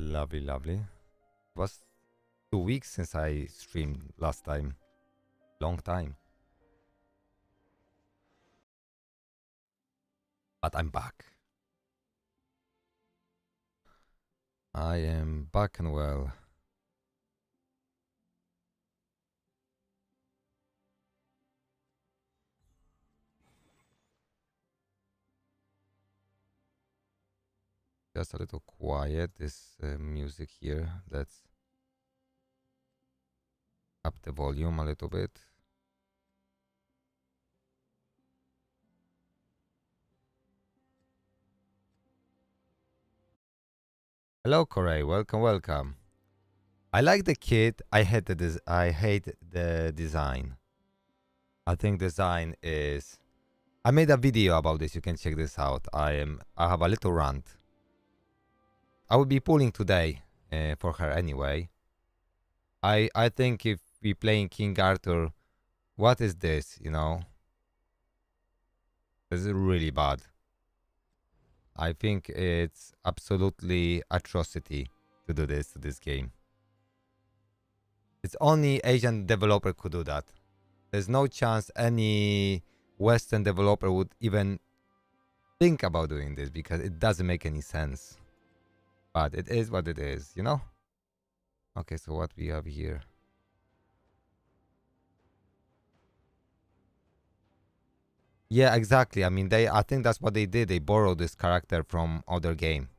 Lovely, lovely. It was 2 weeks since I streamed last time. Long time. But I'm back. I am back and well. Just a little quiet, this music here. Let's up the volume a little bit. Hello, Corey. Welcome, welcome. I like the kit. I hate the design. I think design is. I made a video about this. You can check this out. I have a little rant. I will be pulling today for her anyway. I think if we playing King Arthur, what is this? You know, this is really bad. I think it's absolutely atrocity to do this to this game. It's only Asian developer could do that. There's no chance any Western developer would even think about doing this because it doesn't make any sense. But it is what it is, you know? Okay, so what we have here? Yeah, exactly. I mean, I think that's what they did. They borrowed this character from other game.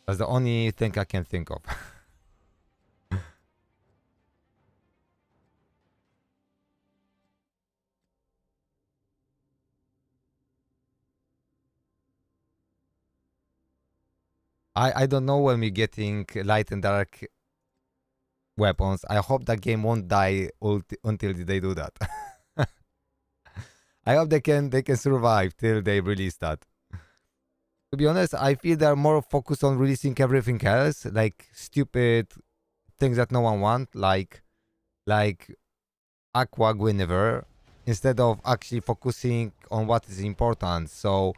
That's the only thing I can think of. I don't know when we're getting light and dark weapons. I hope that game won't die until they do that. I hope they can survive till they release that. To be honest, I feel they're more focused on releasing everything else, like stupid things that no one want, like Aqua Guinevere, instead of actually focusing on what is important. So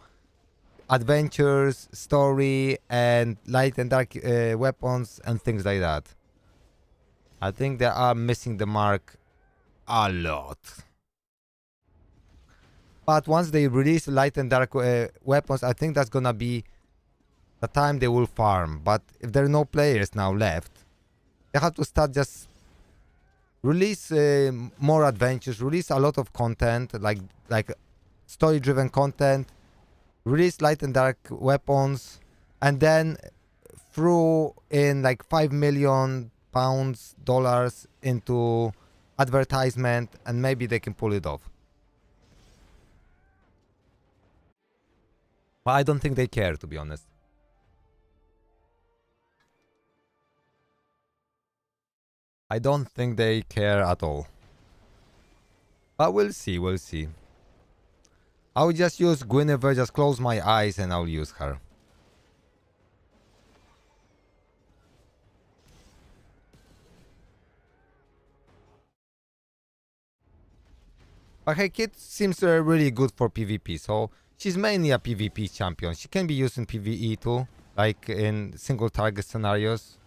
adventures, story, and light and dark weapons and things like that. I think they are missing the mark a lot. But once they release light and dark weapons, I think that's gonna be the time they will farm. But if there are no players now left, they have to start just release more adventures, release a lot of content, like story-driven content, release light and dark weapons, and then throw in like £5 million dollars into advertisement, and maybe they can pull it off. But I don't think they care, to be honest. I don't think they care at all. But we'll see, we'll see. I'll just use Guinevere, just close my eyes and I'll use her. But her kit seems really good for PvP, so she's mainly a PvP champion. She can be used in PvE too, like in single target scenarios.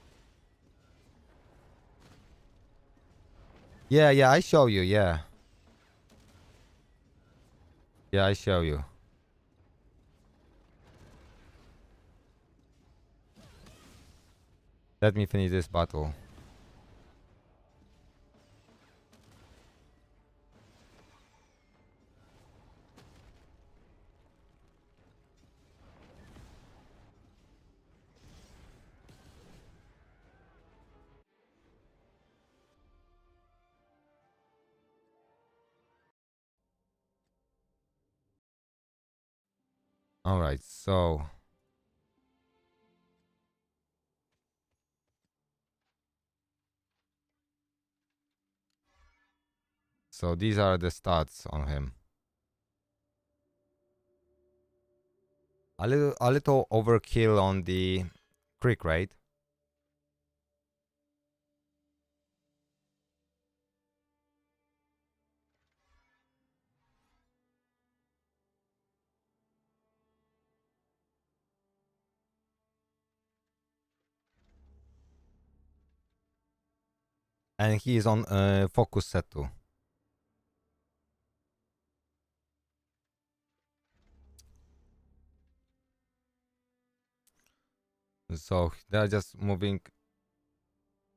Yeah, I show you, yeah. Yeah, I show you. Let me finish this battle. Alright, so... So these are the stats on him. A little overkill on the crit rate. And he is on focus set too. So they're just moving.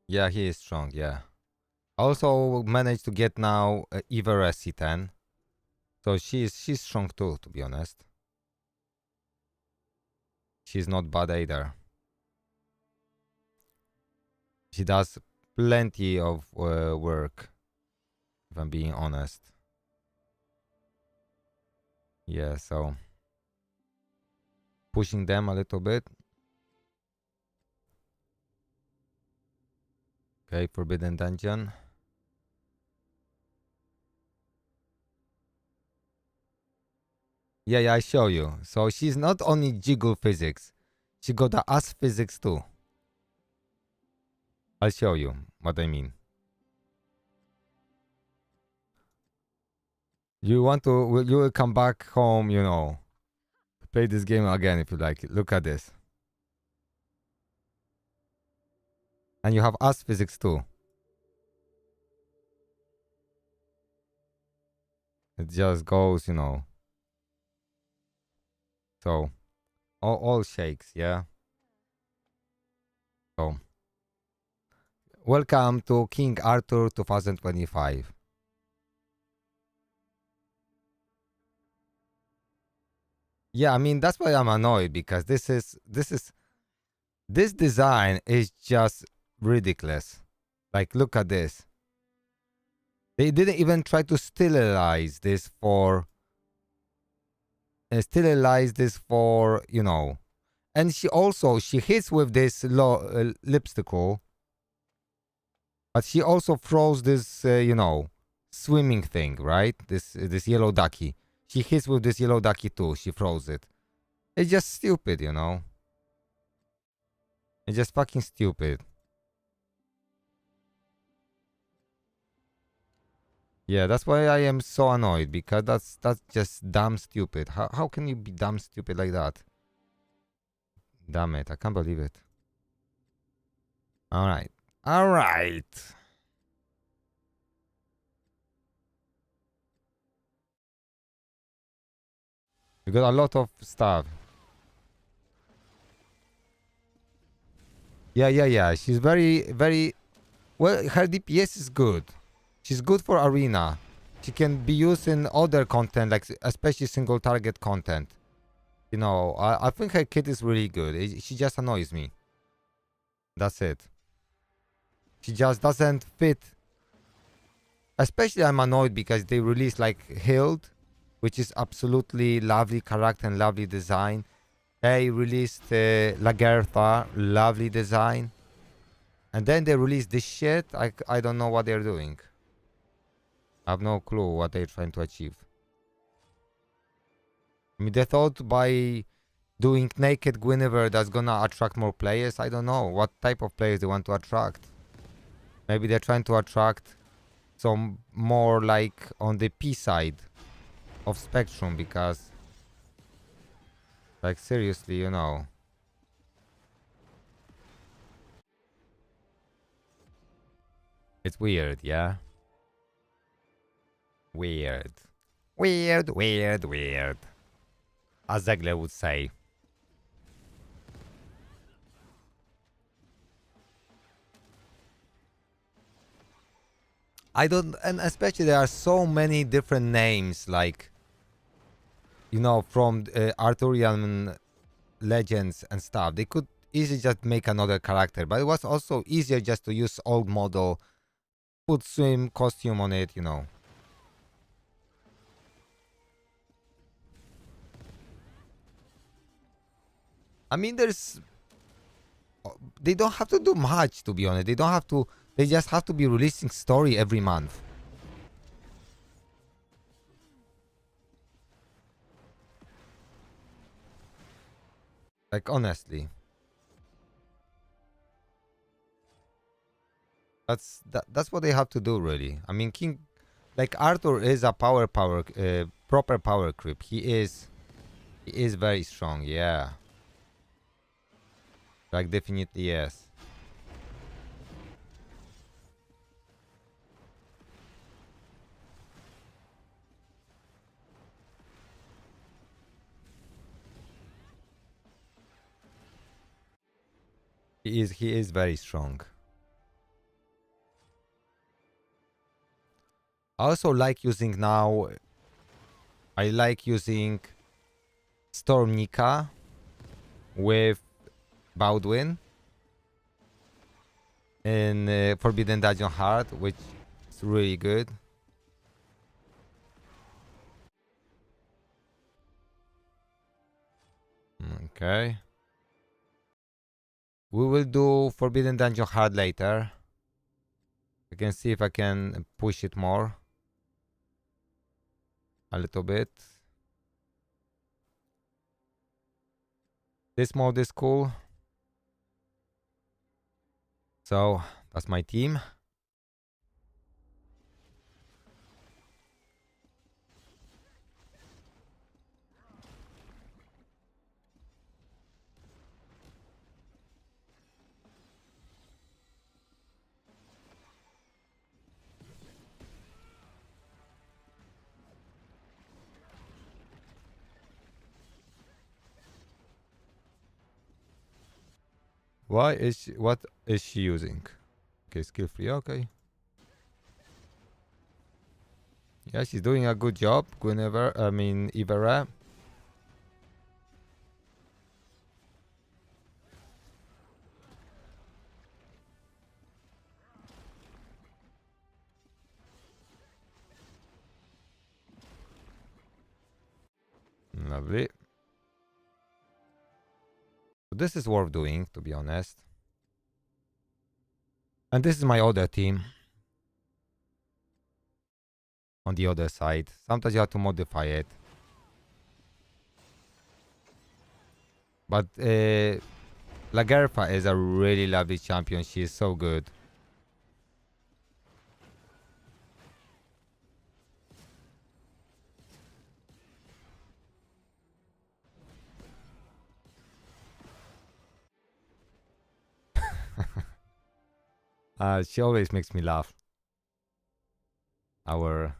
Yeah, he is strong. Yeah. Also managed to get now Ivera C10. So she's strong too, to be honest. She's not bad either. She does plenty of work, if I'm being honest. Yeah, so pushing them a little bit. Okay, Forbidden Dungeon. Yeah, I show you. So she's not only jiggle physics, she got the ass physics too. I'll show you what I mean. You will come back home, play this game again if you like it. Look at this. And you have ass physics too. It just goes, So, all shakes, yeah? So, welcome to King Arthur 2025. Yeah, I mean, that's why I'm annoyed, because this design is just ridiculous. Like, look at this. They didn't even try to stylize this for, And she hits with this lipstickle, but she also throws this, swimming thing, right? This yellow ducky. She hits with this yellow ducky too. She throws it. It's just stupid, It's just fucking stupid. Yeah, that's why I am so annoyed, because that's just damn stupid. How can you be damn stupid like that? Damn it, I can't believe it. Alright. Alright. We got a lot of stuff. Yeah. She's very, very... Well, her DPS is good. She's good for arena. She can be used in other content, like especially single target content. I think her kit is really good. She just annoys me. That's it. She just doesn't fit. Especially I'm annoyed because they released like Hild, which is absolutely lovely character and lovely design. They released Lagertha, lovely design. And then they released this shit. I don't know what they're doing. I have no clue what they're trying to achieve. I mean, they thought by doing naked Guinevere that's gonna attract more players. I don't know what type of players they want to attract. Maybe they're trying to attract some more like on the P side of spectrum, because like seriously, it's weird, yeah? Weird. Weird. As Zegle would say. I don't, and especially there are so many different names, like, from Arthurian legends and stuff. They could easily just make another character, but it was also easier just to use old model, put swim costume on it, I mean, they don't have to do much, to be honest. They just have to be releasing story every month. Like, honestly. That's what they have to do, really. I mean, like Arthur is a proper power creep. He is very strong, yeah. Like, definitely, yes. He is very strong. I also like using now. I like using Storm Nika with Baldwin in Forbidden Dungeon Heart, which is really good. Okay. We will do Forbidden Dungeon Hard later. I can see if I can push it more. A little bit. This mode is cool. So, that's my team. What is she using? Okay, skill free, okay. Yeah, she's doing a good job, Ivera. Lovely. This is worth doing, to be honest. And this is my other team. On the other side. Sometimes you have to modify it. But Lagertha is a really lovely champion. She is so good. She always makes me laugh. Our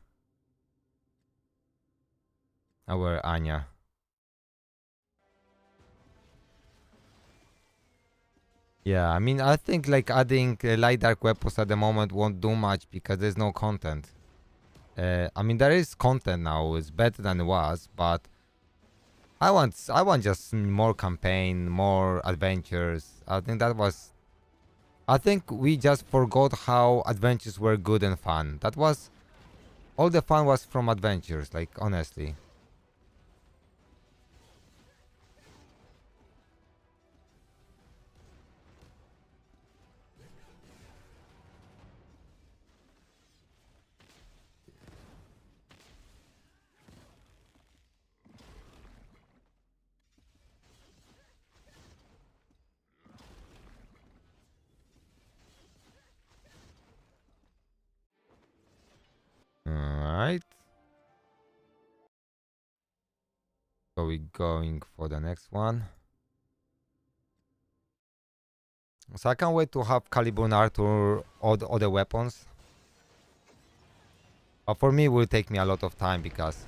Anya. Yeah, I mean, I think like adding light dark weapons at the moment won't do much because there's no content. I mean, there is content now. It's better than it was, but I want just more campaign, more adventures. I think we just forgot how adventures were good and fun. That was all the fun was from adventures, like honestly. Alright. So we're going for the next one. So I can't wait to have Caliburn Arthur all the other weapons. But for me, it will take me a lot of time because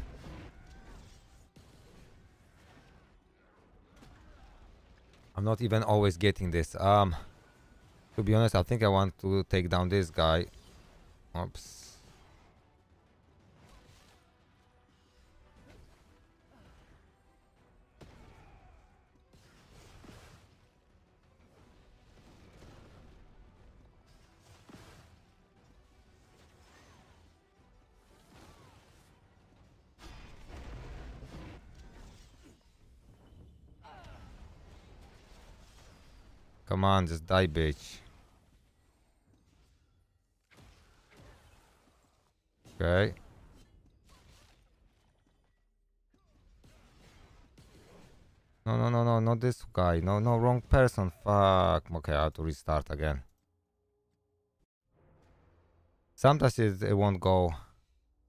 I'm not even always getting this. To be honest, I think I want to take down this guy. Oops. Come on, just die, bitch. Okay. No, not this guy. No, wrong person. Fuck. Okay, I have to restart again. Sometimes it won't go.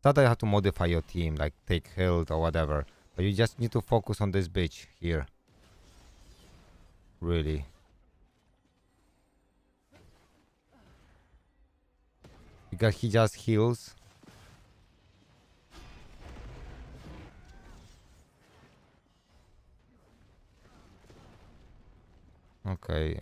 Sometimes you have to modify your team, like take health or whatever. But you just need to focus on this bitch here. Really. Because he just heals. Okay,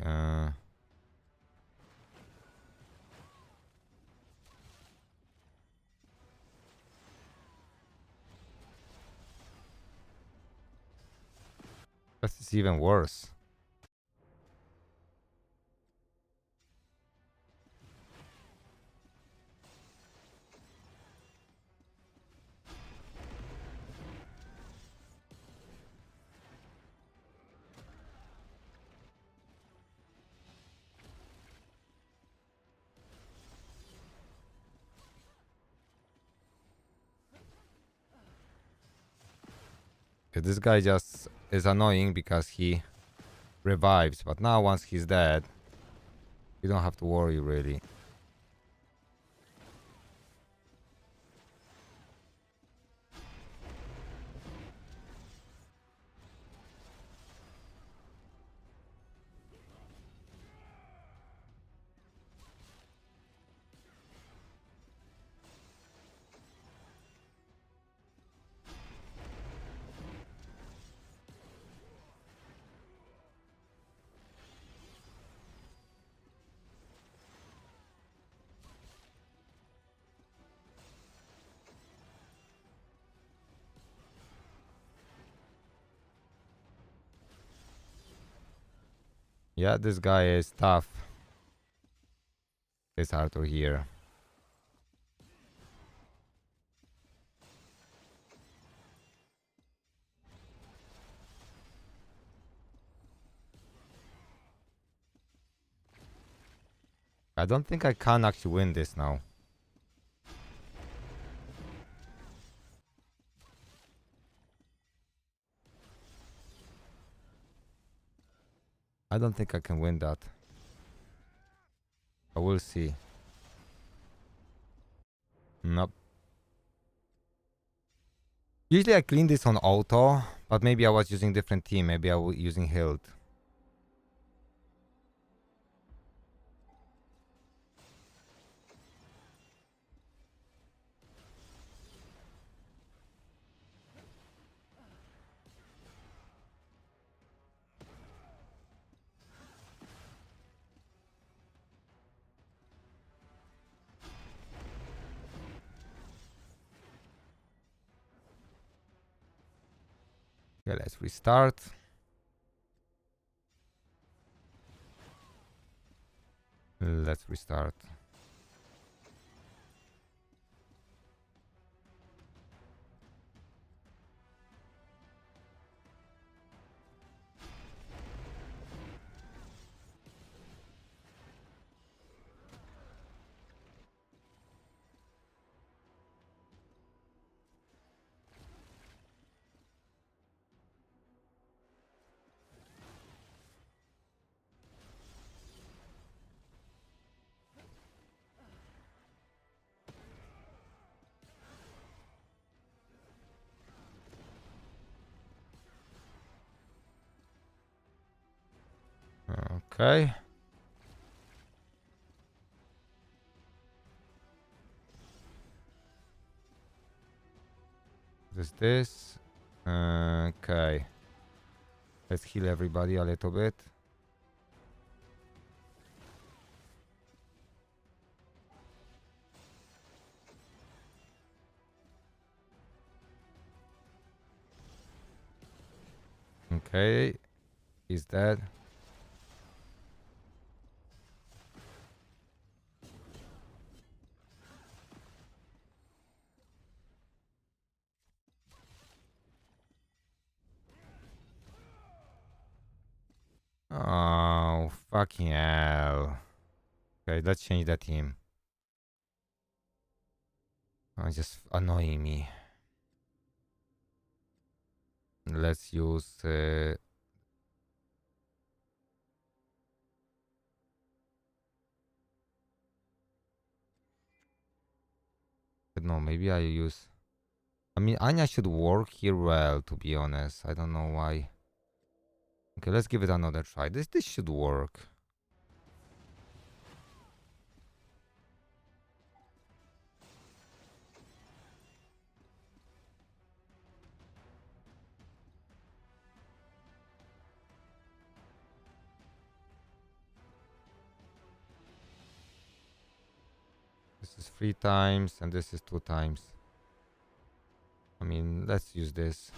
That's even worse. This guy just is annoying because he revives, but now once he's dead, you don't have to worry really. Yeah, this guy is tough. This Arthur here. I don't think I can actually win this now. I don't think I can win that. I will see. Nope. Usually I clean this on auto, but maybe I was using different team. Maybe I was using Hilt. Okay, let's restart. Let's restart. Okay. This. Okay. Let's heal everybody a little bit. Okay. He's dead. Oh, fucking hell. Okay, let's change the team. Oh, it's just annoying me. Let's use... no, maybe I use... I mean, Anya should work here well, to be honest. I don't know why. Okay, let's give it another try. This should work. This is 3 times, and this is 2 times. I mean, let's use this.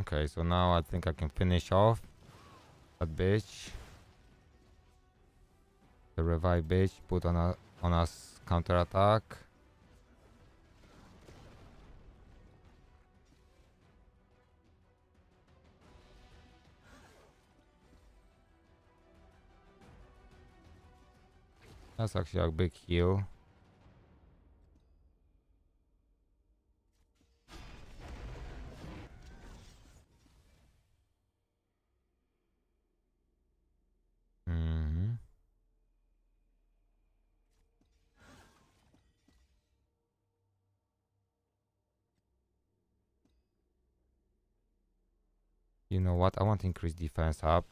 Okay, so now I think I can finish off that bitch. The revive bitch, put on us counter attack. That's actually a big heal. You know what? I want to increase defense up.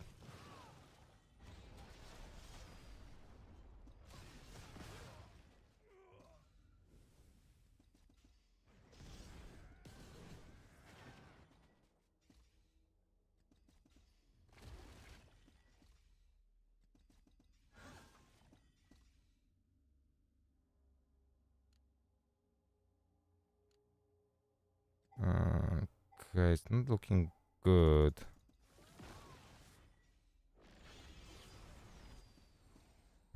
Okay, it's not looking good.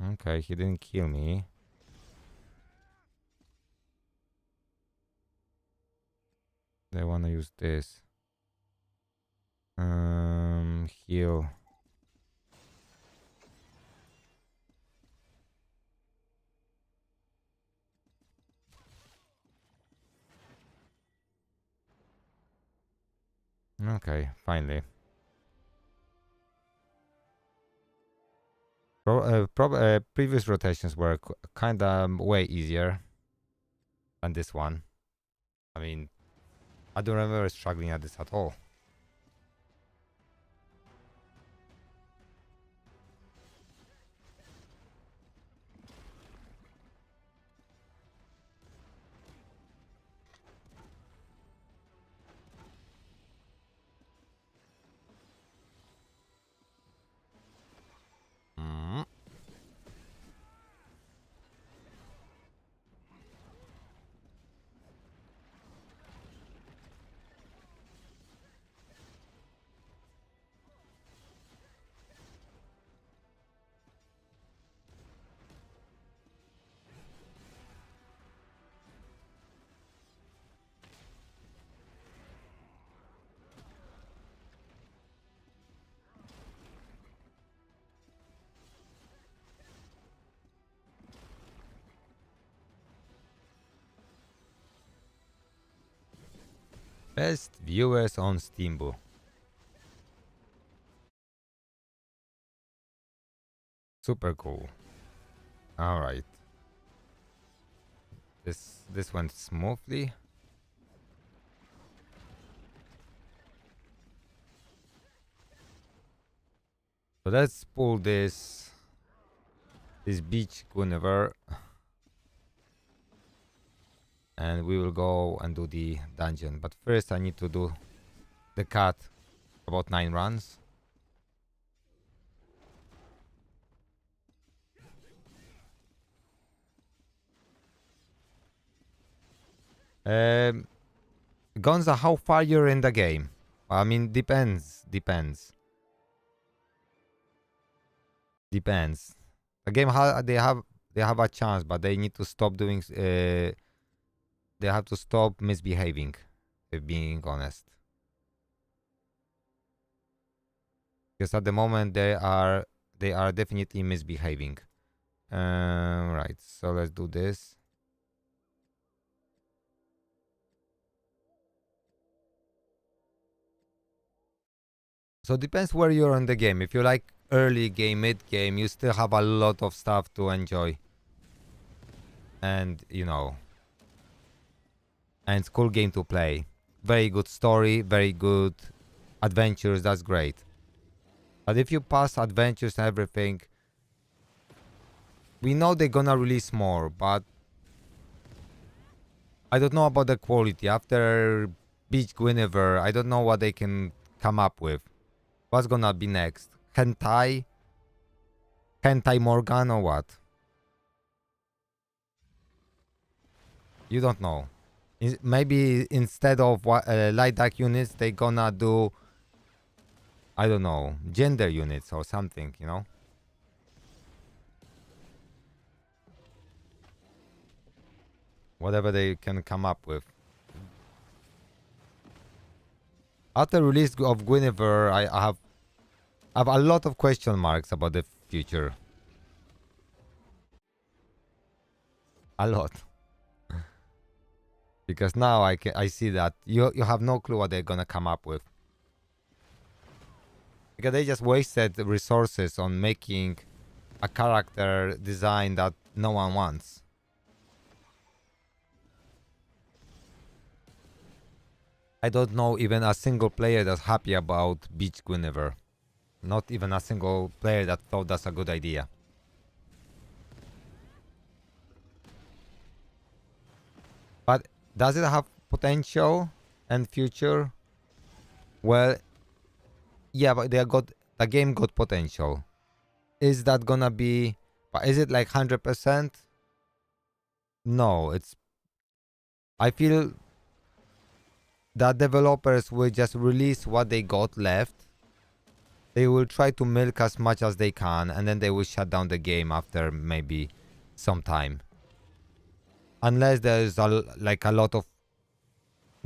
Okay, he didn't kill me. They want to use this. Heal. Okay, finally. Previous rotations were kind of way easier than this one. I mean, I don't remember struggling at this at all. Mm. Best viewers on Steambook. Super cool. All right. This went smoothly. So let's pull this beach Guinevere, and we will go and do the dungeon. But first I need to do the cut, about 9 runs. Gonza, how far you're in the game? I mean, depends. The game they have a chance, but they need to stop doing. They have to stop misbehaving. If being honest, because at the moment they are definitely misbehaving. Right. So let's do this. So it depends where you're in the game. If you like early game, mid game, you still have a lot of stuff to enjoy. And and it's cool game to play. Very good story, very good adventures, that's great. But if you pass adventures and everything, we know they're gonna release more, but I don't know about the quality. After Beach Guinevere, I don't know what they can come up with. What's gonna be next? Hentai? Hentai Morgan or what? You don't know. Maybe instead of light dark units, they gonna do, I don't know, gender units or something, you know? Whatever they can come up with. After release of Guinevere, I have a lot of question marks about the future. A lot. Because now I see that you have no clue what they're gonna come up with. Because they just wasted resources on making a character design that no one wants. I don't know even a single player that's happy about Beach Guinevere. Not even a single player that thought that's a good idea. But does it have potential and future? Well, yeah, but the game got potential. Is that gonna be? But is it like 100%? No, it's. I feel that developers will just release what they got left. They will try to milk as much as they can, and then they will shut down the game after maybe some time. Unless there's like a lot of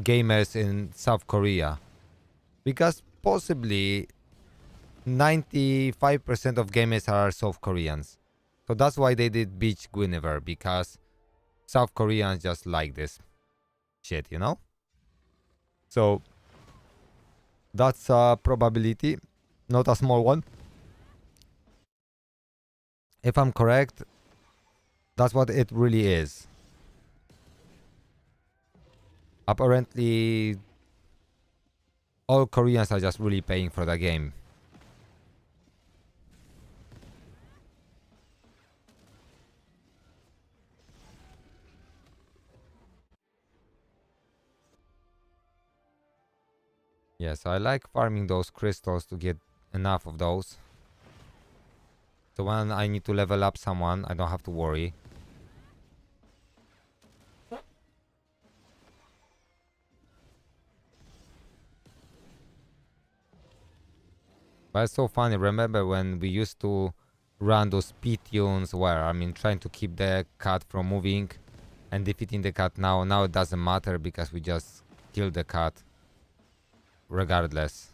gamers in South Korea, because possibly 95% of gamers are South Koreans. So that's why they did Beach Guinevere, because South Koreans just like this shit, you know? So that's a probability, not a small one. If I'm correct, that's what it really is. Apparently, all Koreans are just really paying for the game. Yes, I like farming those crystals to get enough of those. So when I need to level up someone, I don't have to worry. But it's so funny. Remember when we used to run those speed tunes where, I mean, trying to keep the cat from moving and defeating the cat now. Now it doesn't matter because we just kill the cat regardless.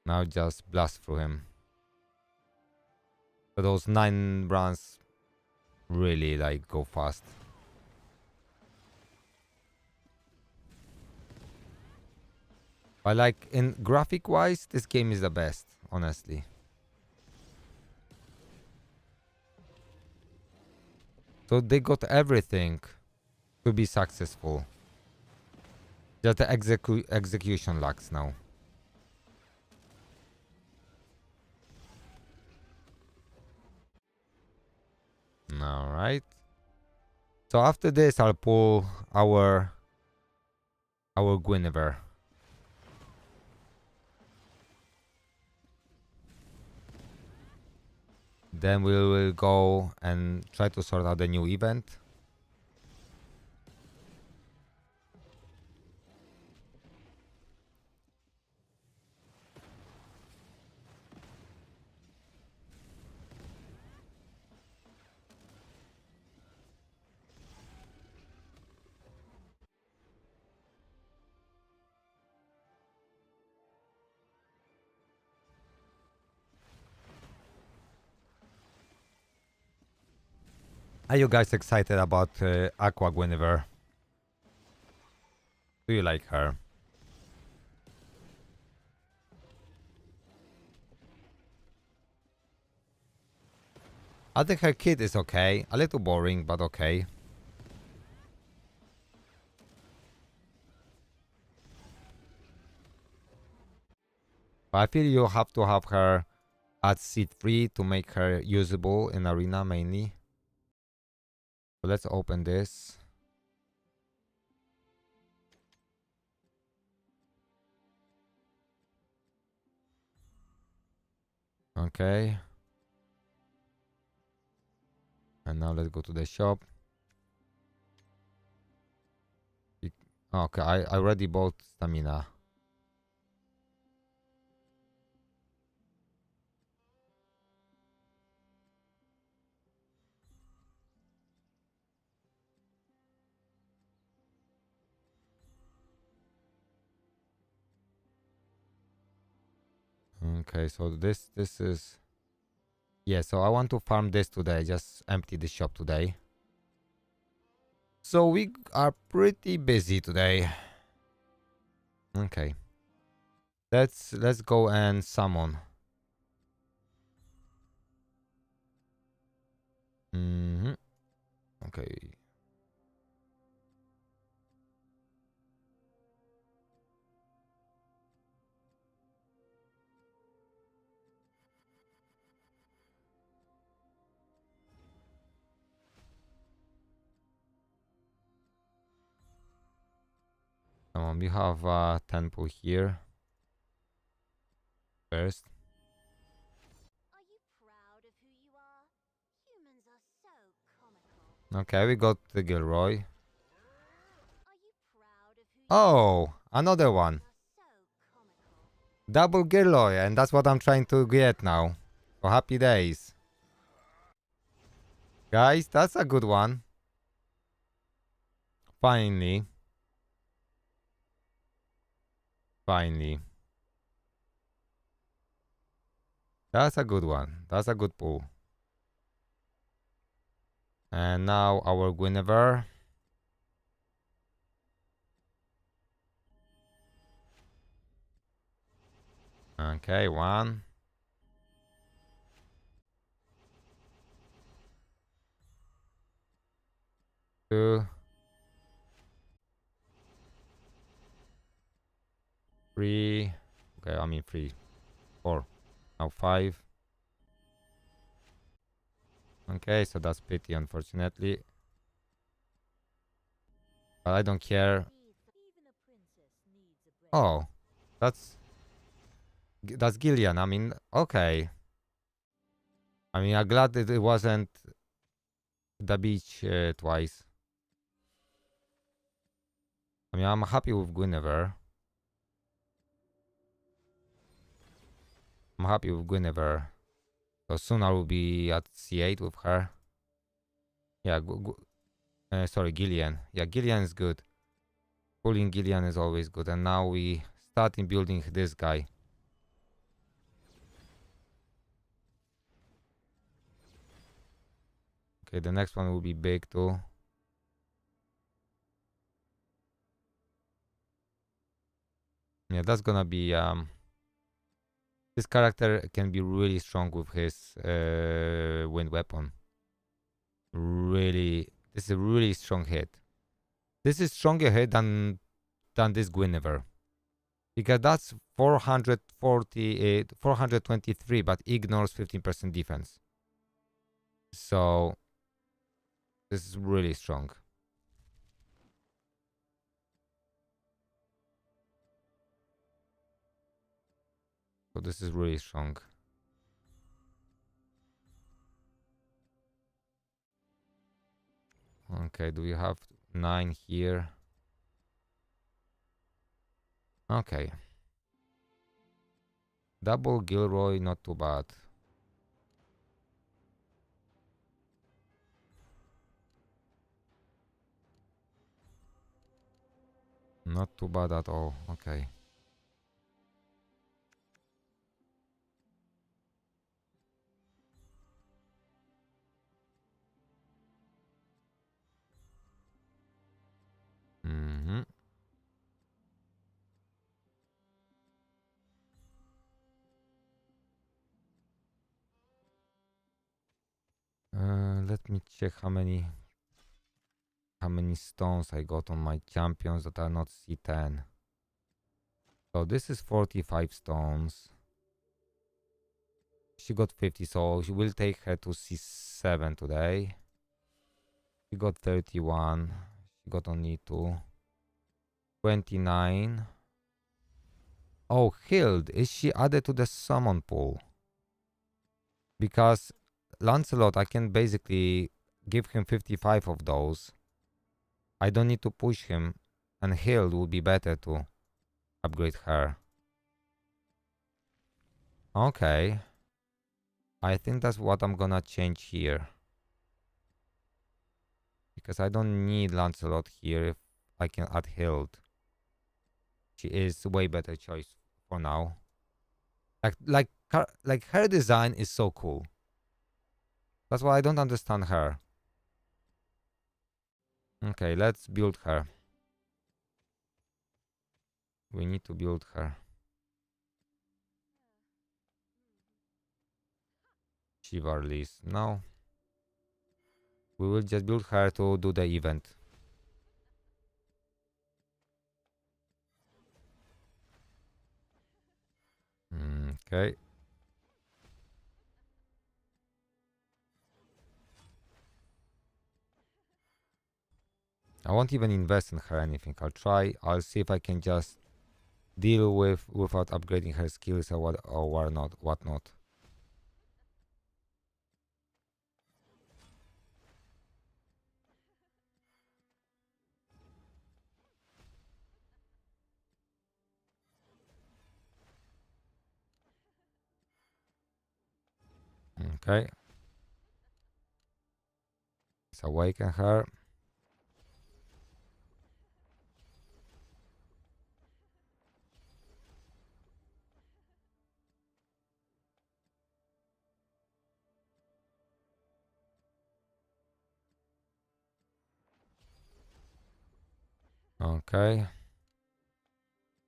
Now just blast through him. So those 9 runs really like go fast. But like in graphic wise, this game is the best, honestly. So they got everything to be successful. Just the execution lacks now. Alright. So after this I'll pull our Guinevere. Then we will go and try to sort out the new event. Are you guys excited about Aqua Guinevere? Do you like her? I think her kit is okay. A little boring, but okay. But I feel you have to have her at seed 3 to make her usable in arena mainly. So let's open this. Okay. And now let's go to the shop. Okay, I already bought stamina. Okay, so this is, yeah, so I want to farm this today, just empty the shop today. So we are pretty busy today. Okay. Let's go and summon. Okay. We have a temple here first. Okay, we got the Gilroy. Oh, another one. Double Gilroy, and that's what I'm trying to get now. So happy days. Guys, that's a good one. Finally. Finally. That's a good one. That's a good pull. And now our Guinevere. Okay, 1, 2, 3. Okay, I mean 3, 4. Now 5. Okay, so that's pity, unfortunately. But I don't care. Oh, that's Gillian. I mean, okay. I mean, I'm glad that it wasn't the beach twice. I mean, I'm happy with Guinevere. I'm happy with Guinevere. So soon I will be at C8 with her. Yeah, sorry, Gillian. Yeah, Gillian is good. Pulling Gillian is always good. And now we start in building this guy. Okay, the next one will be big too. Yeah, that's gonna be this character can be really strong with his wind weapon. Really, this is a really strong hit. This is stronger hit than this Guinevere. Because that's 448, 423, but ignores 15% defense. So this is really strong. So this is really strong. Okay, do we have 9 here? Okay. Double Gilroy, not too bad. Not too bad at all. Okay. Mm-hmm. Let me check how many stones I got on my champions that are not C10. So this is 45 stones. She got 50, so she will take her to C7 today. She got 31. She got only 2. 29. Oh, Hild. Is she added to the summon pool? Because Lancelot, I can basically give him 55 of those. I don't need to push him. and healed would be better to upgrade her. Okay. I think that's what I'm gonna change here. Because I don't need Lancelot here if I can add healed. She is way better choice for now. Like her design is so cool. That's why I don't understand her. Okay, let's build her. We need to build her. Chivalries. No. We will just build her to do the event. Okay. I won't even invest in her anything. I'll see if I can just deal without upgrading her skills or whatnot. Okay. Let's awaken her. Okay.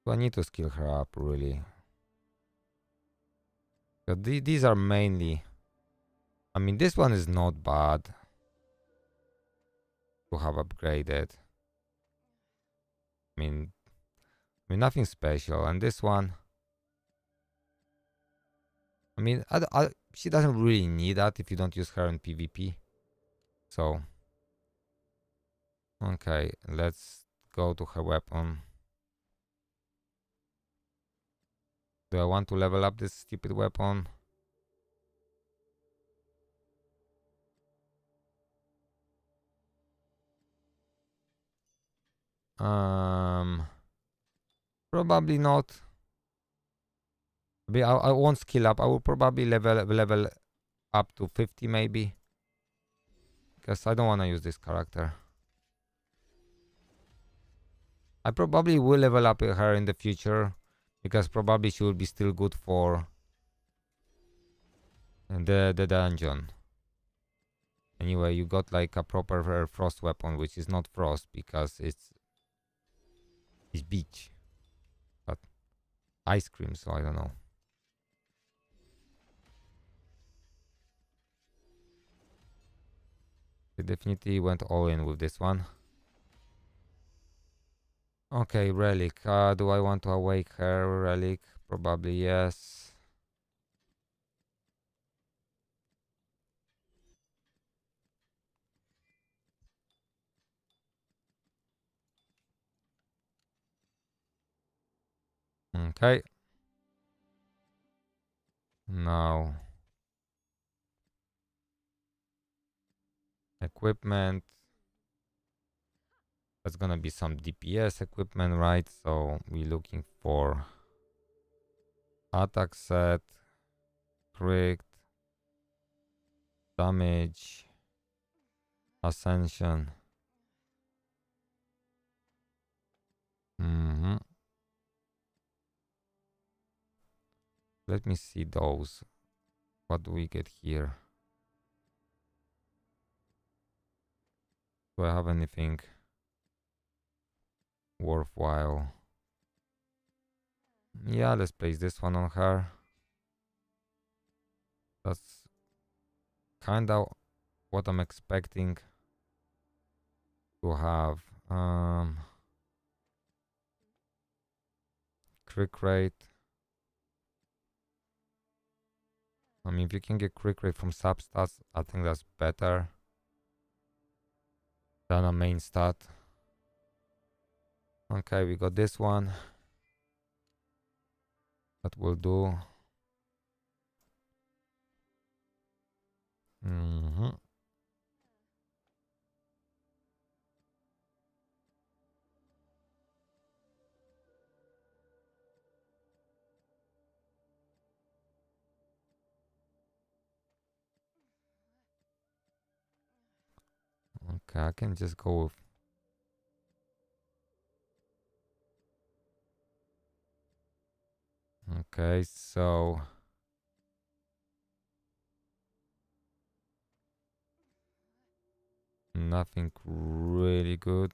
So I need to skill her up really. But these are mainly. I mean, this one is not bad to have upgraded. Nothing special. And this one, she doesn't really need that if you don't use her in PvP. So, okay, let's go to her weapon. Do I want to level up this stupid weapon? Probably not. I won't skill up. I will probably level up to 50 maybe. Because I don't want to use this character. I probably will level up her in the future. Because probably she will be still good for the dungeon. Anyway, you got like a proper frost weapon, which is not frost because it's beach. But ice cream, so I don't know. They definitely went all in with this one. Okay, relic. Do I want to awake her? Relic? Probably yes. Okay. Now. Equipment. That's gonna be some DPS equipment, right? So we're looking for attack set, crit, damage, ascension. Let me see those. What do we get here? Do I have anything worthwhile? Yeah, let's place this one on her. That's kind of what I'm expecting to have. Crit rate. I mean, if you can get crit rate from substats, I think that's better than a main stat. Okay, we got this one. That will do. Okay, I can just go with... Okay, so... Nothing really good.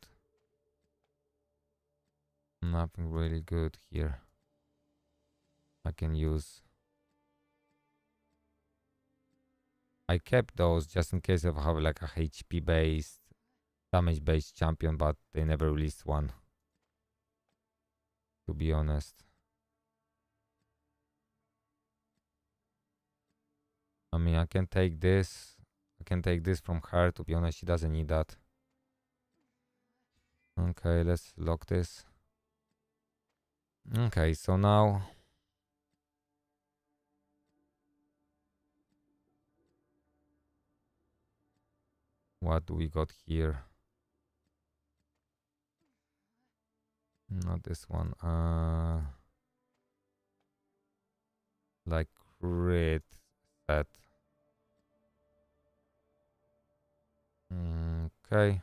Nothing really good here. I can use... I kept those just in case I have like a HP based, damage based champion, but they never released one. To be honest. I mean, I can take this. I can take this from her. To be honest, she doesn't need that. Okay, let's lock this. Okay, so now... What do we got here? Not this one. Like crit set. Okay.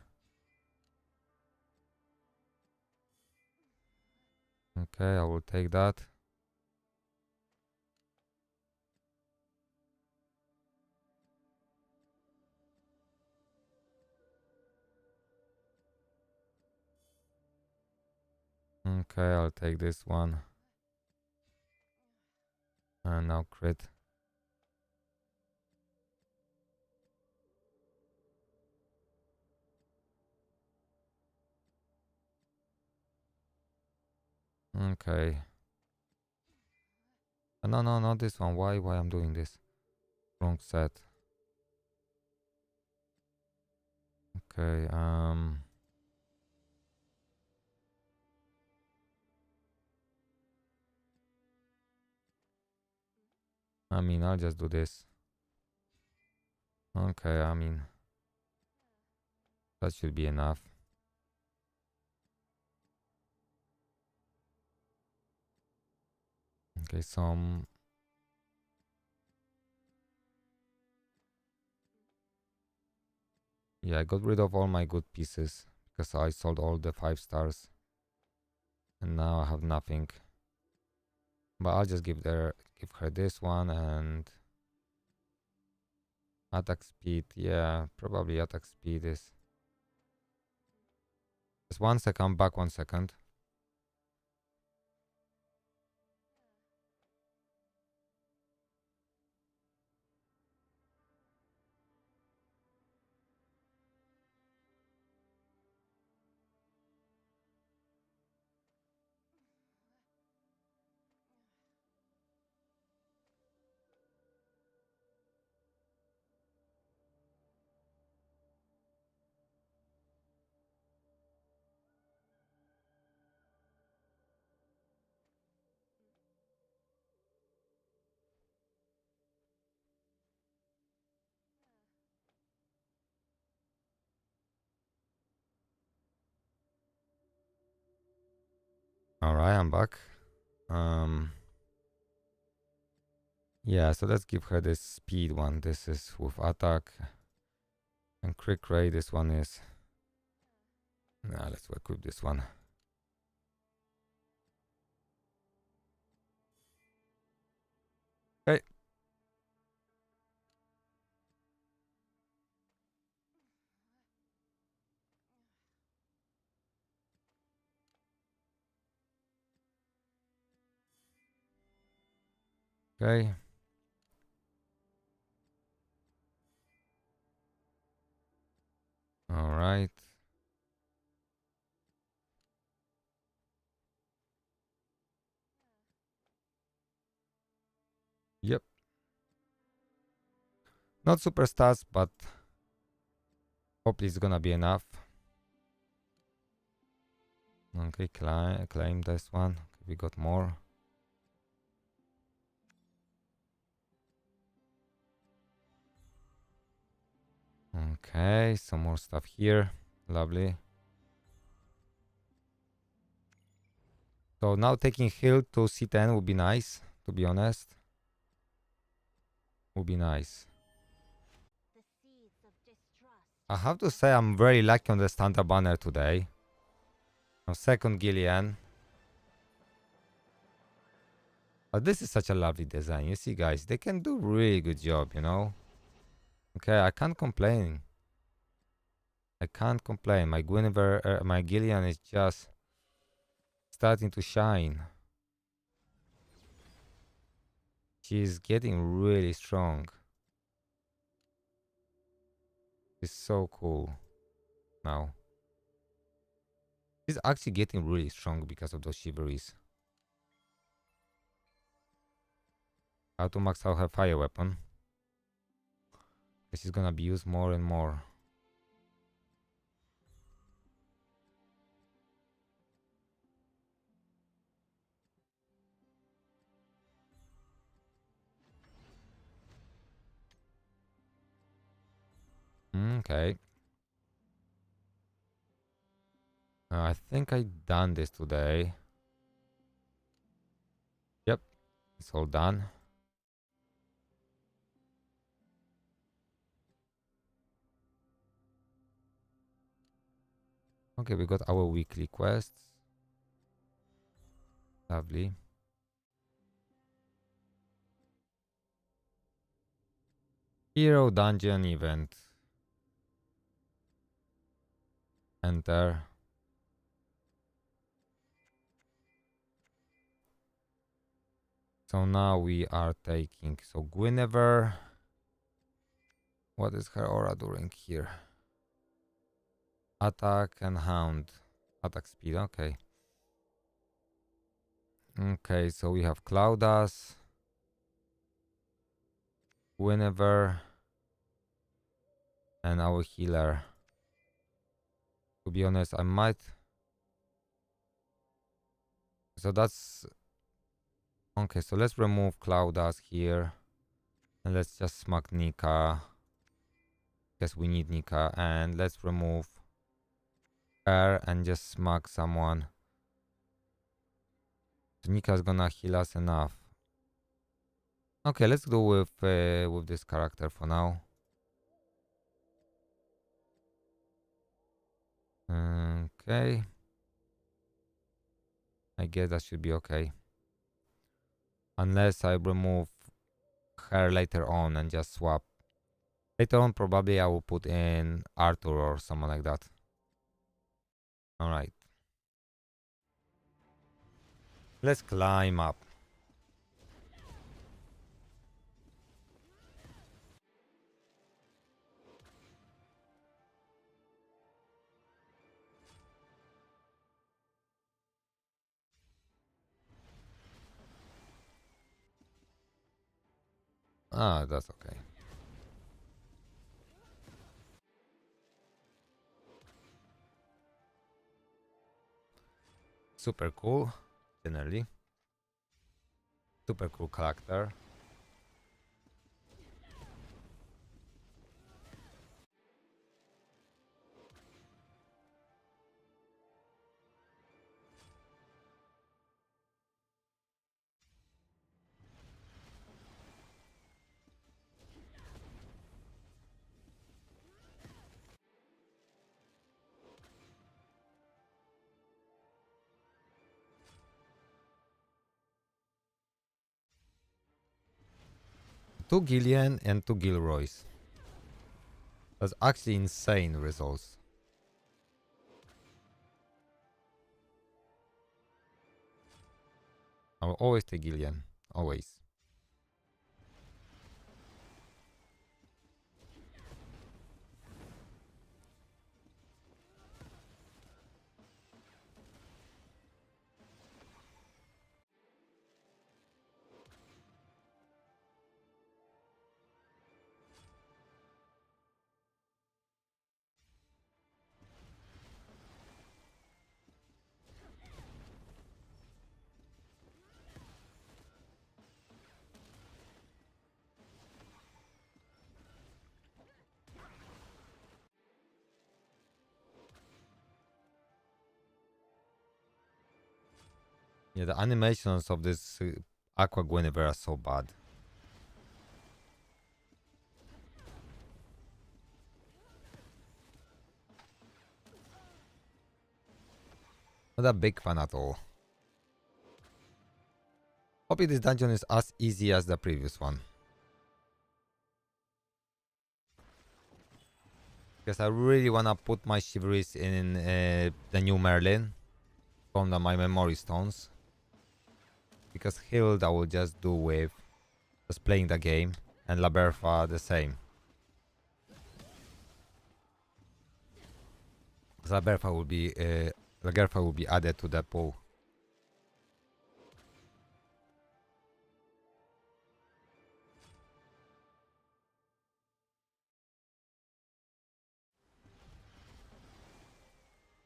Okay, I will take that. Okay, I'll take this one. And now crit. Okay. No, no, not this one. Why I'm doing this? Wrong set. Okay, I mean, I'll just do this. Okay, I mean, that should be enough. Okay, some... Yeah, I got rid of all my good pieces because I sold all the 5 stars. And now I have nothing. But I'll just give her this one and... Attack speed, yeah, probably attack speed is... Just 1 second, back 1 second. Alright, I'm back. Yeah, so let's give her this speed one. This is with attack. And quick ray, this one is... Nah, let's equip this one. Okay. Okay. Alright. Yep. Not super stats, but hopefully it's gonna be enough. Okay, claim this one. We got more. Okay, some more stuff here. Lovely. So now taking heal to C10 would be nice, to be honest. Would be nice. I have to say I'm very lucky on the standard banner today. On second Gillian. But this is such a lovely design. You see, guys, they can do really good job, you know? Okay, I can't complain. I can't complain. My Guinevere, my Gillian is just starting to shine. She's getting really strong. It's so cool now. She's actually getting really strong because of those shiveries. How to max out her fire weapon. She's gonna be used more and more. Okay. I think I done this today. Yep, it's all done. Okay, we got our weekly quests. Lovely. Hero dungeon event. Enter. So now we are taking, so Guinevere. What is her aura doing here? Attack and hound. Attack speed, okay. Okay, so we have Claudas. Guinevere. And our healer. To be honest, I might... So that's... Okay, so let's remove Claudas here. And let's just smack Nika. Guess we need Nika. And let's remove her and just smack someone. So Nika's gonna heal us enough. Okay, let's go with this character for now. Okay. I guess that should be okay. Unless I remove her later on and just swap. Later on, probably I will put in Arthur or someone like that. Alright. Let's climb up. Ah, that's okay. Super cool, generally. Super cool character. Two Gillian and two Gilroys. That's actually insane results. I will always take Gillian. Always. Yeah, the animations of this Aqua Guinevere are so bad. Not a big fan at all. Hope this dungeon is as easy as the previous one. Because I really wanna put my chivalries in the new Merlin from my memory stones. Because Hild I will just do with just playing the game, and Labertha the same. Lagertha will be added to the pool.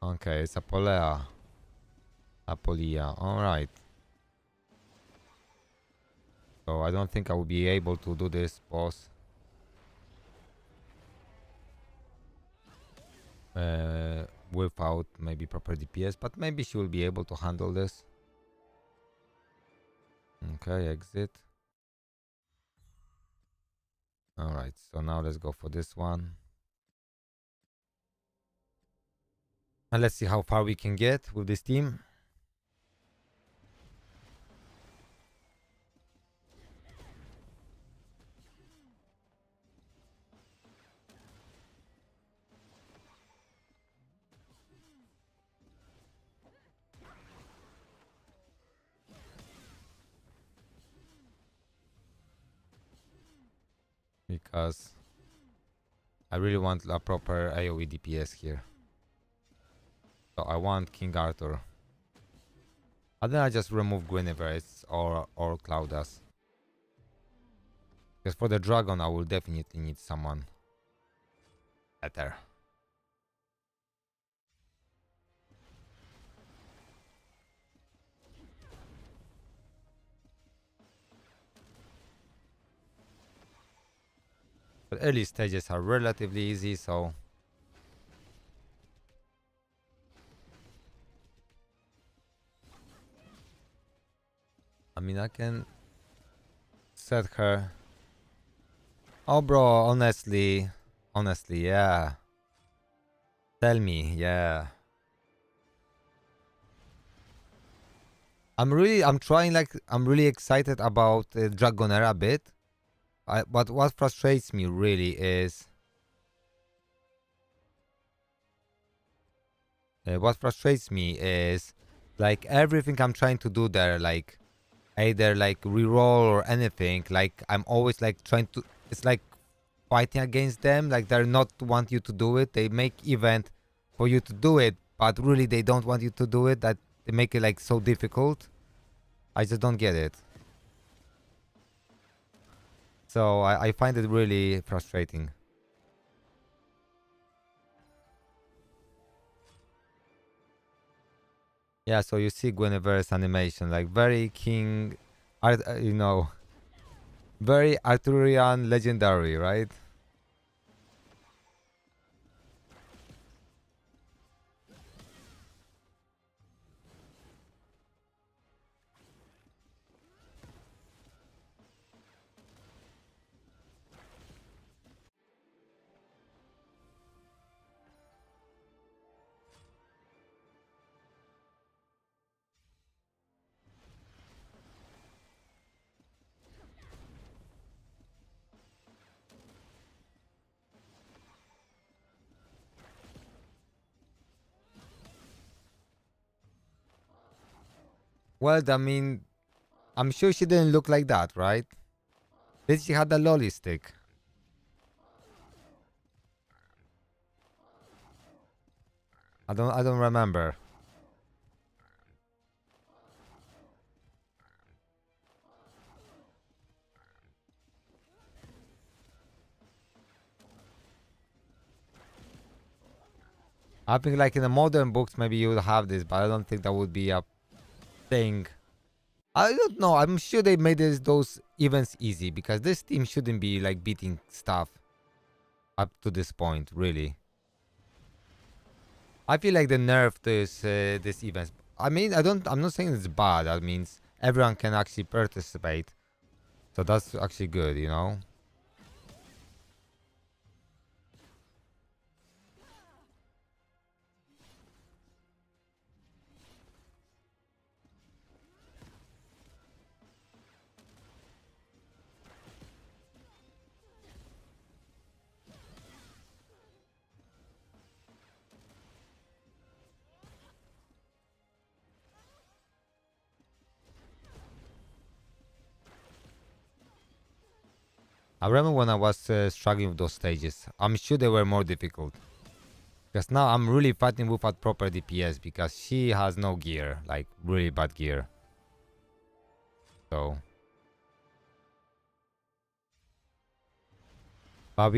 Okay, it's Apollea. Alright. So I don't think I will be able to do this boss. Without maybe proper DPS, but maybe she will be able to handle this. Okay, exit. Alright, so now let's go for this one. And let's see how far we can get with this team. Because I really want a proper AoE DPS here. So I want King Arthur. And then I just remove Guinevere or Claudas. Because for the dragon I will definitely need someone better. But early stages are relatively easy, so I mean I can set her. Oh bro, honestly, yeah. Tell me, yeah. I'm really excited about Dragonair a bit. But what frustrates me really is like everything I'm trying to do there, like either like reroll or anything, like I'm always like trying to, it's like fighting against them, like they're not want you to do it. They make event for you to do it, but really they don't want you to do it. That they make it like so difficult. I just don't get it. So I find it really frustrating. Yeah, so you see Guinevere's animation, like very very Arthurian legendary, right? Well, I mean, I'm sure she didn't look like that, right? Did she have the lolly stick? I don't remember. I think like in the modern books maybe you would have this, but I don't think that would be a thing. I don't know. I'm sure they made those events easy because this team shouldn't be like beating stuff up to this point, really. I feel like they nerfed this events. I mean, I'm not saying it's bad. That means everyone can actually participate. So that's actually good, you know? I remember when I was struggling with those stages. I'm sure they were more difficult. Because now I'm really fighting without proper DPS because she has no gear, like really bad gear. So, but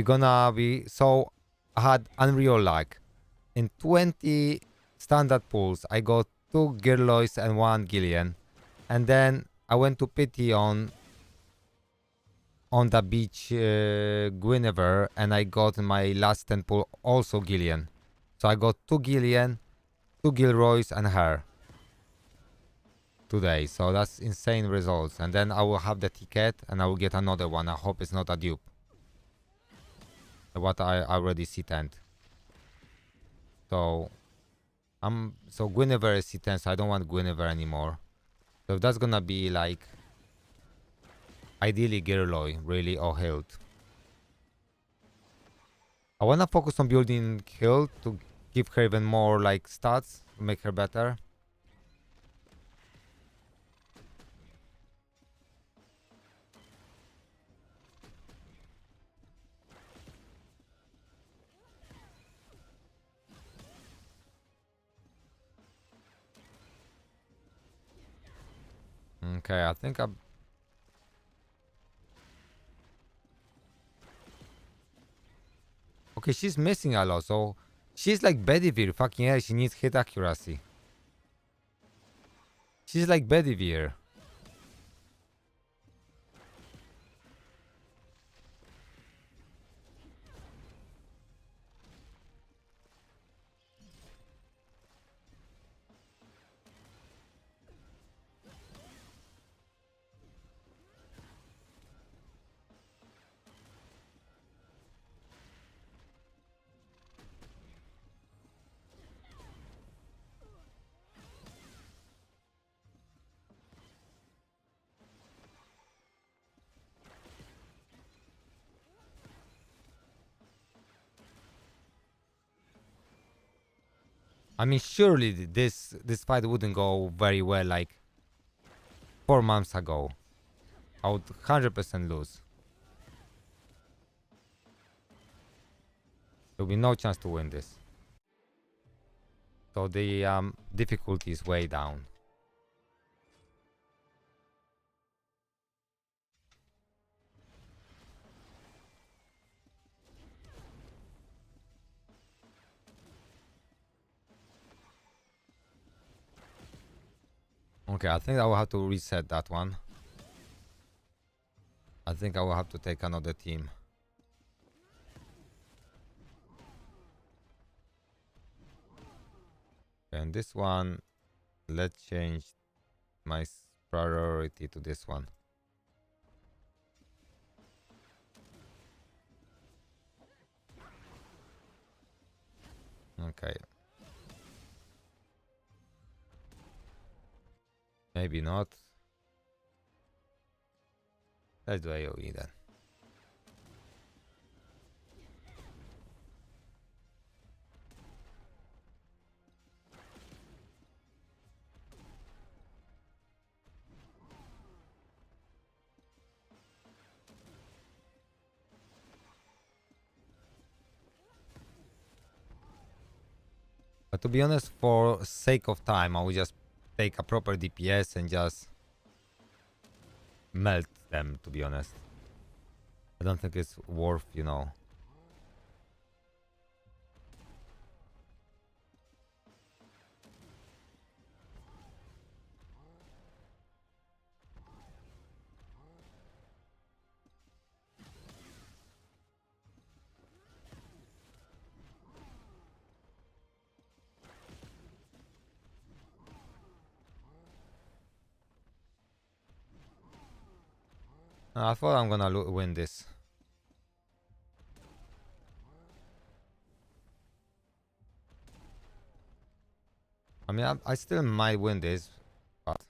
so I had unreal luck. In 20 standard pools, I got 2 Girloys and 1 Gillian. And then I went to pity on the beach Guinevere, and I got in my last 10 pool also Gillian. So I got 2 Gillian, 2 Gilroys and her today. So that's insane results. And then I will have the ticket and I will get another one. I hope it's not a dupe. What I already C10'd. So Guinevere is C10, so I don't want Guinevere anymore. So that's gonna be like ideally Girloy, really, or Hilt. I wanna focus on building Hilt to give her even more like stats, to make her better. Okay, I think I'm... Okay, she's missing a lot, so she's like Bedivere. Fucking hell, she needs hit accuracy. She's like Bedivere. I mean, surely this fight wouldn't go very well like 4 months ago. I would 100% lose. There'll be no chance to win this. So the difficulty is way down. Okay, I think I will have to reset that one. I think I will have to take another team. And this one, let's change my priority to this one. Okay. Maybe not. Let's do AoE then. But to be honest, for sake of time, I will just take a proper DPS and just melt them, to be honest. I don't think it's worth, you know. I thought I'm gonna win this. I mean, I still might win this, but...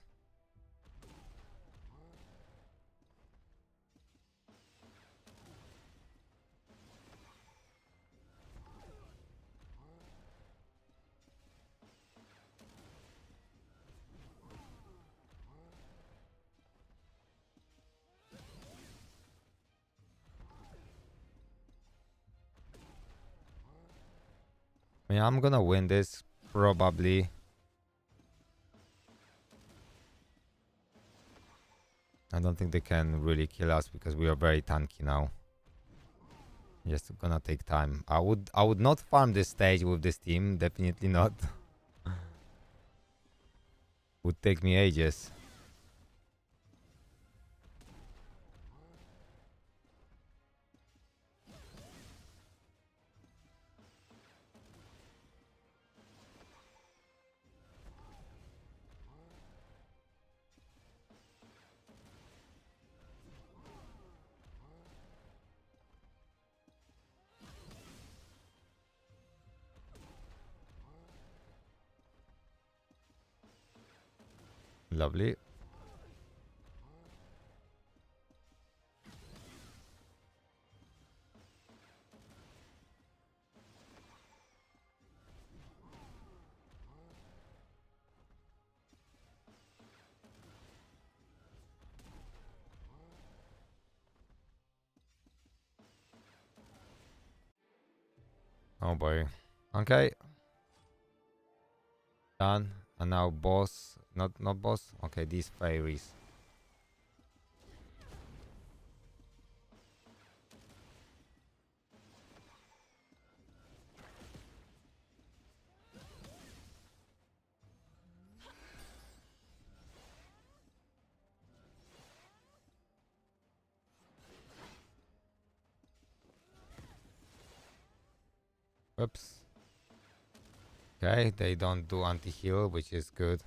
I mean, I'm gonna win this, probably. I don't think they can really kill us because we are very tanky now. Just gonna take time. I would not farm this stage with this team, definitely not. Would take me ages. Lovely. Oh boy. Okay. Done. And now boss. Not boss. Okay, these fairies. Oops. Okay, they don't do anti-heal, which is good.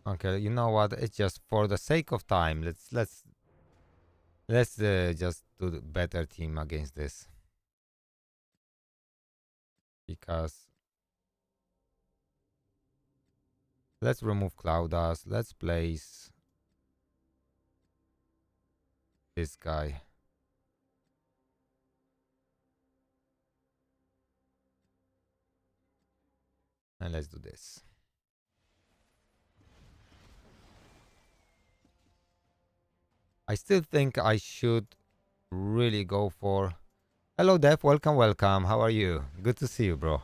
Okay, you know what? It's just for the sake of time. Let's just do the better team against this, because let's remove Cloudas. Let's place this guy. And let's do this. I still think I should really go for... Hello, Def. Welcome, welcome. How are you? Good to see you, bro.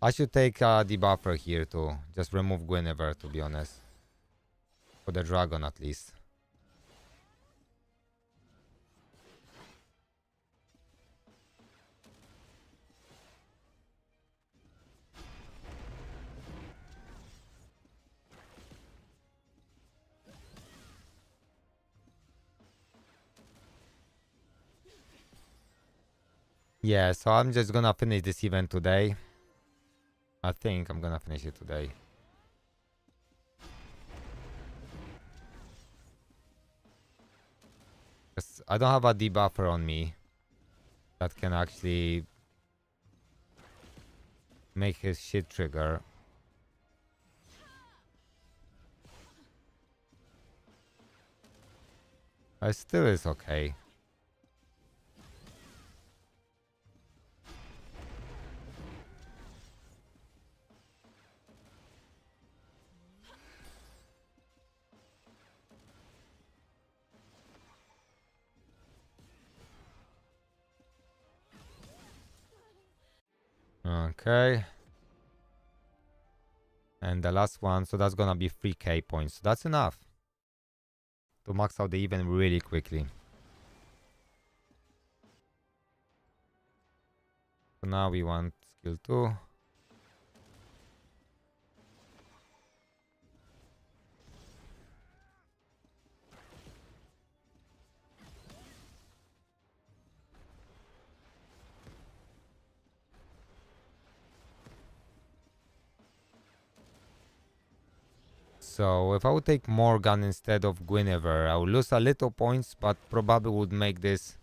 I should take a debuffer here to just remove Guinevere, to be honest. For the dragon, at least. Yeah, so I'm just gonna finish this event today. I think I'm gonna finish it today. I don't have a debuffer on me that can actually make his shit trigger. It still is okay. Okay. And the last one, so that's gonna be 3k points. So that's enough to max out the event really quickly. So now we want skill 2. So if I would take Morgan instead of Guinevere, I would lose a little points, but probably would make this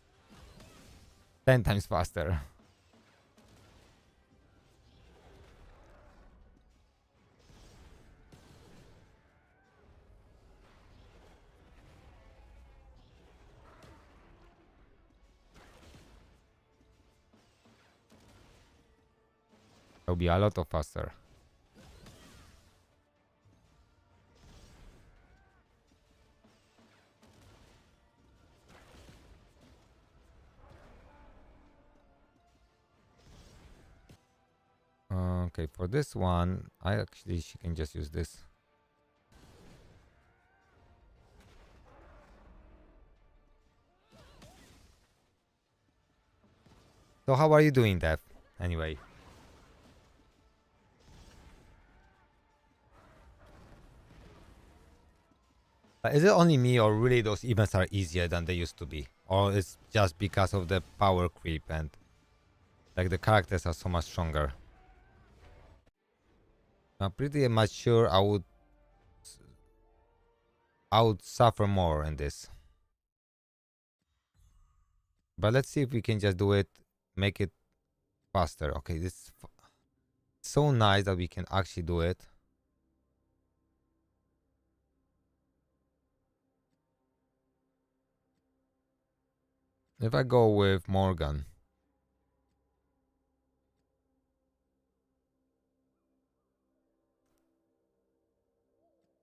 10 times faster. It will be a lot of faster. Okay, for this one, she can just use this. So how are you doing that? Anyway. Is it only me, or really those events are easier than they used to be? Or it's just because of the power creep and like the characters are so much stronger? I'm pretty much sure I would suffer more in this. But let's see if we can just do it, make it faster. Okay, this is so nice that we can actually do it. If I go with Morgan.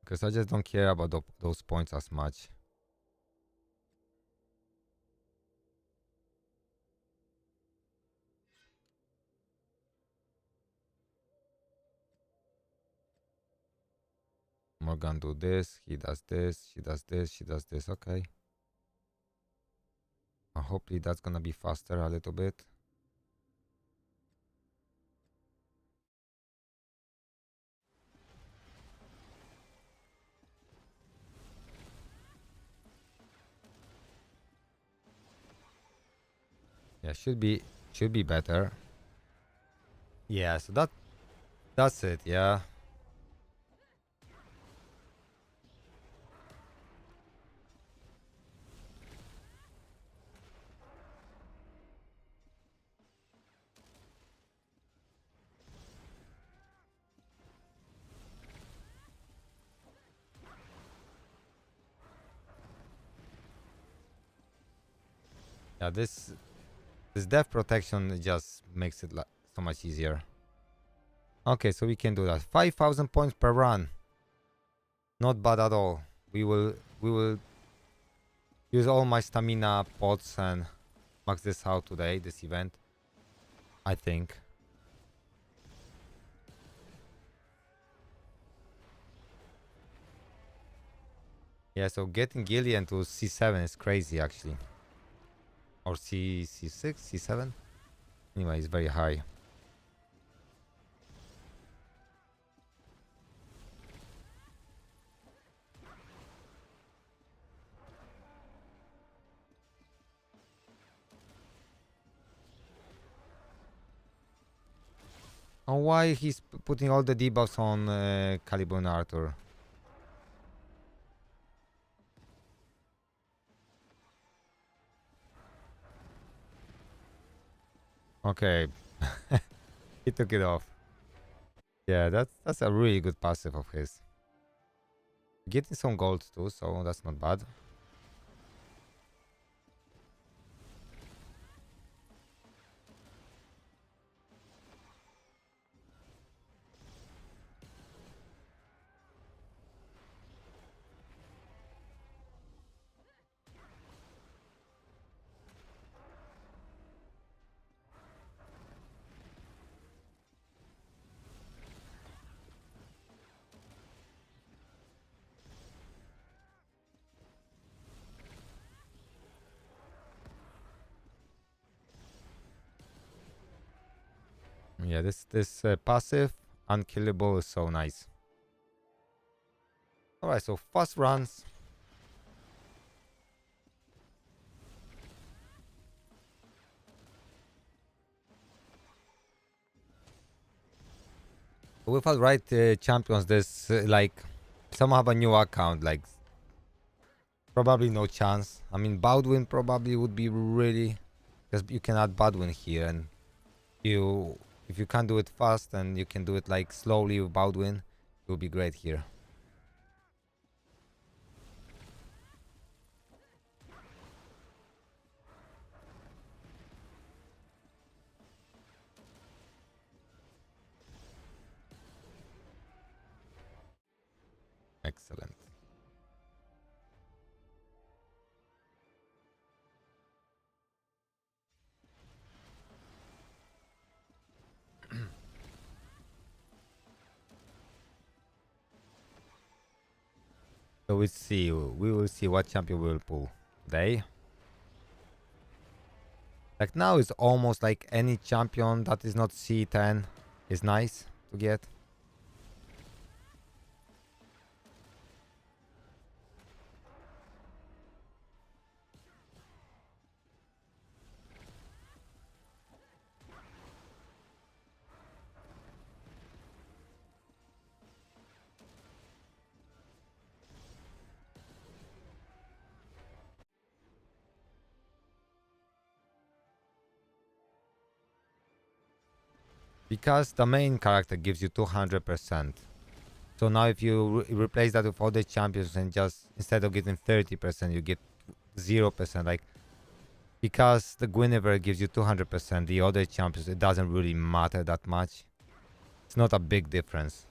Because I just don't care about those points as much. Morgan do this, he does this, she does this, she does this. Okay. Hopefully that's gonna be faster a little bit. Yeah, should be better. Yeah, so that's it. Yeah. Yeah, this death protection just makes it so much easier. Okay, so we can do that. 5,000 points per run. Not bad at all. We will use all my stamina pots and max this out today, this event. I think. Yeah, so getting Gillian to C7 is crazy actually. Or C6, C7? Anyway, it's very high. Oh, why he's putting all the debuffs on Caliban Arthur? Okay. He took it off. Yeah, that's a really good passive of his. Getting some gold too, so that's not bad. Yeah, this passive unkillable is so nice. All right, so fast runs. Without right champions, there's like some have a new account, like probably no chance. I mean, Baldwin probably would be really, because you can add Baldwin here, and you if you can't do it fast and you can do it like slowly with Baldwin, it will be great here. Excellent. So we see. We will see what champion we will pull today. Like now, it's almost like any champion that is not C10 is nice to get. Because the main character gives you 200%. So now if you replace that with other champions and just instead of getting 30%, you get 0%. Like because the Guinevere gives you 200%, the other champions it doesn't really matter that much. It's not a big difference.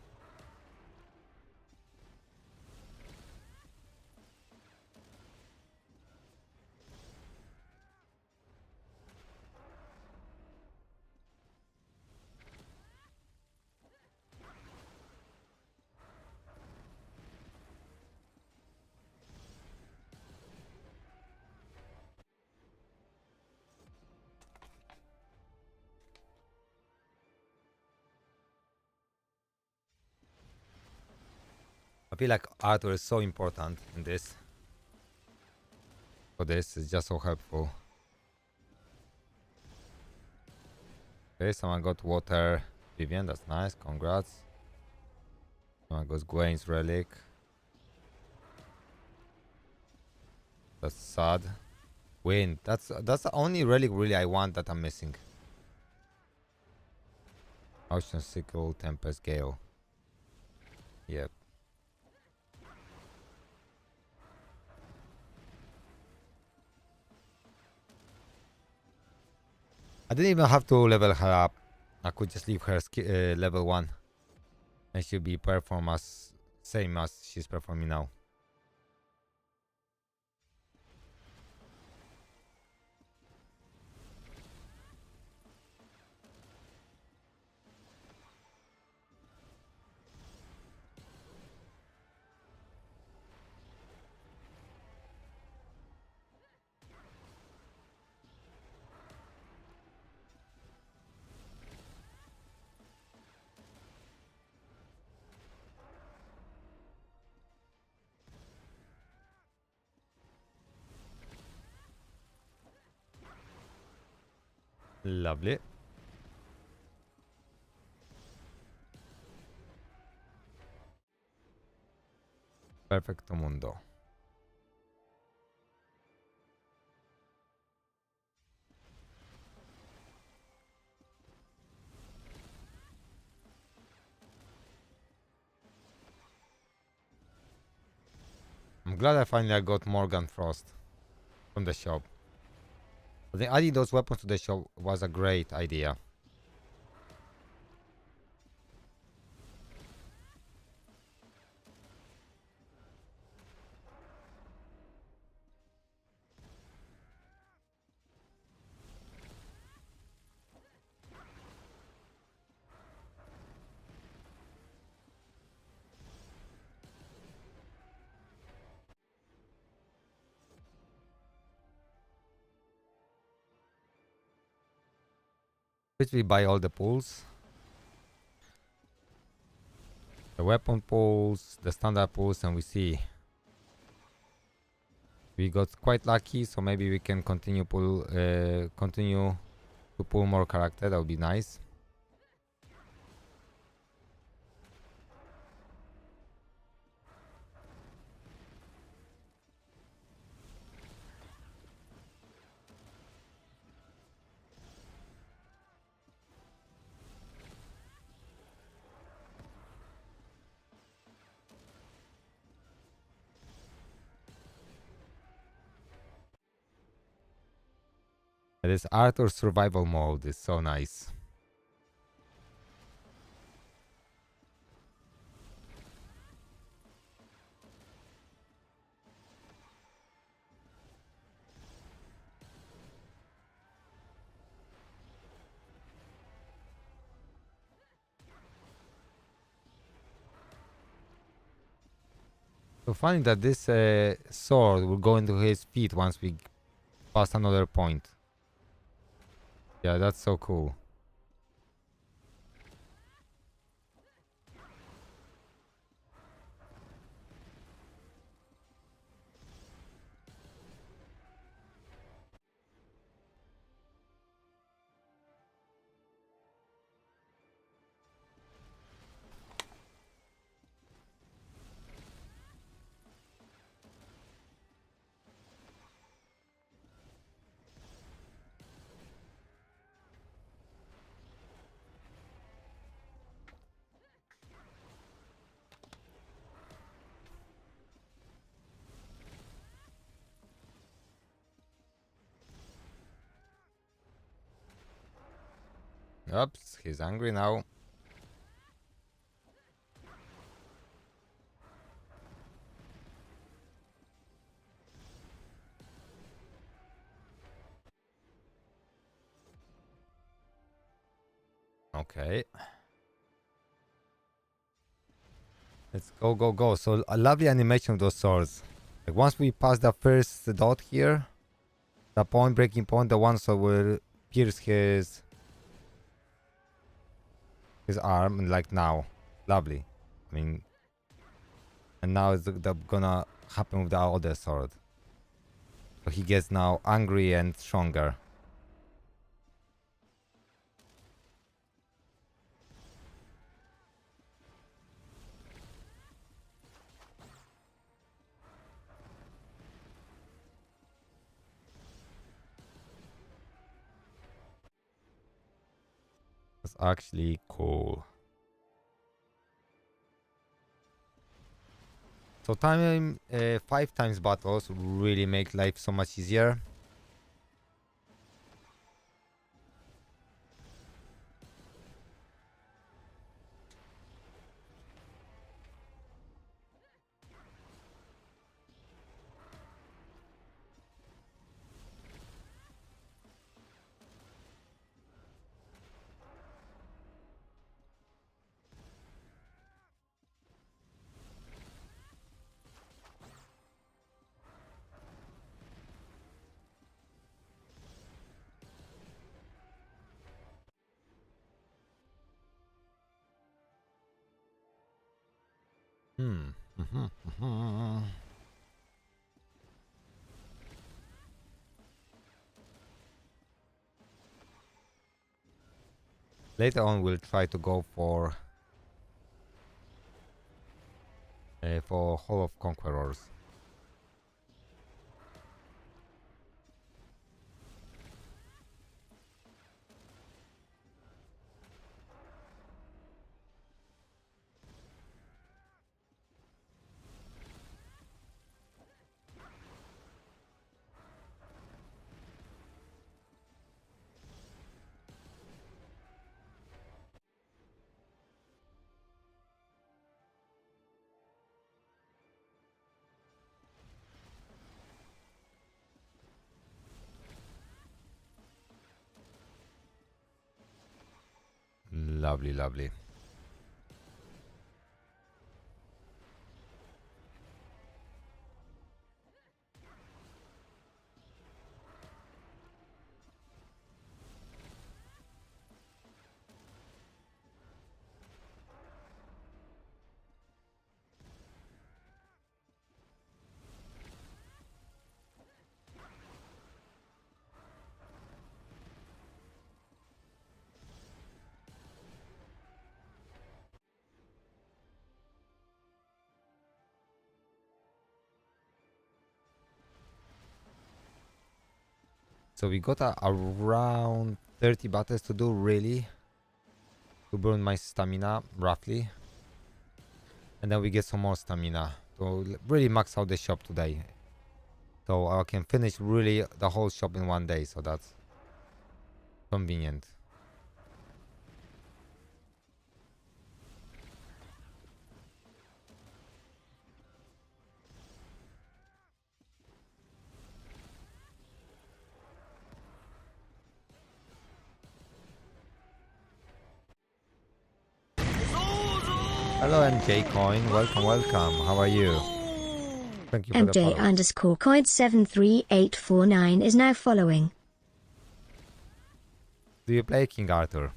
I feel like Arthur is so important in this. For this, it's just so helpful. Okay, someone got water. Vivian, that's nice. Congrats. Someone goes Gwen's relic. That's sad. Wind. That's the only relic really I want that I'm missing. Ocean Sickle, Tempest Gale. Yep. I didn't even have to level her up. I could just leave her level 1. And she'll be perform as same as she's performing now. Lovely. Perfecto mundo. I'm glad I finally got Morgan Frost from the shop. I think adding those weapons to the shop was a great idea. Which we buy all the pools. The weapon pools, the standard pools, and we see. We got quite lucky, so maybe we can continue to pull more character. That would be nice. This Arthur survival mode is so nice. So funny that this sword will go into his feet once we pass another point. Yeah, that's so cool. Oops, he's angry now. Okay. Let's go, go, go. So a lovely animation of those swords. Like once we pass the first dot here, the point, breaking point, the one so will pierce his arm, and like now. Lovely. I mean, and now it's gonna happen with the other sword. So he gets now angry and stronger. That's actually cool. So time 5 times battles really make life so much easier. Later on, we'll try to go for Hall of Conquerors. Lovely, lovely. So we got around 30 battles to do, really, to burn my stamina, roughly. And then we get some more stamina to really max out the shop today. So I can finish really the whole shop in one day, so that's convenient. Hello MJ Coin, welcome, welcome. How are you? Thank you for the MJ follow. underscore coid 73849 is now following. Do you play King Arthur?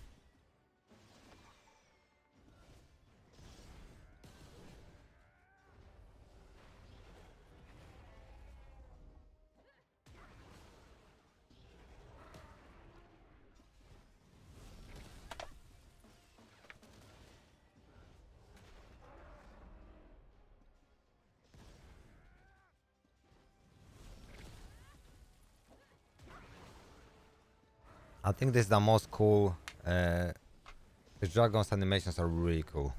I think this is the most cool. The dragons animations are really cool.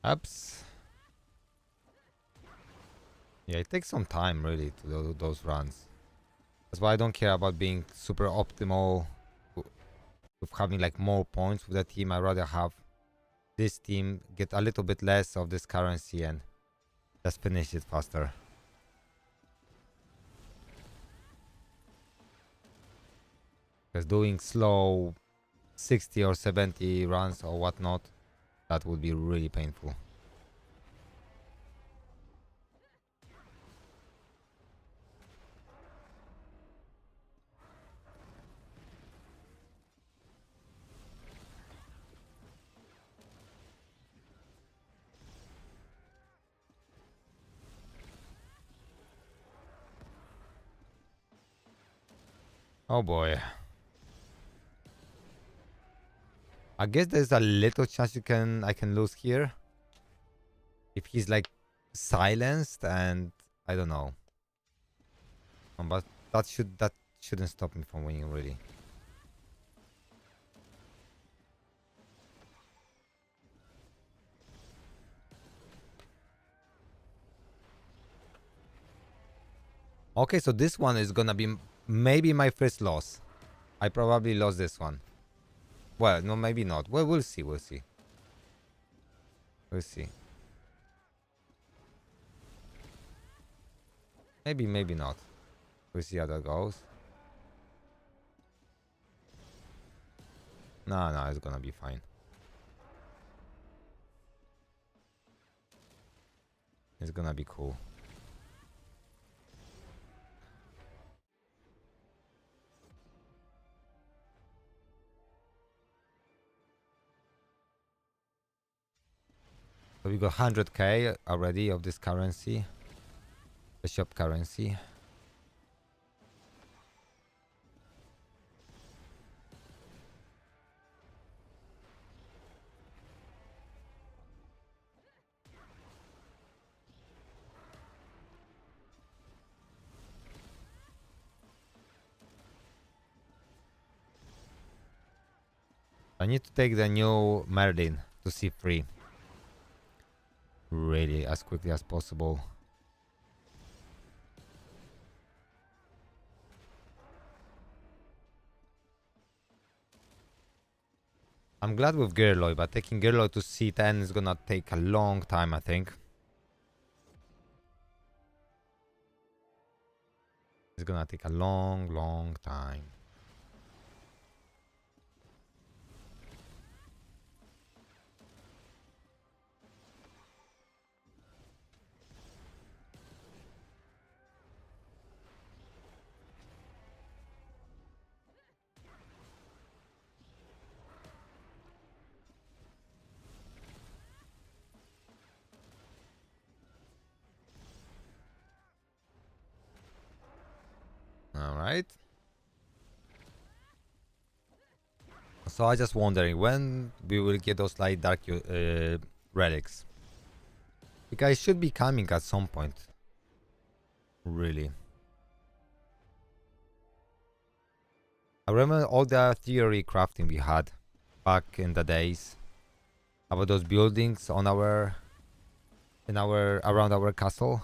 Oops. Yeah, it takes some time really to do those runs. That's why I don't care about being super optimal with having like more points with the team. I'd rather have this team get a little bit less of this currency and just finish it faster. Because doing slow 60 or 70 runs or whatnot, that would be really painful. Oh boy. I guess there's a little chance I can lose here. If he's like silenced and I don't know. But that shouldn't stop me from winning really. Okay, so this one is gonna be maybe my first loss. I probably lost this one. Well, no, maybe not. Well, we'll see. We'll see. We'll see. Maybe, maybe not. We'll see how that goes. No, no, it's gonna be fine. It's gonna be cool. So we got 100k already of this currency. The shop currency. I need to take the new Merlin to C3. Really, as quickly as possible. I'm glad with Gerloy, but taking Gerloy to C10 is gonna take a long time, I think. It's gonna take a long, long time. Alright. So I just wondering when we will get those light dark relics. Because it should be coming at some point. Really. I remember all the theory crafting we had back in the days. About those buildings on our around our castle.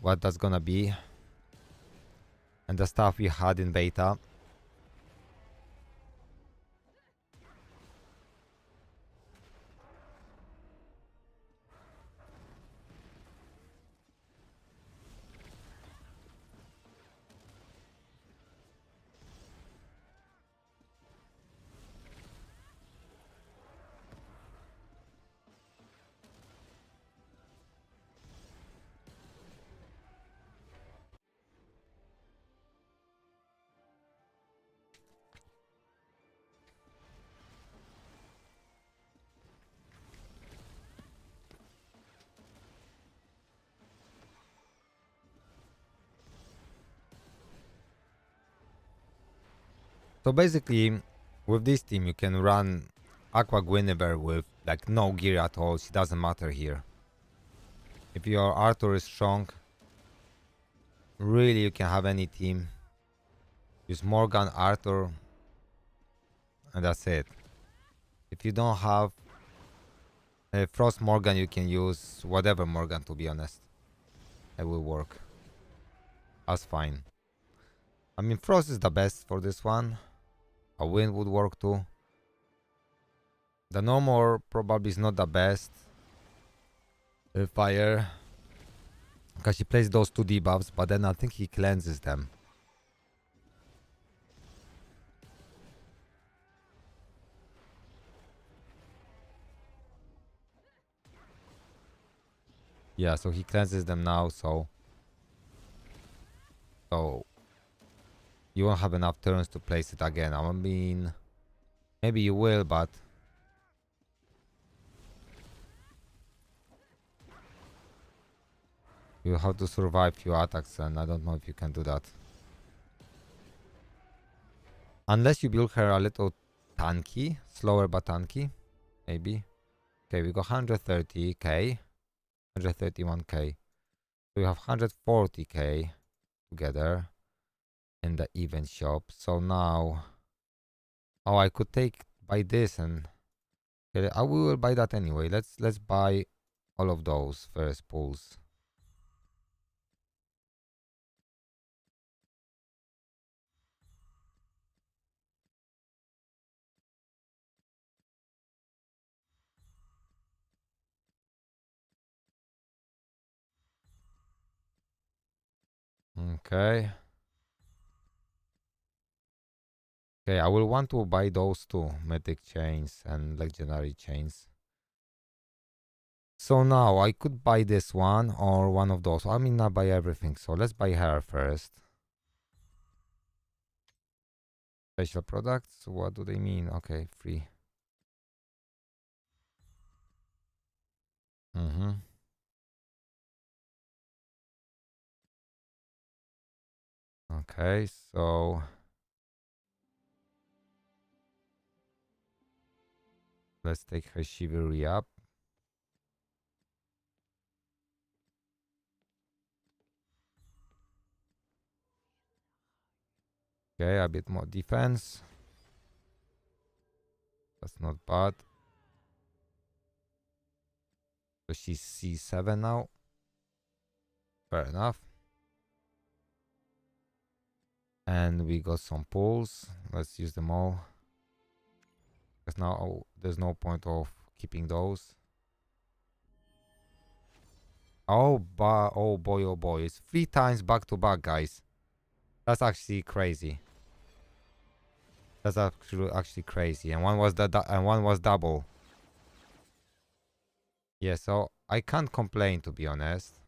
What that's gonna be. And the stuff we had in beta. So basically, with this team, you can run Aqua Guinevere with like no gear at all. She doesn't matter here. If your Arthur is strong, really you can have any team. Use Morgan, Arthur, and that's it. If you don't have a Frost Morgan, you can use whatever Morgan, to be honest. It will work. That's fine. I mean, Frost is the best for this one. A Wind would work too. The normal probably is not the best. Fire. Because he plays those 2 debuffs, but then I think he cleanses them. Yeah, so he cleanses them now, so you won't have enough turns to place it again. I mean, maybe you will, but you have to survive few attacks, and I don't know if you can do that. Unless you build her a little tanky, slower but tanky, maybe. Okay, we got 130k, 131k. So we have 140k together in the event shop. So now, oh, I could buy this, and okay, I will buy that anyway. Let's buy all of those first pulls. Okay. Okay, I will want to buy those two mythic chains and legendary chains. So now I could buy this one or one of those. I mean, not buy everything. So let's buy her first. Special products. What do they mean? Okay, free. Okay, so let's take her chivalry up. Okay, a bit more defense. That's not bad. So she's C7 now. Fair enough. And we got some pulls. Let's use them all. Because now there's no point of keeping those. Oh, oh boy. It's 3 times back to back, guys. That's actually crazy. That's actually crazy. And one was one was double. Yeah, so I can't complain, to be honest.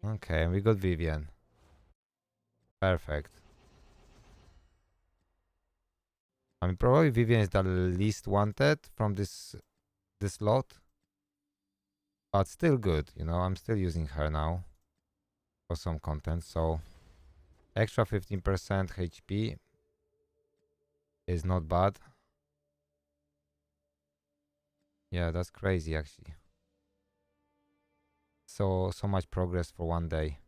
Okay, we got Vivian. Perfect. I mean, probably Vivian is the least wanted from this lot. But still good, you know, I'm still using her now for some content, so extra 15% HP is not bad. Yeah, that's crazy actually. so much progress for one day.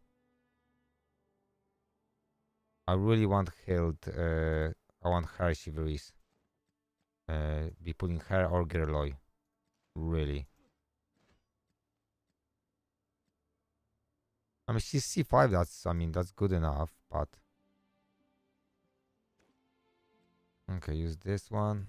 I really want Hild. I want her chivalries. Be putting her or Gerloy. Really. I mean, she's C5. That's good enough. But okay, use this one.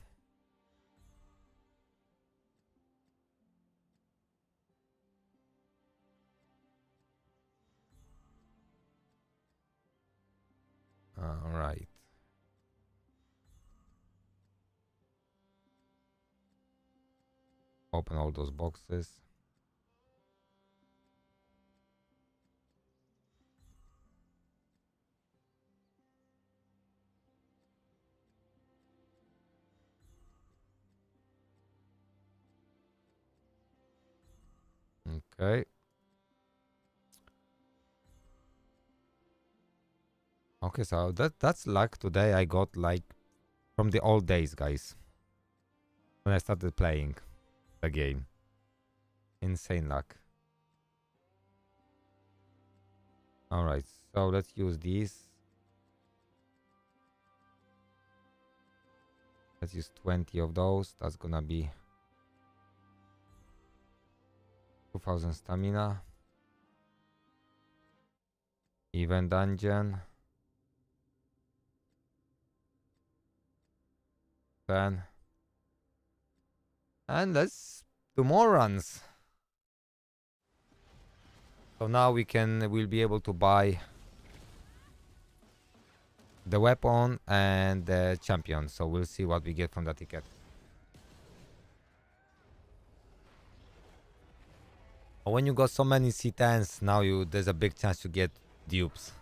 All right. Open all those boxes. Okay. Okay, so that's luck today. I got like from the old days, guys. When I started playing the game. Insane luck. Alright, so let's use these. Let's use 20 of those. That's gonna be 2000 stamina. Event dungeon. 10. And let's do more runs. So now we'll be able to buy the weapon and the champion. So we'll see what we get from the ticket. When you got so many C10s, now there's a big chance to get dupes.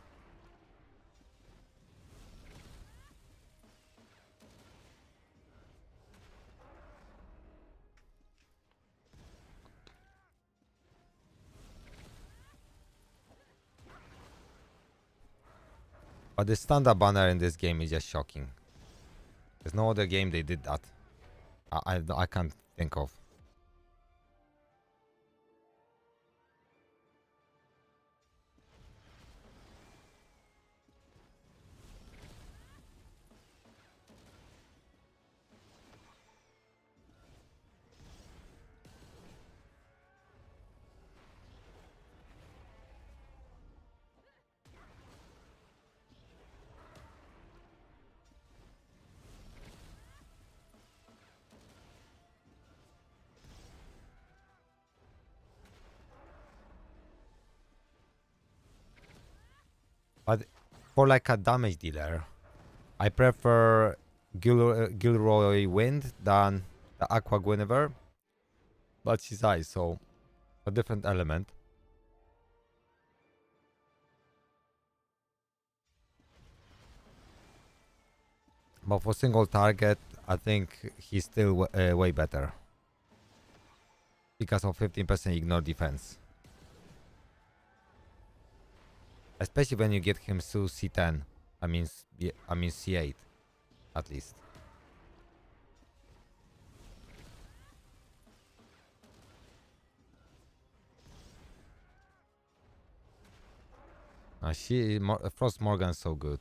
But the standard banner in this game is just shocking. There's no other game they did that. I can't think of. But for like a damage dealer, I prefer Gilroy Wind than the Aqua Guinevere. But she's ice, so a different element. But for single target, I think he's still way better. Because of 15% ignore defense. Especially when you get him to C10. I mean C8, at least. Frost Morgan's so good.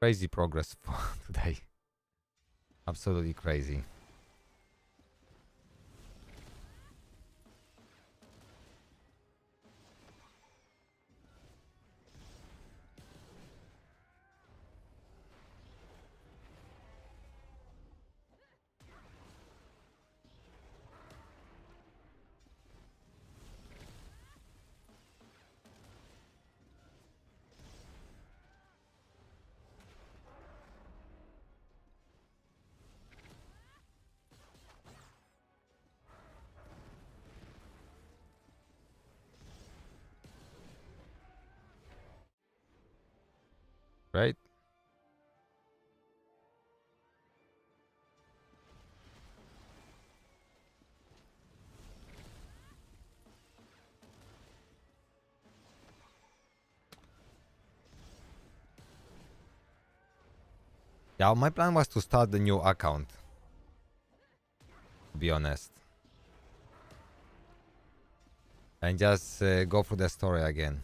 Crazy progress for today. Absolutely crazy. Yeah, my plan was to start the new account, to be honest. And just go through the story again.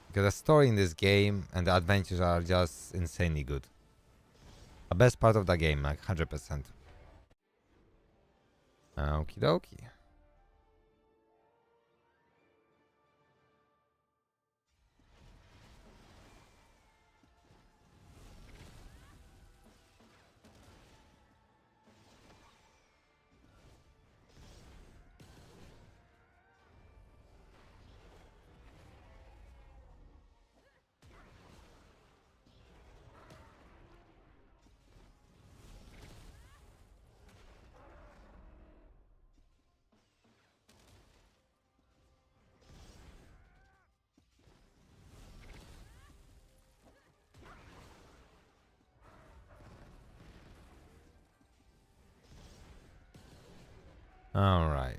Because the story in this game and the adventures are just insanely good. The best part of the game, like 100%. Okie dokie. All right.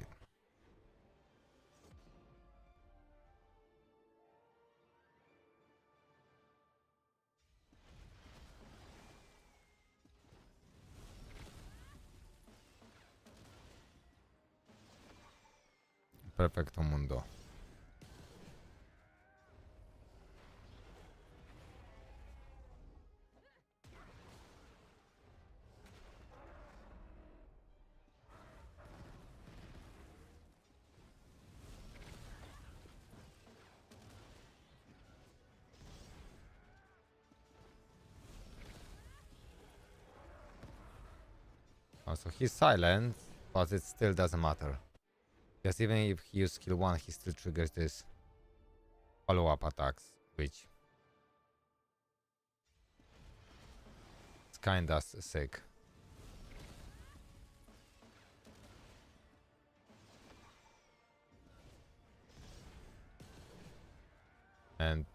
Perfecto mundo. Also, he's silent, but it still doesn't matter. Because even if he uses skill 1, he still triggers this follow-up attacks, which is kinda sick. And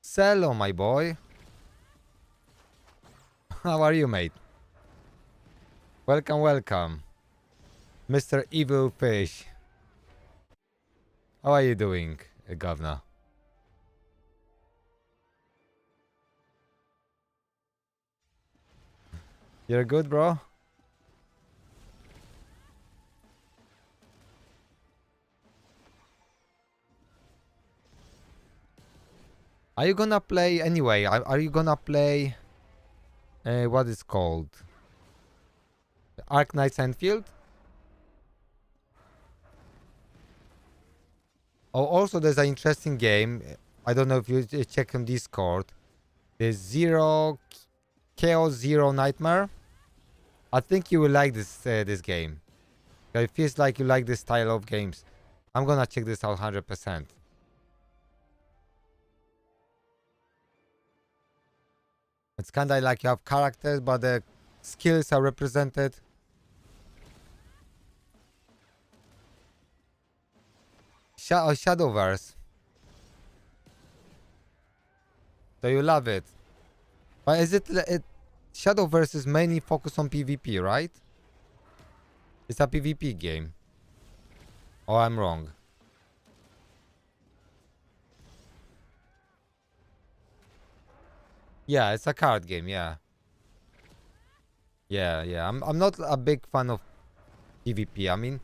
Cello, my boy. How are you, mate? Welcome, welcome. Mr. Evil Fish. How are you doing, Governor? You're good, bro? Are you gonna play anyway? Are you gonna play what is called Ark Knights Enfield? Oh, also there's an interesting game. I don't know if you check on Discord. There's Zero Chaos Zero Nightmare. I think you will like this game. It feels like you like this style of games. I'm gonna check this out 100%. It's kind of like you have characters, but the skills are represented. Shadowverse. So you love it. But is it Shadowverse is mainly focused on PvP, right? It's a PvP game. Oh, I'm wrong. Yeah, it's a card game, yeah. Yeah. I'm not a big fan of PvP. I mean,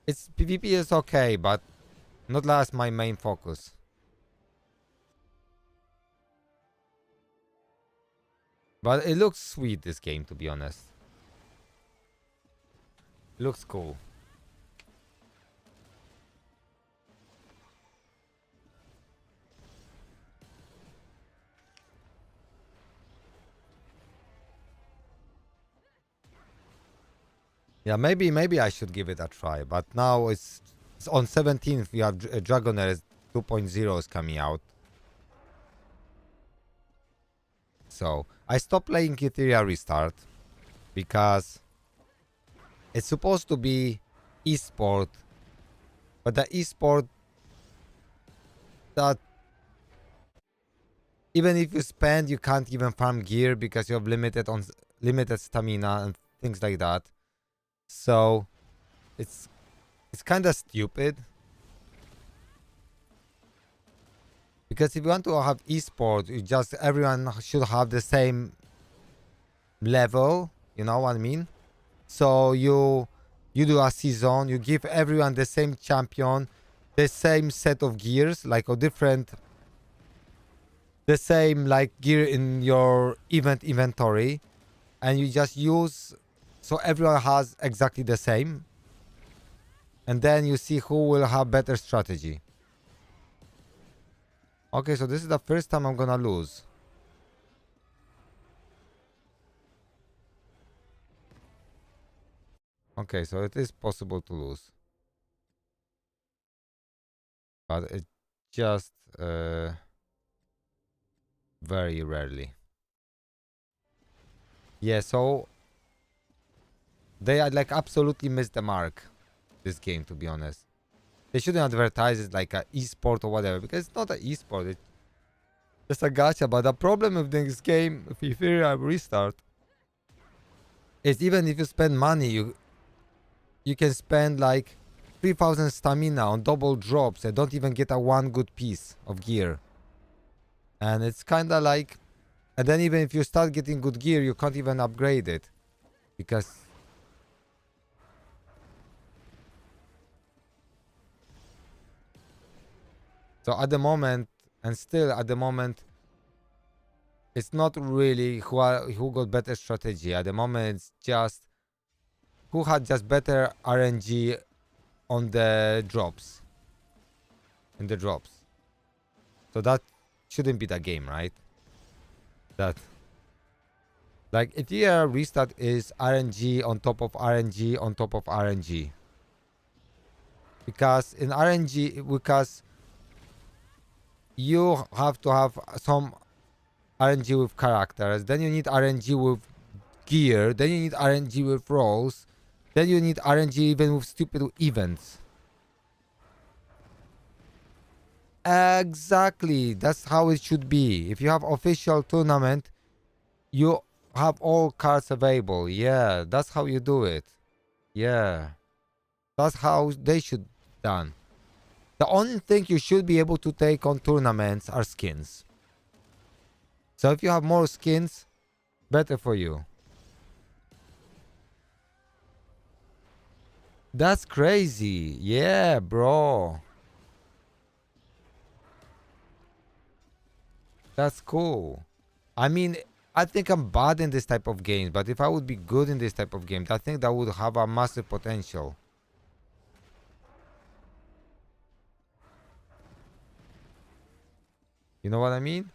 it's PvP is okay, but not as my main focus. But it looks sweet, this game, to be honest. It looks cool. Yeah, maybe I should give it a try. But now it's on 17th. We have Dragonair 2.0 is coming out. So I stopped playing Ethereal Restart because It's supposed to be esport, but the esport that even if you spend, you can't even farm gear because you have limited stamina and things like that. So it's kind of stupid. Because if you want to have esport, you just everyone should have the same level. You know what I mean? So you do a season, you give everyone the same champion, the same set of gears, like a different, the same like gear in your event inventory, and you just use, so everyone has exactly the same, and then you see who will have better strategy. Okay, so this is the first time I'm gonna lose. Okay, so it is possible to lose, but it just very rarely. Yeah, so they are like absolutely missed the mark, this game, to be honest. They shouldn't advertise it like a esport or whatever, because it's not an esport, it's just a gacha. But the problem with this game, if you restart, is even if you spend money, you can spend like 3000 stamina on double drops and don't even get a one good piece of gear. And it's kind of like, and then even if you start getting good gear, you can't even upgrade it because so at the moment, and still at the moment, it's not really who got better strategy. At the moment, it's just who had just better RNG on the drops. In the drops. So that shouldn't be the game, right? That like if your restart is RNG on top of RNG on top of RNG. Because in RNG, because you have to have some RNG with characters, then you need RNG with gear, then you need RNG with rolls, then you need RNG even with stupid events. Exactly, that's how it should be. If you have official tournament, you have all cards available. Yeah, that's how you do it. Yeah, that's how they should done. The only thing you should be able to take on tournaments are skins. So if you have more skins, better for you. That's crazy. Yeah, bro. That's cool. I mean, I think I'm bad in this type of games, but if I would be good in this type of games, I think that would have a massive potential. You know what I mean?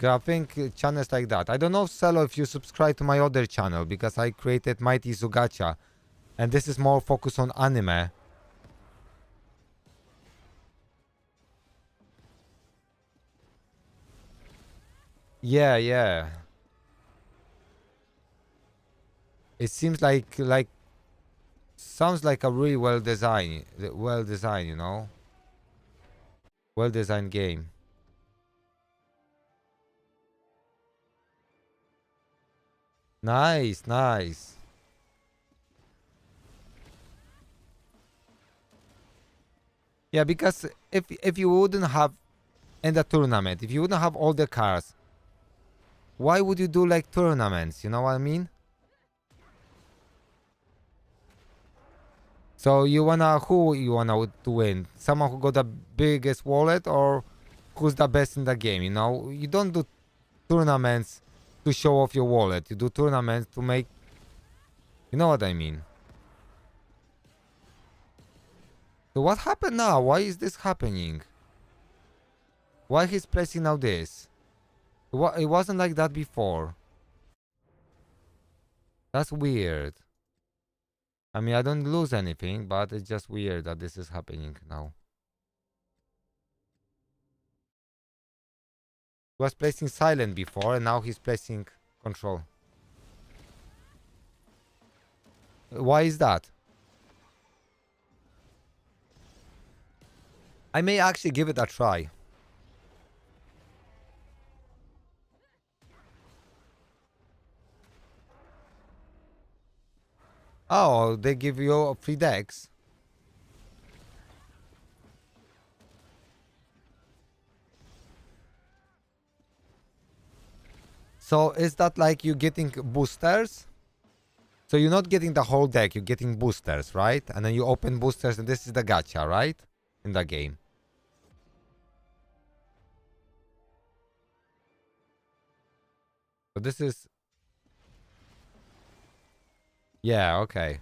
I think channels like that. I don't know, Cello, if you subscribe to my other channel, because I created MightyZoo, and this is more focused on anime. Yeah, yeah. It seems like sounds like a really well designed, you know, well designed game. Nice, nice. Yeah, because if you wouldn't have in the tournament, if you wouldn't have all the cars, why would you do like tournaments? You know what I mean? So who you wanna to win? Someone who got the biggest wallet or who's the best in the game? You know, you don't do tournaments to show off your wallet. You do tournaments to make. You know what I mean? So what happened now? Why is this happening? Why he's placing now this? It wasn't like that before. That's weird. I mean, I don't lose anything, but it's just weird that this is happening now. He was placing silent before, and now he's placing control. Why is that? I may actually give it a try. Oh, they give you free decks. So is that like you getting boosters? So you're not getting the whole deck, you're getting boosters, right? And then you open boosters and this is the gacha, right? In the game. So this is... Yeah, okay.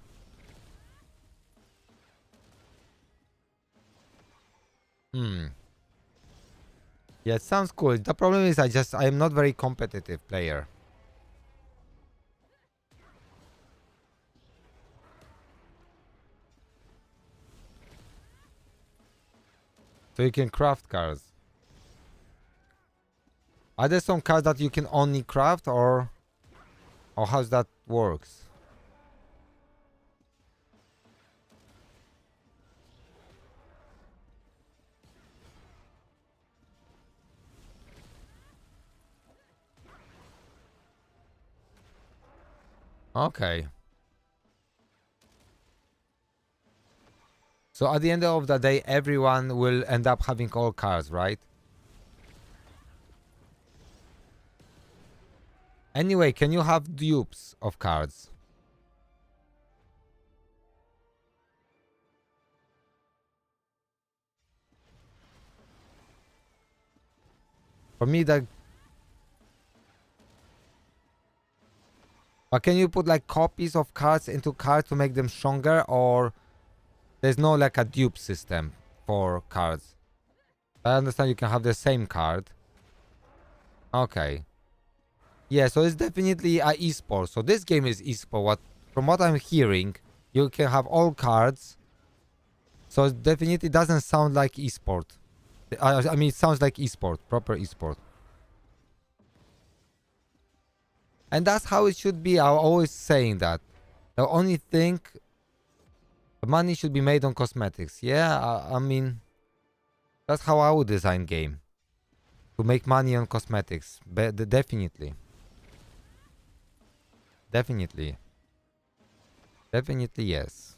Hmm. Yeah, it sounds cool. The problem is I am not very competitive player. So you can craft cards. Are there some cards that you can only craft or how's that works? Okay. So at the end of the day, everyone will end up having all cards, right? Anyway, can you have dupes of cards? For me, the... But can you put like copies of cards into cards to make them stronger, or there's no like a dupe system for cards? I understand you can have the same card. Okay. Yeah, so it's definitely a esport. So this game is esport. From what I'm hearing, you can have all cards. So it definitely doesn't sound like esport. I mean, it sounds like esport, proper esport. And that's how it should be. I'm always saying that. The only thing, the money should be made on cosmetics. Yeah, I mean, that's how I would design game. To make money on cosmetics. But definitely. Definitely. Definitely yes.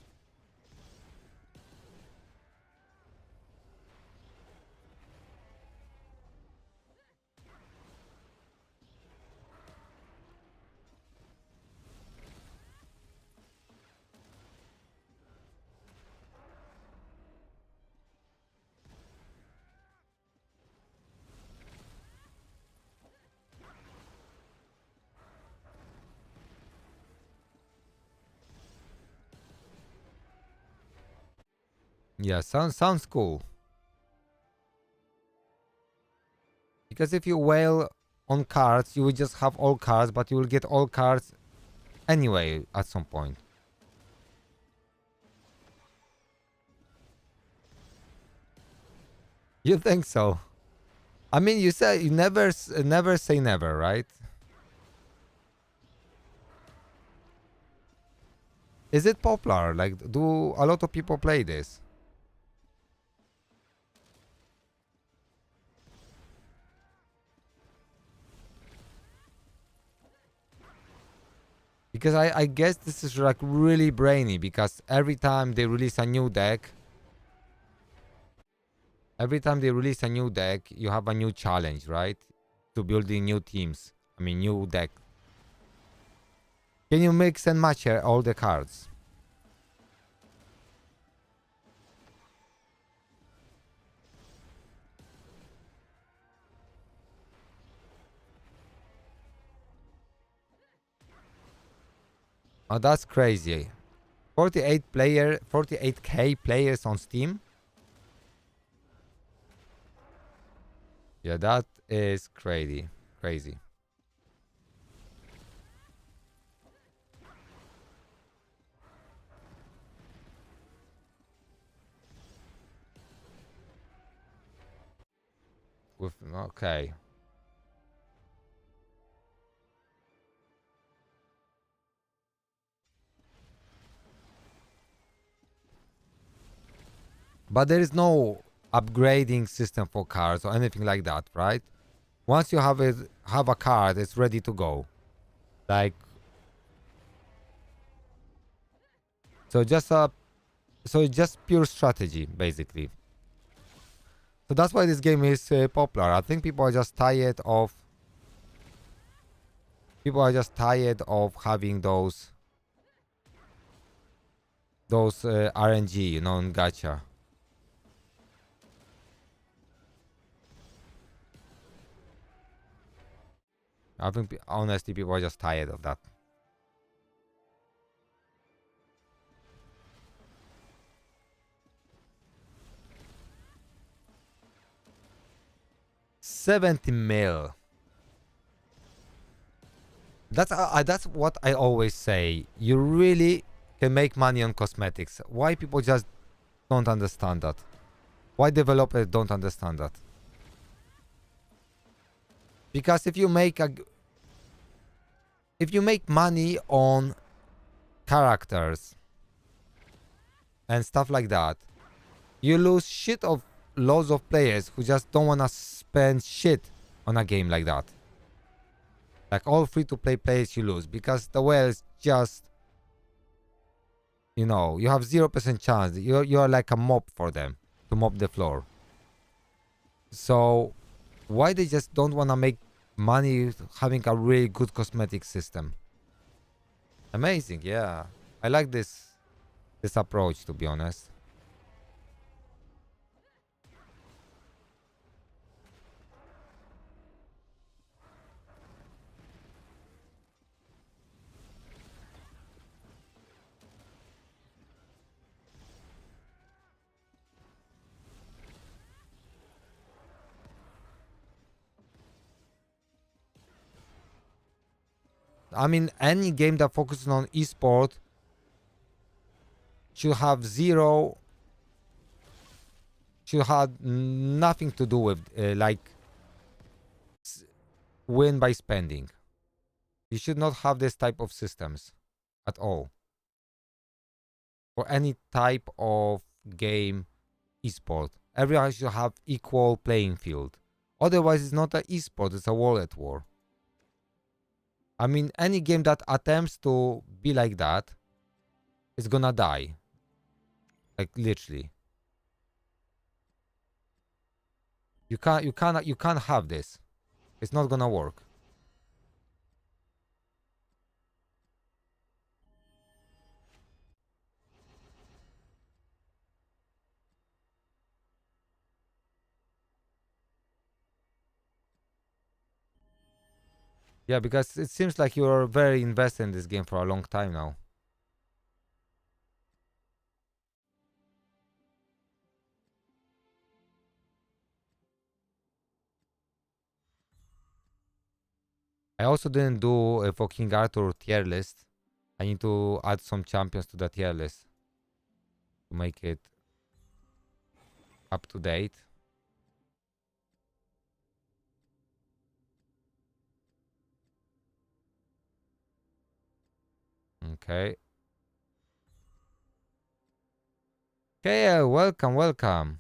Yeah, sounds cool. Because if you whale on cards, you will just have all cards, but you will get all cards anyway at some point. You think so? I mean, you say you never say never, right? Is it popular? Like, do a lot of people play this? Because I guess this is like really brainy because every time they release a new deck, you have a new challenge, right? To building new teams. I mean, new deck. Can you mix and match all the cards? Oh, that's crazy. 48k players on Steam. Yeah, that is crazy. Crazy. With okay. But there is no upgrading system for cars or anything like that, right? Once you have a card, it's ready to go. Like, so it's just pure strategy basically. So that's why this game is popular. I think people are just tired of having those RNG, you know, in gacha. I think honestly people are just tired of that. $70 million. That's what I always say. You really can make money on cosmetics. Why people just don't understand that? Why developers don't understand that? Because if you make money on characters and stuff like that, you lose shit of loads of players who just don't wanna spend shit on a game like that. Like all free-to-play players you lose because the whale is just, you know, you have 0% chance. You're like a mop for them to mop the floor. So why they just don't wanna make money having a really good cosmetic system? Amazing, yeah. I like this approach, to be honest. I mean, any game that focuses on esport should have nothing to do with like win by spending. You should not have this type of systems at all for any type of game esport. Everyone should have equal playing field. Otherwise, it's not an esport; it's a wallet war. I mean, any game that attempts to be like that is gonna die. Like literally. You can't have this. It's not gonna work. Yeah, because it seems like you're very invested in this game for a long time now. I also didn't do a for King Arthur tier list. I need to add some champions to the tier list to make it up to date. Okay. Okay, welcome, welcome.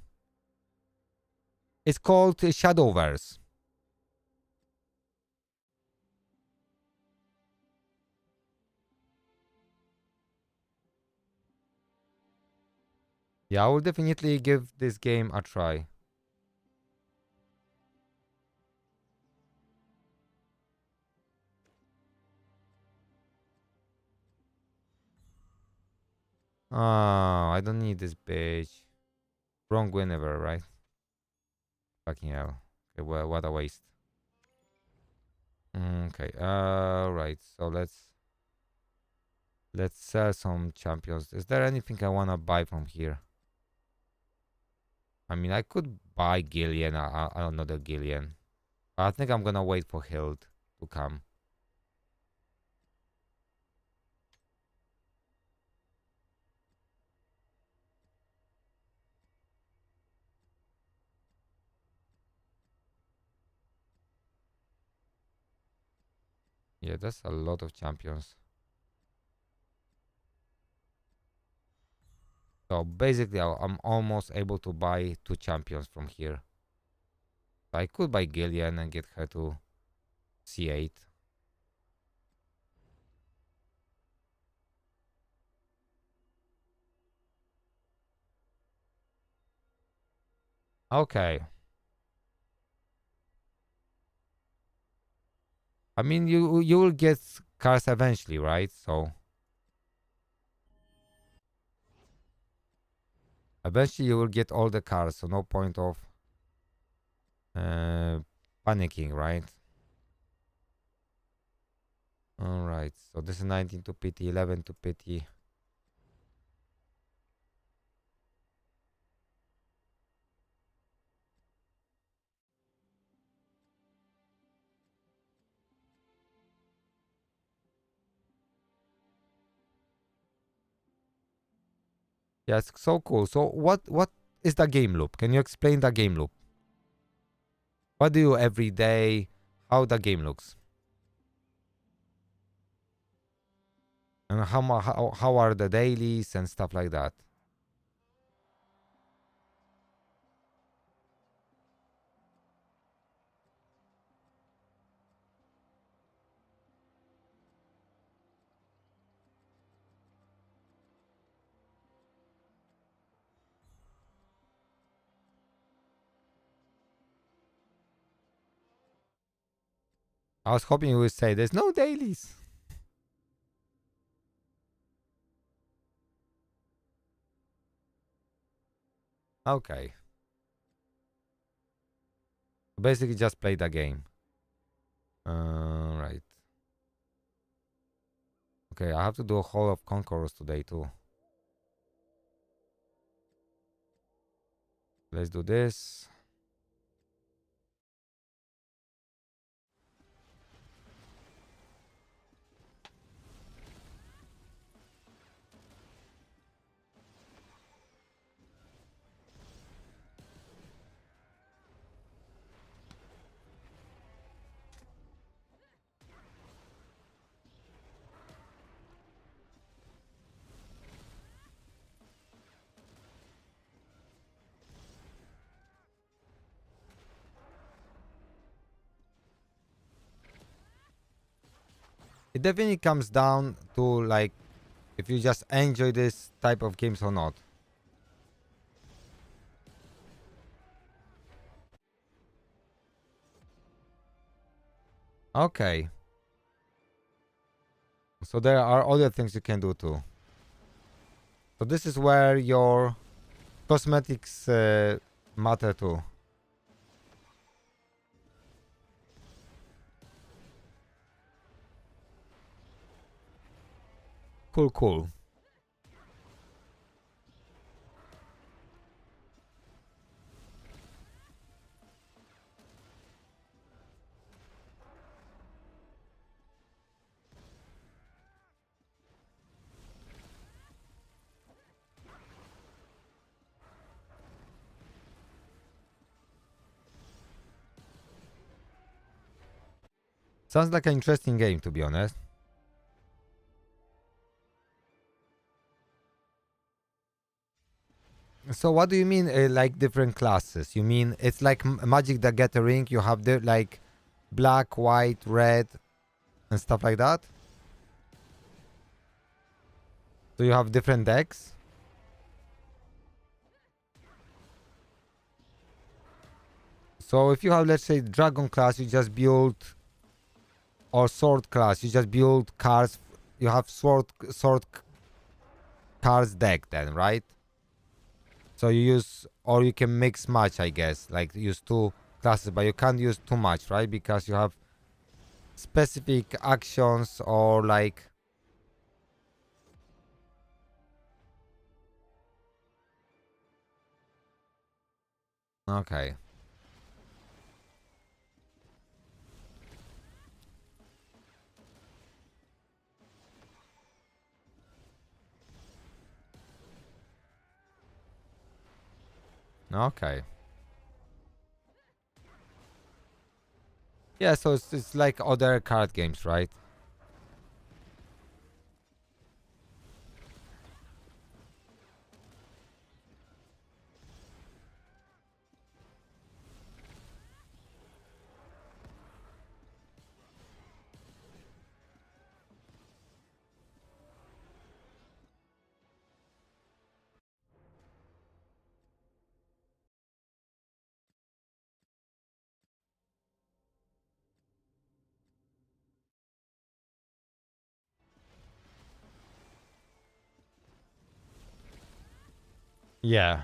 It's called Shadowverse. Yeah, I will definitely give this game a try. Oh, I don't need this page. Wrong whenever, right? Fucking hell. Okay, well, what a waste. Okay, right. So let's sell some champions. Is there anything I wanna buy from here? I mean, I could buy Gillian, another Gillian. I think I'm gonna wait for Hild to come. Yeah, that's a lot of champions. So basically, I'm almost able to buy 2 champions from here. So I could buy Gillian and get her to C8. Okay. I mean, you will get cars eventually, right? So eventually you will get all the cars, so no point of panicking, right? All right. So this is 19 to pity, 11 to pity. Yeah, it's so cool. So what is the game loop? Can you explain the game loop? What do you every day? How the game looks? And how are the dailies and stuff like that? I was hoping you would say there's no dailies. Okay. Basically just play the game. Right. Okay, I have to do a Hall of Conquerors today too. Let's do this. It definitely comes down to like if you just enjoy this type of games or not. Okay. So there are other things you can do too. So this is where your cosmetics matter too. Cool, cool. Sounds like an interesting game, to be honest. So what do you mean, like different classes? You mean it's like Magic the Gathering? You have the like black, white, red, and stuff like that. So you have different decks. So if you have, let's say, Dragon class, you just build, or Sword class, you just build cards. You have sword cards deck then, right? So you use, or you can mix match, I guess, like use 2 classes, but you can't use too much, right? Because you have specific actions or like. Okay. Okay. Yeah, so it's like other card games, right? Yeah.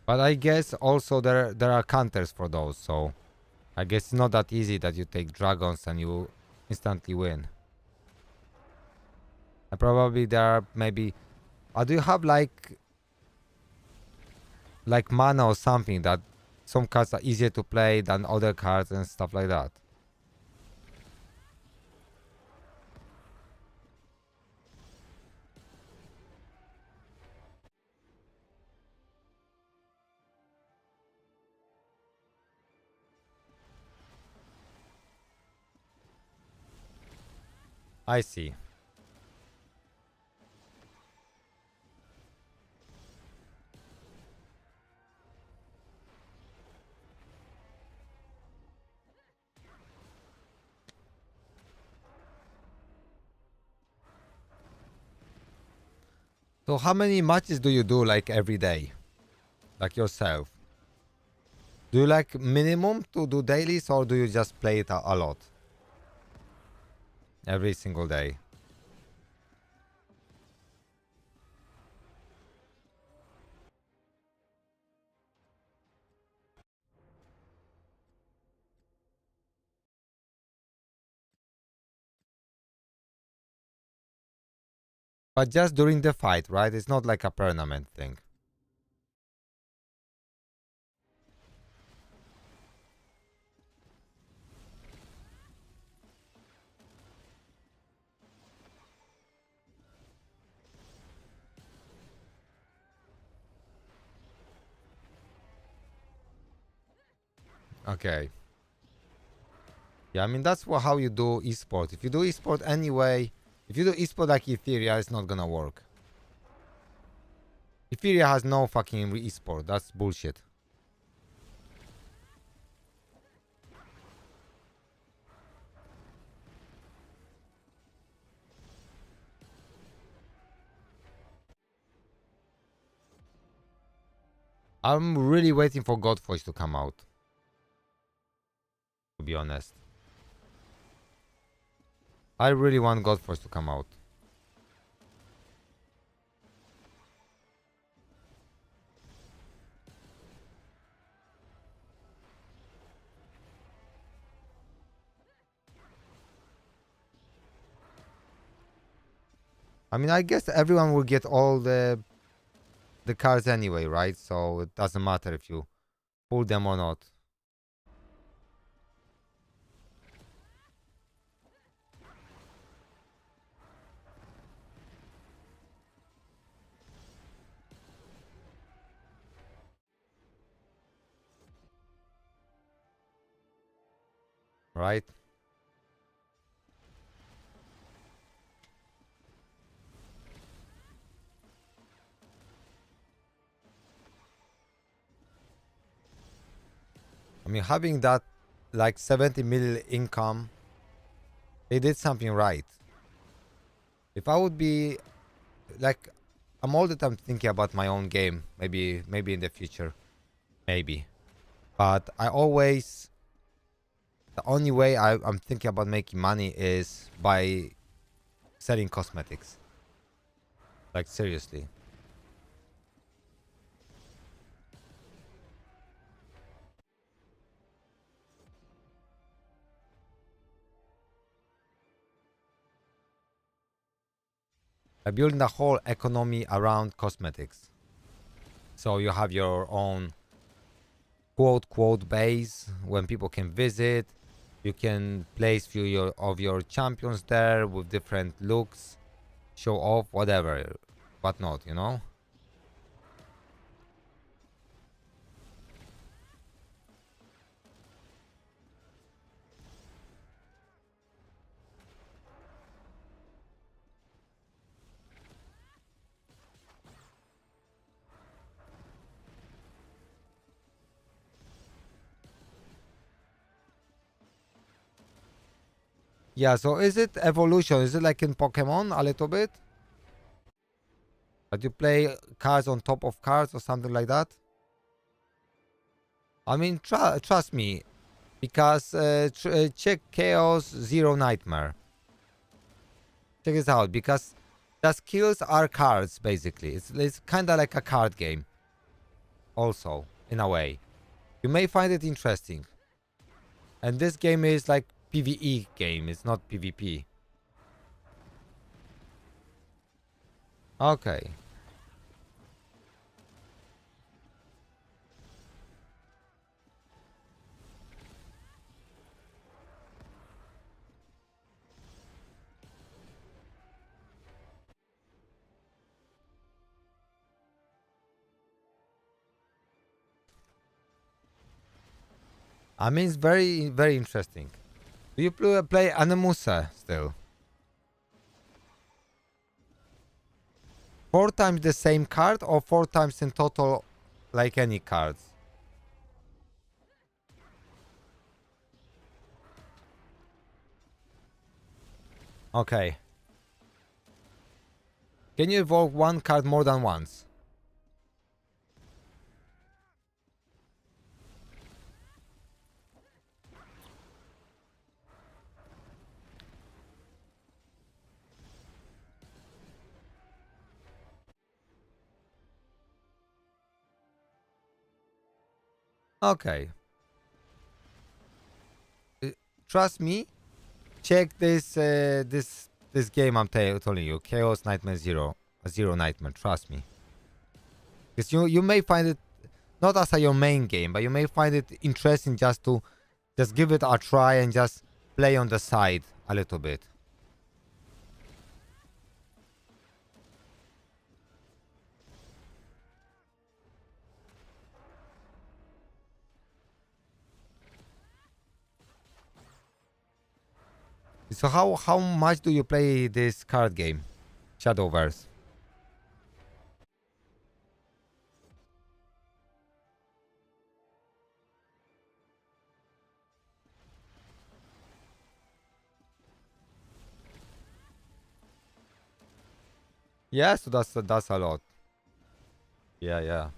But I guess also there are counters for those, so I guess it's not that easy that you take dragons and you instantly win. And probably there are maybe do you have like mana or something that some cards are easier to play than other cards and stuff like that? I see. So how many matches do you do like every day? Like yourself? Do you like minimum to do dailies or do you just play it a lot? Every single day. But just during the fight, right? It's not like a tournament thing. Okay. Yeah, I mean that's how you do esport. If you do esport anyway, if you do esport like Etheria, it's not gonna work. Etheria has no fucking esport. That's bullshit. I'm really waiting for Godvoice to come out. To be honest, I really want Godforce to come out. I mean, I guess everyone will get all the cards anyway, right? So it doesn't matter if you pull them or not. Right? I mean, having that like 70 million income, they did something right. If I would be like, I'm all the time thinking about my own game. Maybe in the future, maybe. But I always, the only way I'm thinking about making money is by selling cosmetics. Like seriously. I building the whole economy around cosmetics. So you have your own quote base when people can visit. You can place few of your champions there with different looks, show off whatever, whatnot, you know. Yeah. So is it evolution? Is it like in Pokemon a little bit? That you play cards on top of cards or something like that? I mean, trust me, because check Chaos Zero Nightmare. Check this out, because The skills are cards, basically. It's kind of like a card game, also, in a way. You may find it interesting. And this game is like PvE game, it's not PvP. Okay. I mean, it's very, very interesting. Do you play Anemusa still? 4 times the same card or 4 times in total, like any cards? Okay. Can you evoke one card more than once? Okay. Uh, Trust me. Check this game I'm telling you. Chaos Nightmare Zero. Zero Nightmare. Trust me. Because you may find it not as your main game, but you may find it interesting just to just give it a try and just play on the side a little bit. So how much do you play this card game, Shadowverse? Yes, so that's a lot. Yeah, yeah.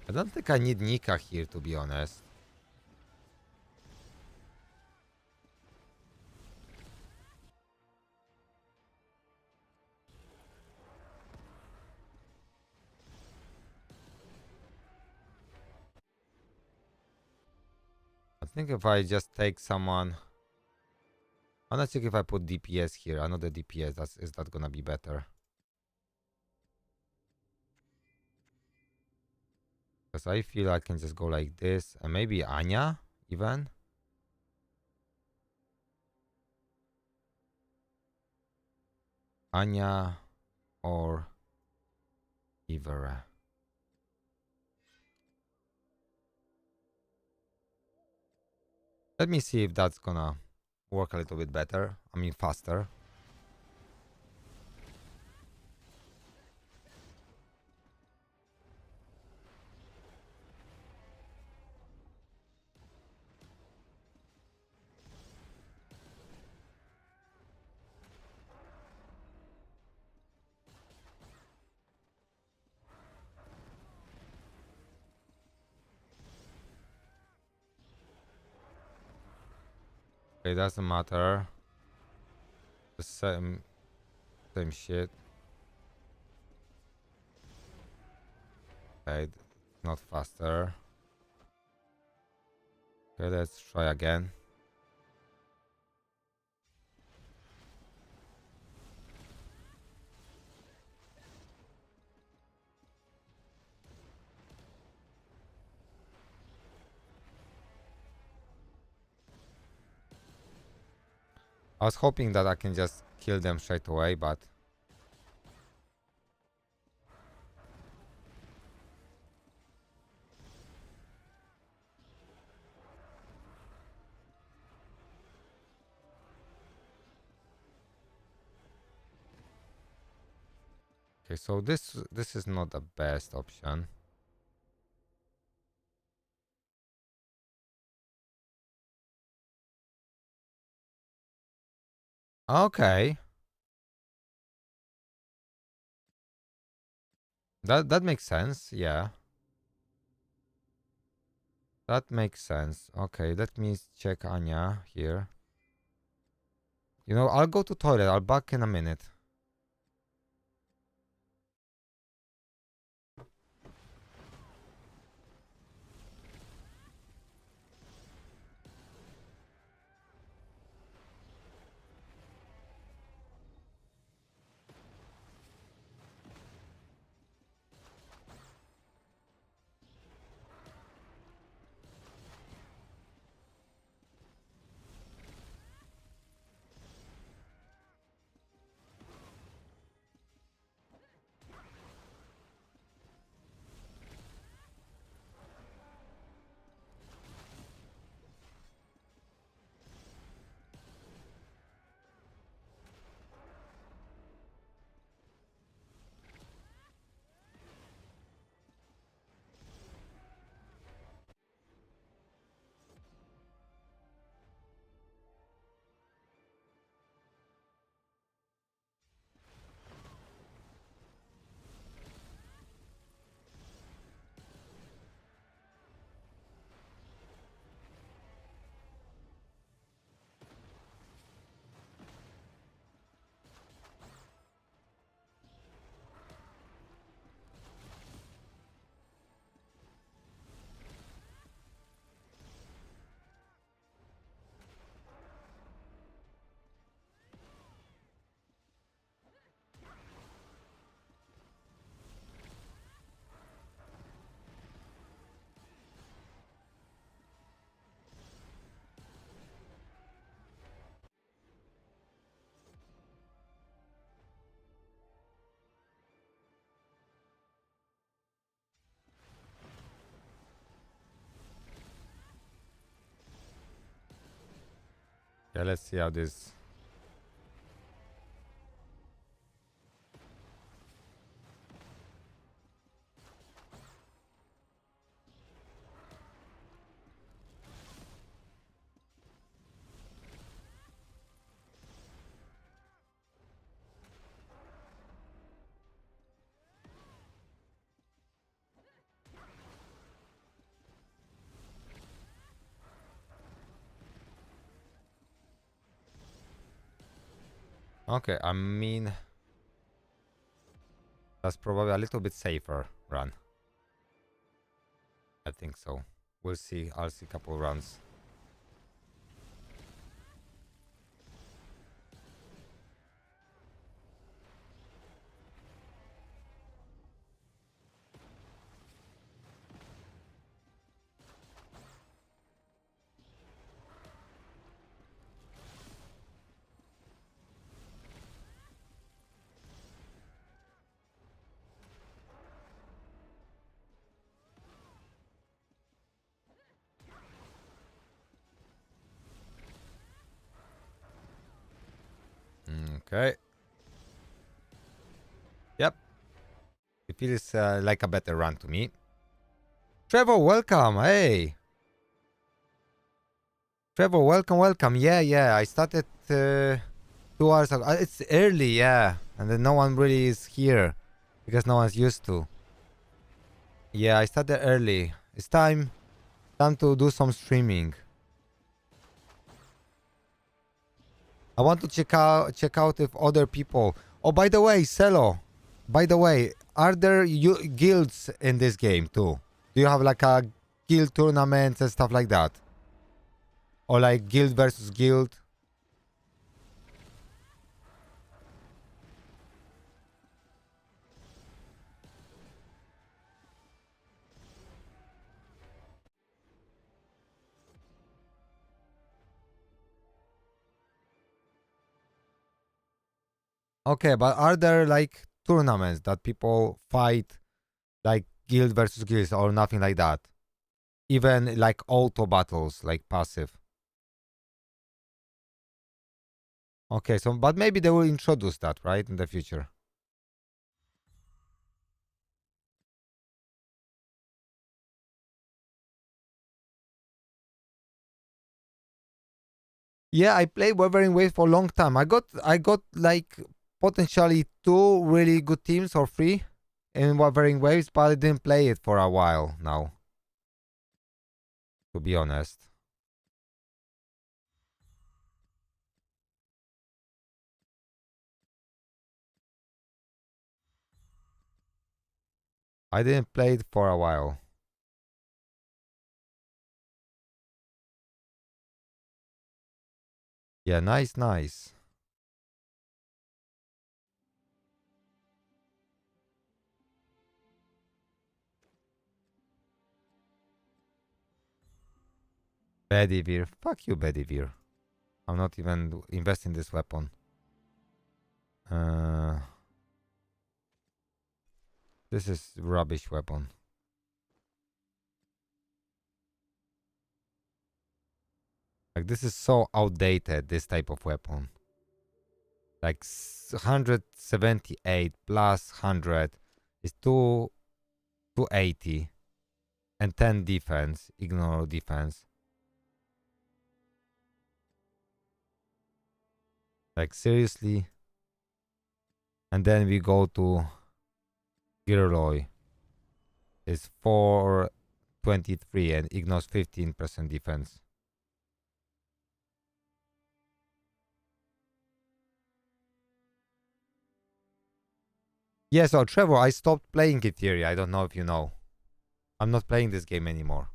I don't think I need Nika here, to be honest. I think if I just take someone, I'm not sure if I put DPS here. Another DPS. Is that gonna be better? Because I feel I can just go like this, and maybe Anya even. Anya or Ivera. Let me see if that's gonna work a little bit better. I mean, faster. Okay, doesn't matter. The same shit. Okay, not faster. Okay, let's try again. I was hoping that I can just kill them straight away, but okay. So this is not the best option. Okay. That makes sense. Yeah. That makes sense. Okay, let me check Anya here. You know, I'll go to toilet. I'll back in a minute. Yeah, let's see how this. Okay, I mean, that's probably a little bit safer run. I think so. We'll see. I'll see a couple runs. Okay. Yep. It feels like a better run to me. Trevor, welcome. Hey. Trevor, welcome, welcome. Yeah. I started 2 hours ago. It's early, yeah. And then no one really is here because no one's used to. Yeah, I started early. It's time to do some streaming. I want to check out if other people. Oh, by the way, Celo. By the way, are there guilds in this game too? Do you have like a guild tournaments and stuff like that? Or like guild versus guild? Okay, but are there like tournaments that people fight like guild versus guild or nothing like that? Even like auto battles, like passive. Okay, so but maybe they will introduce that, right, in the future. Yeah, I played Wuthering Waves for a long time. I got like potentially 2 really good teams or 3 in Wuthering Waves, but I didn't play it for a while now, to be honest. I didn't play it for a while. Yeah, nice. Bedivere. Fuck you, Bedivere. I'm not even investing this weapon. This is rubbish weapon. Like, this is so outdated, this type of weapon. Like 178 plus 100 is 280 and 10 defense, ignore defense. Like, seriously? And then we go to Girloy. It's 423 and ignores 15% defense. Yeah, so Trevor, I stopped playing Etheria. I don't know if you know. I'm not playing this game anymore.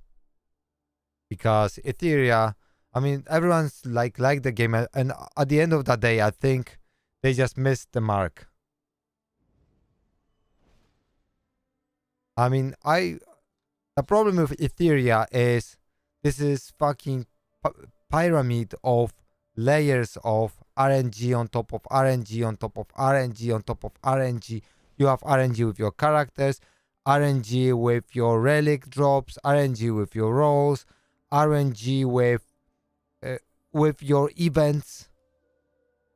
Because Etheria, I mean, everyone's like the game, and at the end of the day, I think they just missed the mark. I mean, the problem with Etheria is this is fucking pyramid of layers of RNG on top of RNG on top of RNG on top of RNG. You have RNG with your characters, RNG with your relic drops, RNG with your rolls, RNG with your events.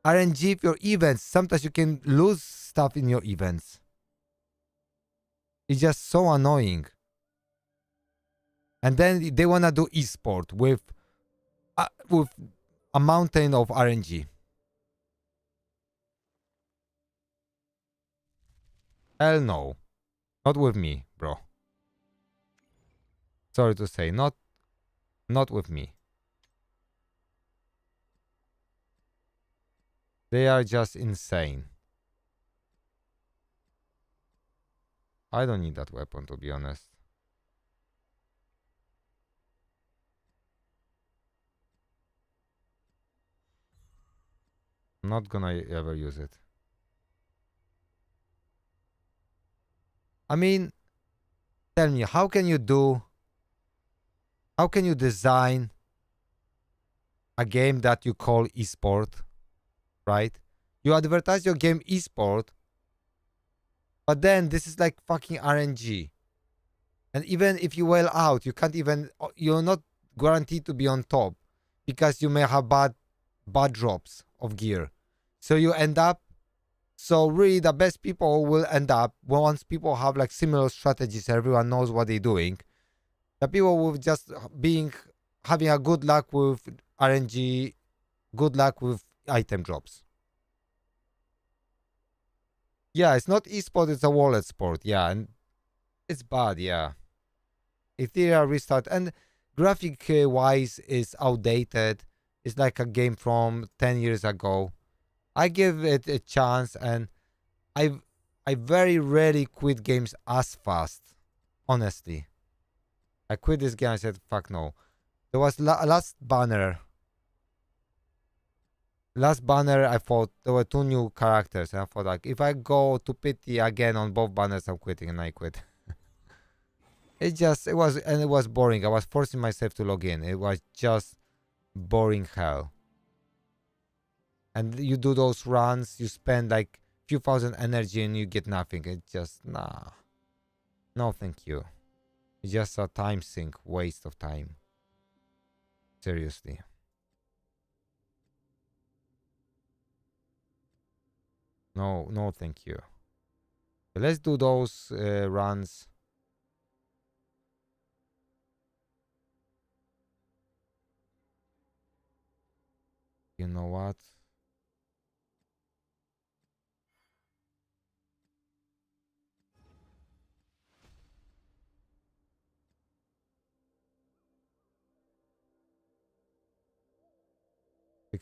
RNG with your events. Sometimes you can lose stuff in your events. It's just so annoying. And then they wanna do esport with a mountain of RNG. Hell no, not with me, bro. Sorry to say, not with me. They are just insane. I don't need that weapon, to be honest. I'm not gonna ever use it. I mean, tell me, how can you design a game that you call esport, right? You advertise your game esport, but then this is like fucking RNG. And even if you well out, you're not guaranteed to be on top because you may have bad drops of gear. So you end up, so really the best people will end up, once people have like similar strategies, everyone knows what they're doing. The people will just having a good luck with RNG, good luck with item drops. Yeah, it's not esport, it's a wallet sport. Yeah, and it's bad. Yeah, Ethereum restart, and graphic wise is outdated. It's like a game from 10 years ago. I give it a chance, and I I very rarely quit games as fast. Honestly, I quit this game. I said, "Fuck no." There was last banner. Last banner, I thought there were two new characters, and I thought like, if I go to pity again on both banners, I'm quitting, and I quit. It was boring. I was forcing myself to log in. It was just boring hell. And you do those runs, you spend like few thousand energy and you get nothing. It's just nah. No, thank you. It's just a time sink, waste of time. Seriously. No, no, thank you. Let's do those runs. You know what?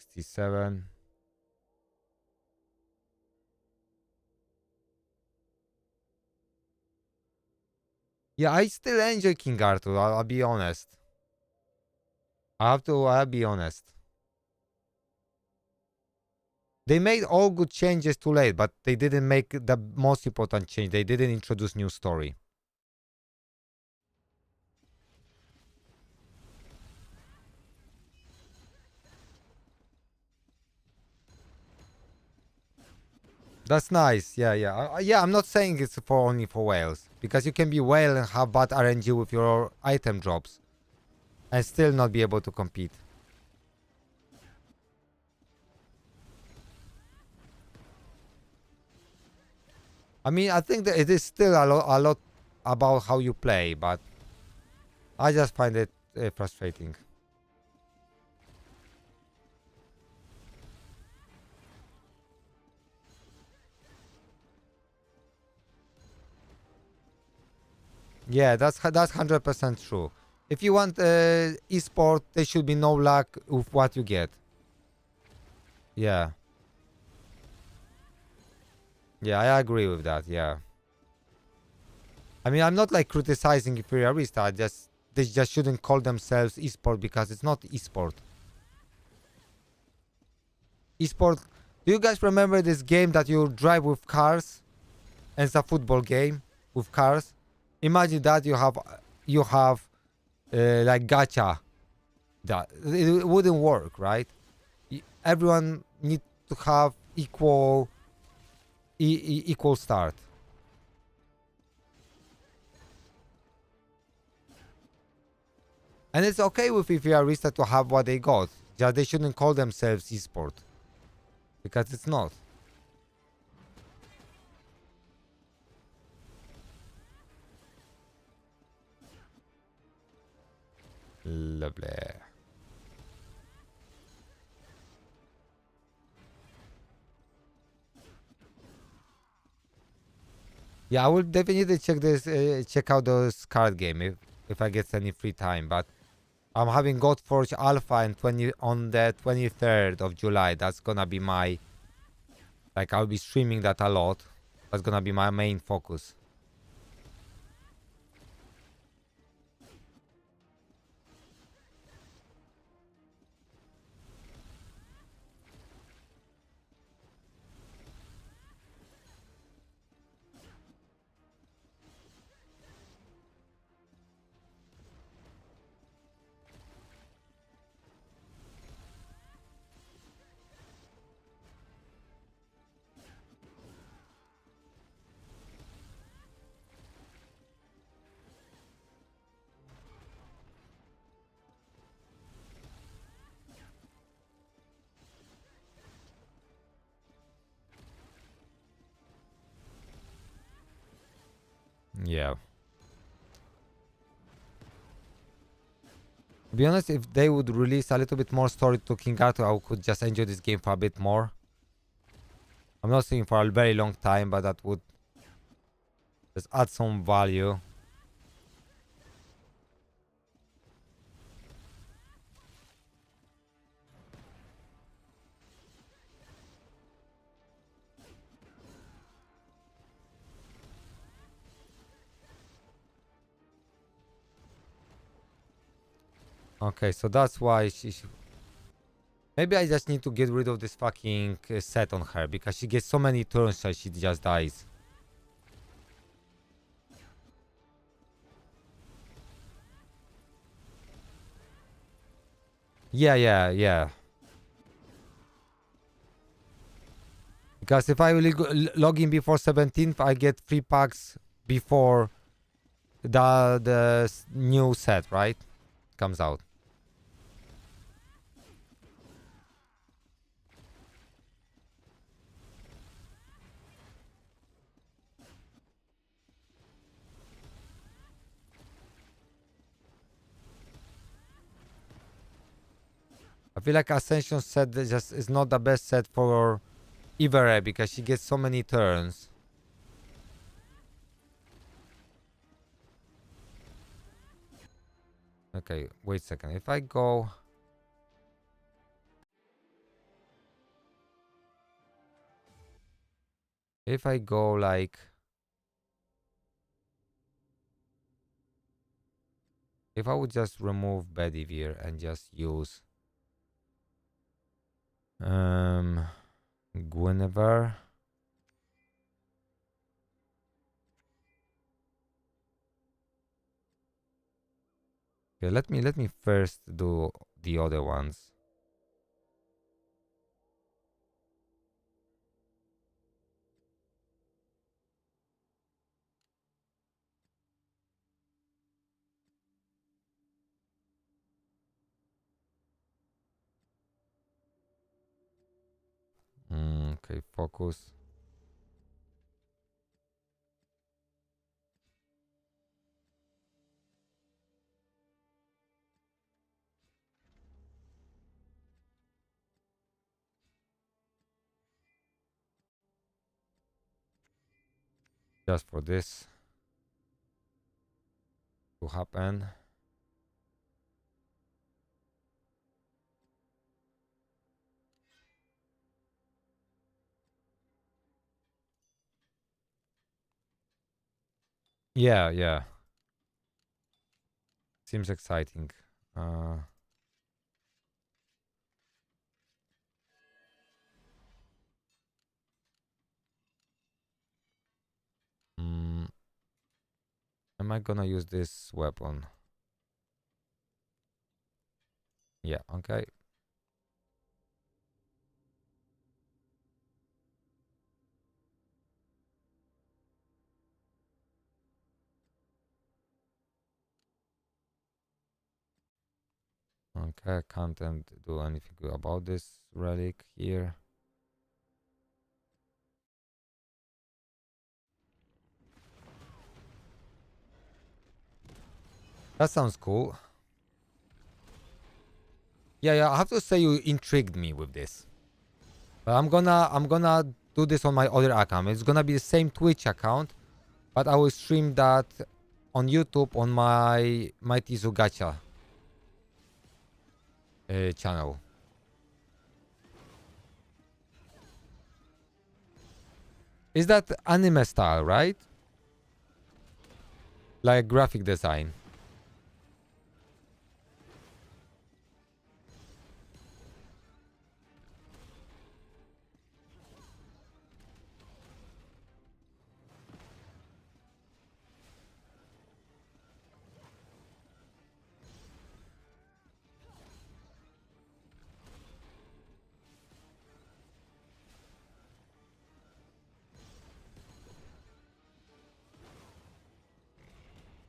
67. Yeah, I still enjoy King Arthur, I'll be honest. I'll be honest. They made all good changes too late, but they didn't make the most important change. They didn't introduce new story. That's nice. Yeah, yeah. Yeah, I'm not saying it's for only for whales. Because you can be whale and have bad RNG with your item drops. And still not be able to compete. I mean, I think that it is still a lot about how you play, but I just find it frustrating. Yeah, that's 100% true. If you want esport, there should be no luck with what you get. Yeah. Yeah, I agree with that. Yeah. I mean, I'm not like criticizing Imperialista. They just shouldn't call themselves esport because it's not esport. Esport. Do you guys remember this game that you drive with cars? And it's a football game with cars. Imagine that you have like gacha. That it wouldn't work, right? Everyone need to have equal start. And it's okay with Imperialista to have what they got. Just they shouldn't call themselves esport. Because it's not. Lovely. Yeah, I will definitely check out those card game if I get any free time. But I'm having Godforge Alpha on the 23rd of July. That's gonna be my, like, I'll be streaming that a lot. That's gonna be my main focus. Yeah. To be honest, if they would release a little bit more story to King Arthur, I could just enjoy this game for a bit more. I'm not saying for a very long time, but that would just add some value. Okay, so that's why maybe I just need to get rid of this fucking set on her because she gets so many turns that she just dies. Yeah, yeah, yeah. Because if I really log in before 17th, I get 3 packs before the new set, right? Comes out. I feel like Ascension set just is not the best set for Ivere because she gets so many turns. Okay, wait a second. If I go... If I go like... If I would just remove Bedivere and just use... Guinevere. Okay, let me first do the other ones. Okay, focus. Just for this to happen. Yeah, yeah. Seems exciting. Uh, mm, am I gonna use this weapon? Yeah, okay. Okay, I can't do anything good about this relic here. That sounds cool. Yeah, I have to say you intrigued me with this. But I'm gonna do this on my other account. It's gonna be the same Twitch account, but I will stream that on YouTube on my MightyZoo Gacha channel. Is that anime style, right? Like graphic design.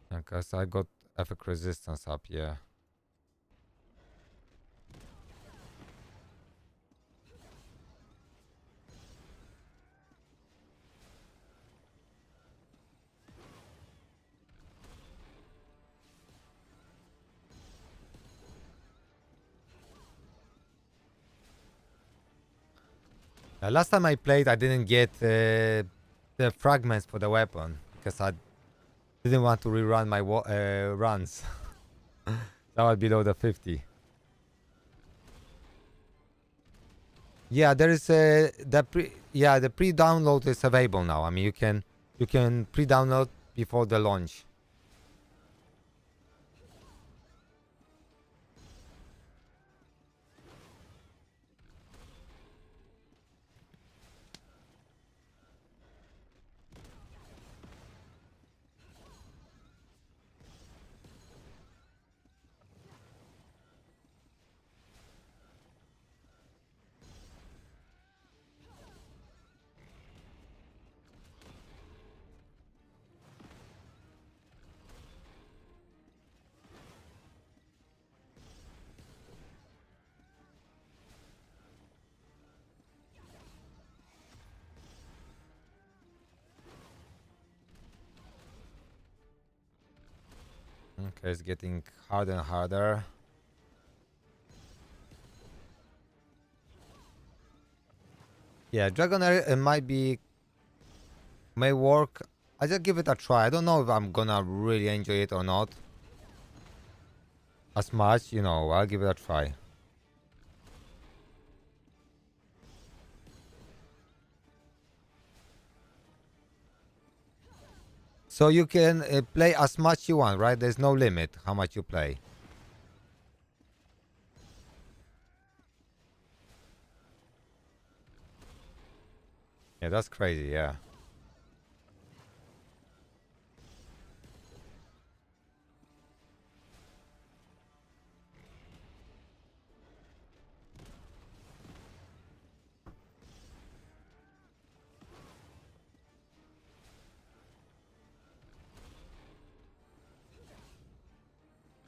Because I got effect resistance up, yeah. Last time I played, I didn't get the fragments for the weapon because I didn't want to rerun my runs. That was below the 50. Yeah, there is the pre-download is available now. I mean, you can pre-download before the launch. Okay, it's getting harder and harder. Yeah, Dragonair may work. I just give it a try. I don't know if I'm gonna really enjoy it or not. As much, you know, I'll give it a try. So you can play as much you want, right? There's no limit how much you play. Yeah, that's crazy, yeah.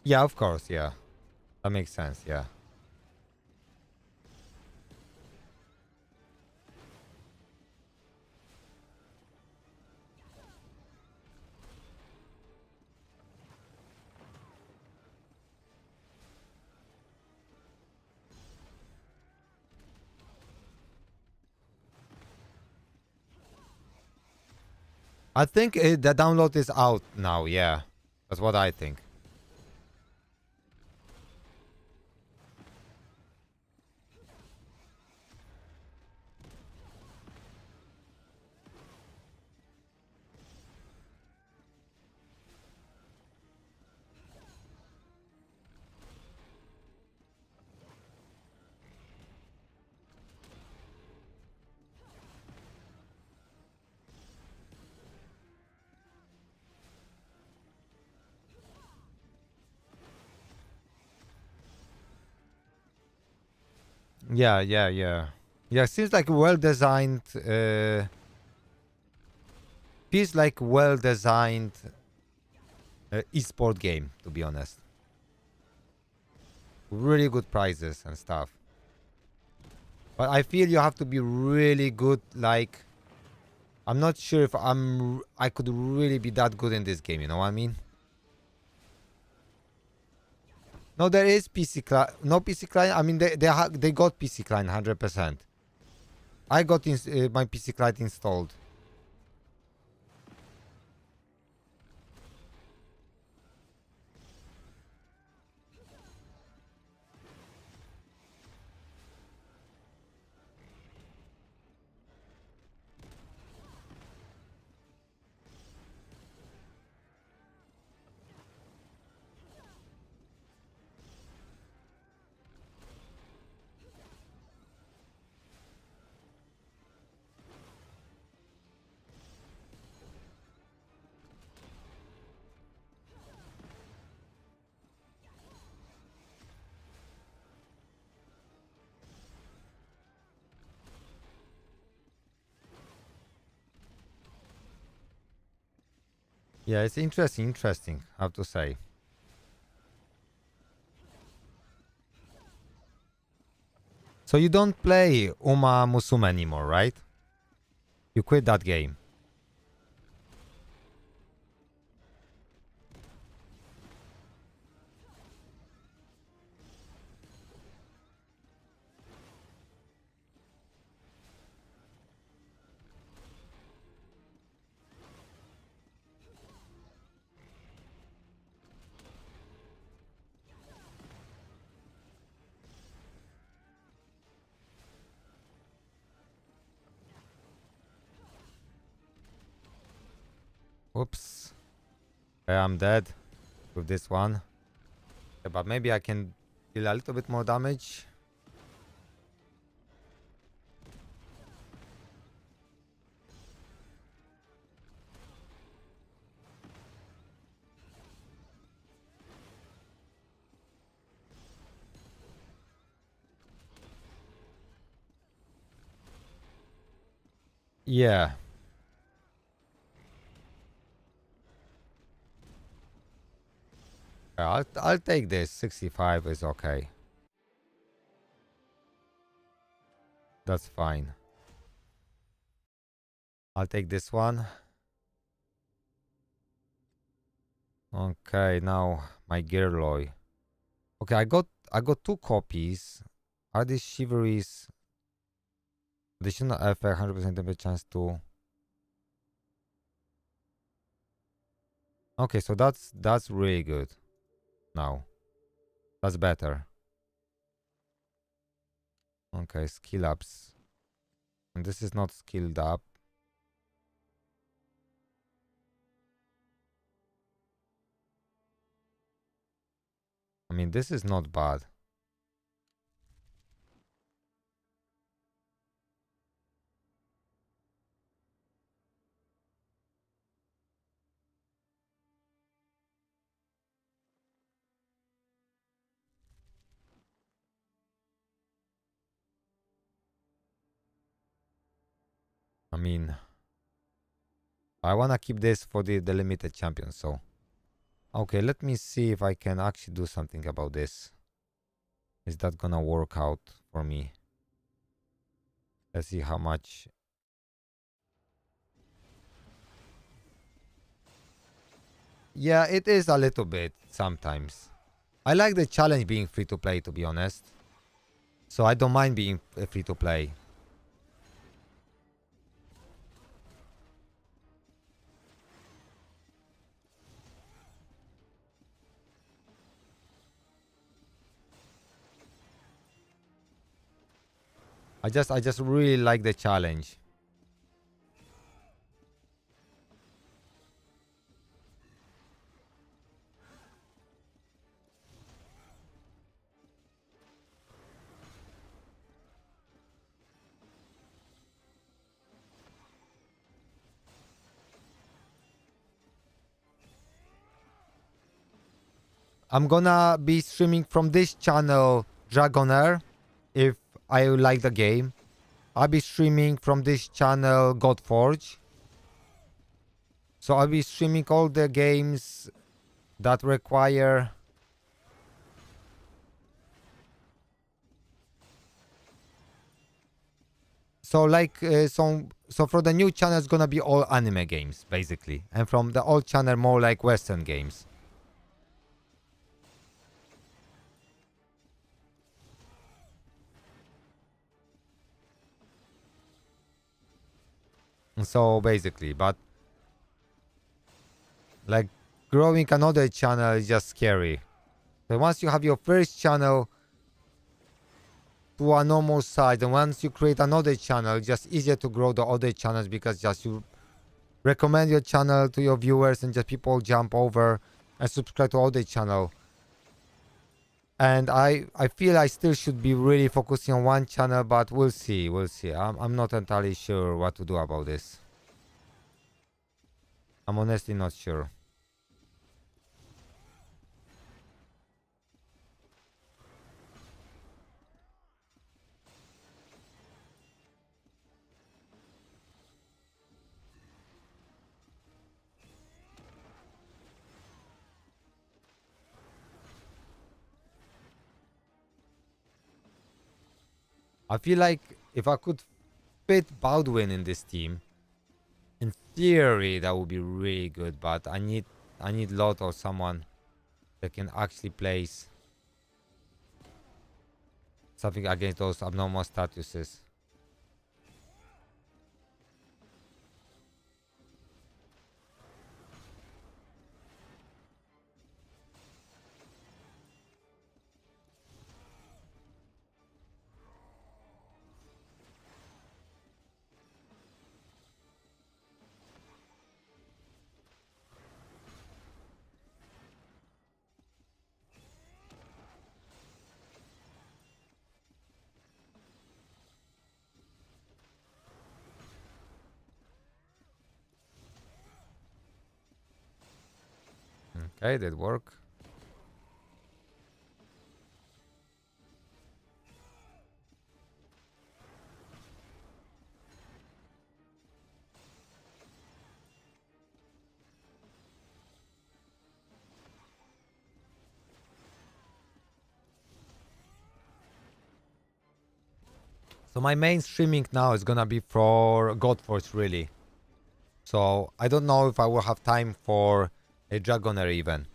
Yeah, of course, yeah. That makes sense, yeah. I think the download is out now, yeah. That's what I think. Yeah, yeah, yeah. Yeah, seems like well designed. Feels like well designed esport game, to be honest. Really good prizes and stuff. But I feel you have to be really good. Like, I'm not sure if I could really be that good in this game. You know what I mean? No, there is PC client. No PC client. I mean, they got PC client 100%. I got my PC client installed. Yeah, it's interesting. I have to say. So you don't play Uma Musume anymore, right? You quit that game. Oops. I'm dead with this one. Yeah, but maybe I can deal a little bit more damage. Yeah. Yeah, I'll take this. 65 is okay. That's fine. I'll take this one. Okay, now my Girloy. Okay, I got two copies. Are these chivalries? Additional effect, 100% damage chance to. Okay, so that's really good. Now that's better. Okay, skill ups. And this is not skilled up. mean, this is not bad. I mean, I want to keep this for the limited champion, so. Okay, let me see if I can actually do something about this. Is that gonna work out for me? Let's see how much. Yeah, it is a little bit sometimes. I like the challenge being free to play, to be honest. So I don't mind being free to play. I just really like the challenge. I'm gonna be streaming from this channel, Dragonair, if I like the game. I'll be streaming from this channel, Godforge. So I'll be streaming all the games that require. So like so for the new channel it's gonna be all anime games basically, and from the old channel more like Western games. So basically, but like growing another channel is just scary. So once you have your first channel to a normal size, and once you create another channel, it's just easier to grow the other channels because just you recommend your channel to your viewers and just people jump over and subscribe to other channel. And I feel I still should be really focusing on one channel, but we'll see. I'm not entirely sure what to do about this. I'm honestly not sure. I feel like if I could fit Baldwin in this team, in theory that would be really good, but I need Lot or someone that can actually place something against those abnormal statuses. Okay, that work. So my main streaming now is gonna be for Godforce really. So I don't know if I will have time for a Dragonair even.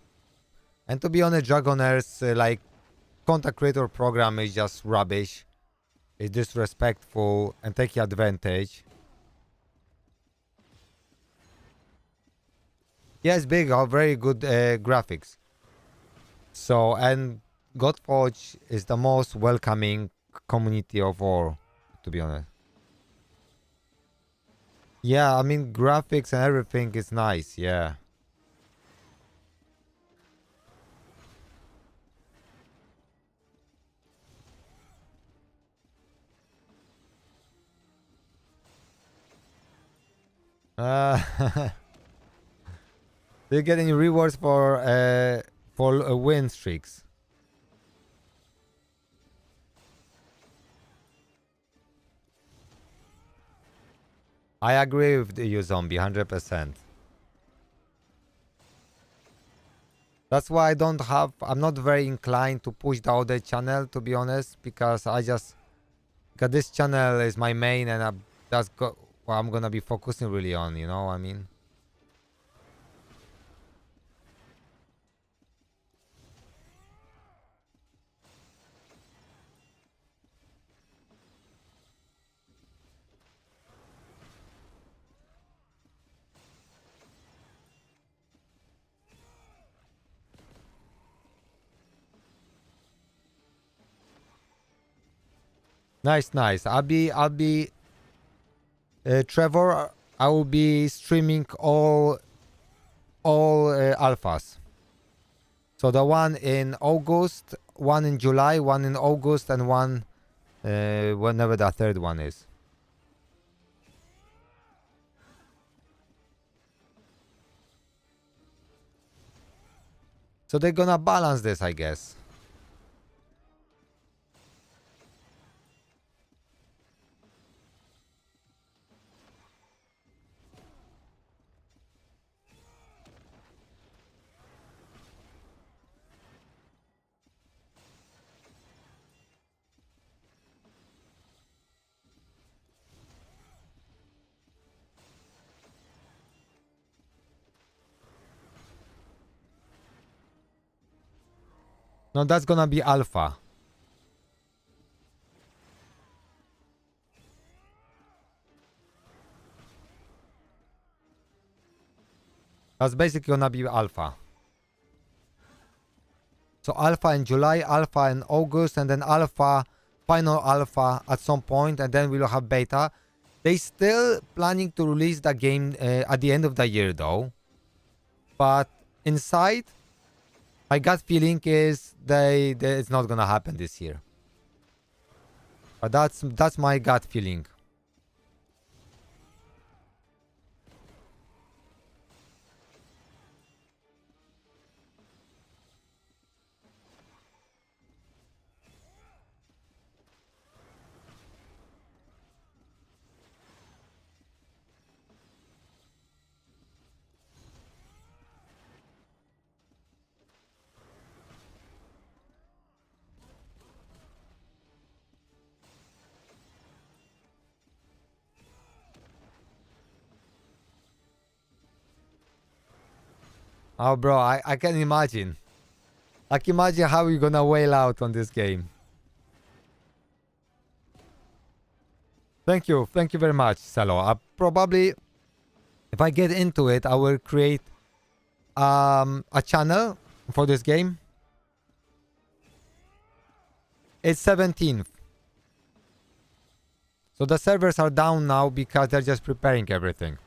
And to be honest, Dragonair's like content creator program is just rubbish. It's disrespectful and taking advantage. Yes, big, very good graphics. So, and Godforge is the most welcoming community of all, to be honest. Yeah, I mean, graphics and everything is nice, yeah. Do you get any rewards for win streaks? I agree with you, Zombie, 100%. That's why I'm not very inclined to push the other channel, to be honest, because because this channel is my main, and what I'm gonna be focusing really on, you know what I mean? Nice, nice. I'll be Trevor. I will be streaming all alphas. So the one in August, one in July, one in August, and one whenever the third one is. So they're gonna balance this, I guess. No, that's gonna be alpha. That's basically gonna be alpha. So alpha in July, alpha in August, and then alpha, final alpha at some point, and then we'll have beta. They still planning to release the game at the end of the year though. But inside, my gut feeling is it's not gonna happen this year. But that's my gut feeling. Oh, bro, I can imagine. I can imagine how you're gonna wail out on this game. Thank you very much, Salo. I probably, if I get into it, I will create a channel for this game. It's 17th. So the servers are down now because they're just preparing everything.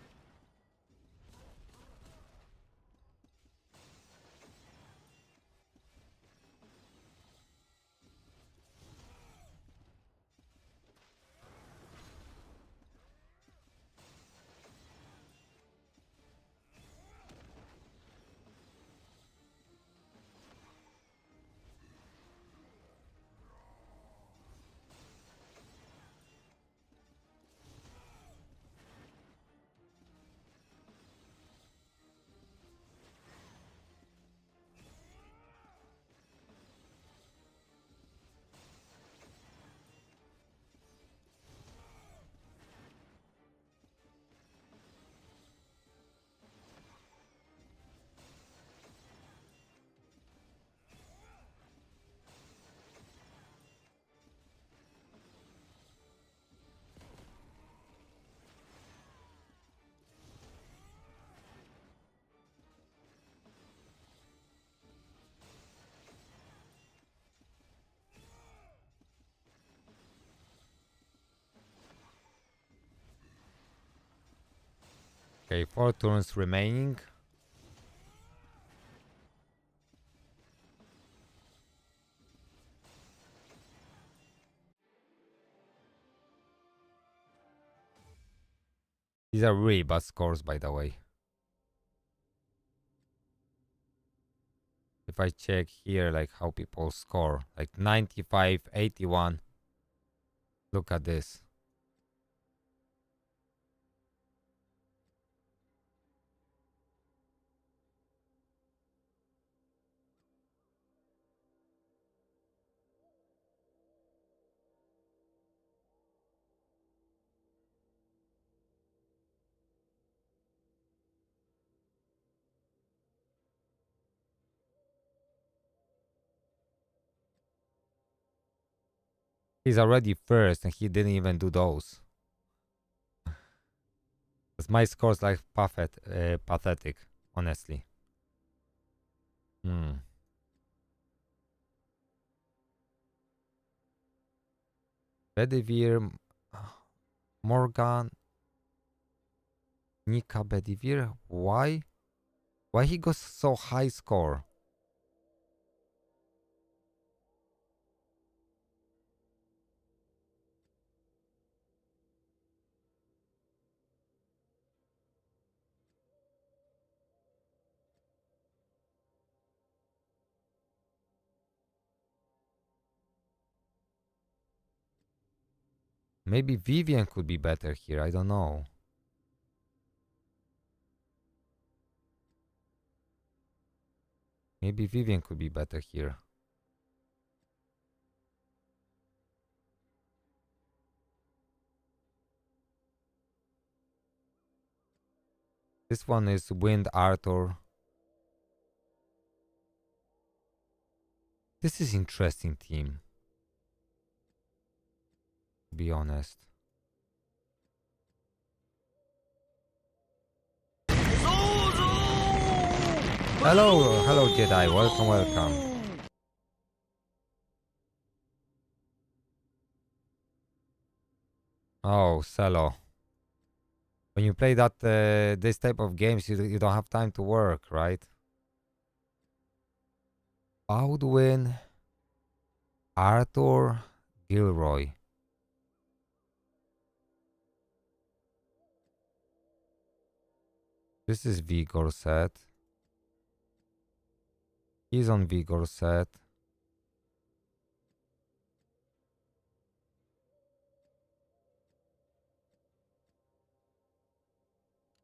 Okay, 4 turns remaining. These are really bad scores, by the way. If I check here, like how people score, like 95, 81. Look at this. He's already first and he didn't even do those. Because my score's like pathetic, honestly. Bedivere, Morgan, Nika Bedivere. Why? Why he got so high score? Maybe Vivian could be better here. I don't know. Maybe Vivian could be better here. This one is Wind Arthur. This is interesting team. To be honest. Hello, hello Jedi. Welcome, welcome. Oh, Cello. When you play that this type of games, you don't have time to work, right? Baldwin, Arthur, Gilroy. This is Vigor set. He's on Vigor set.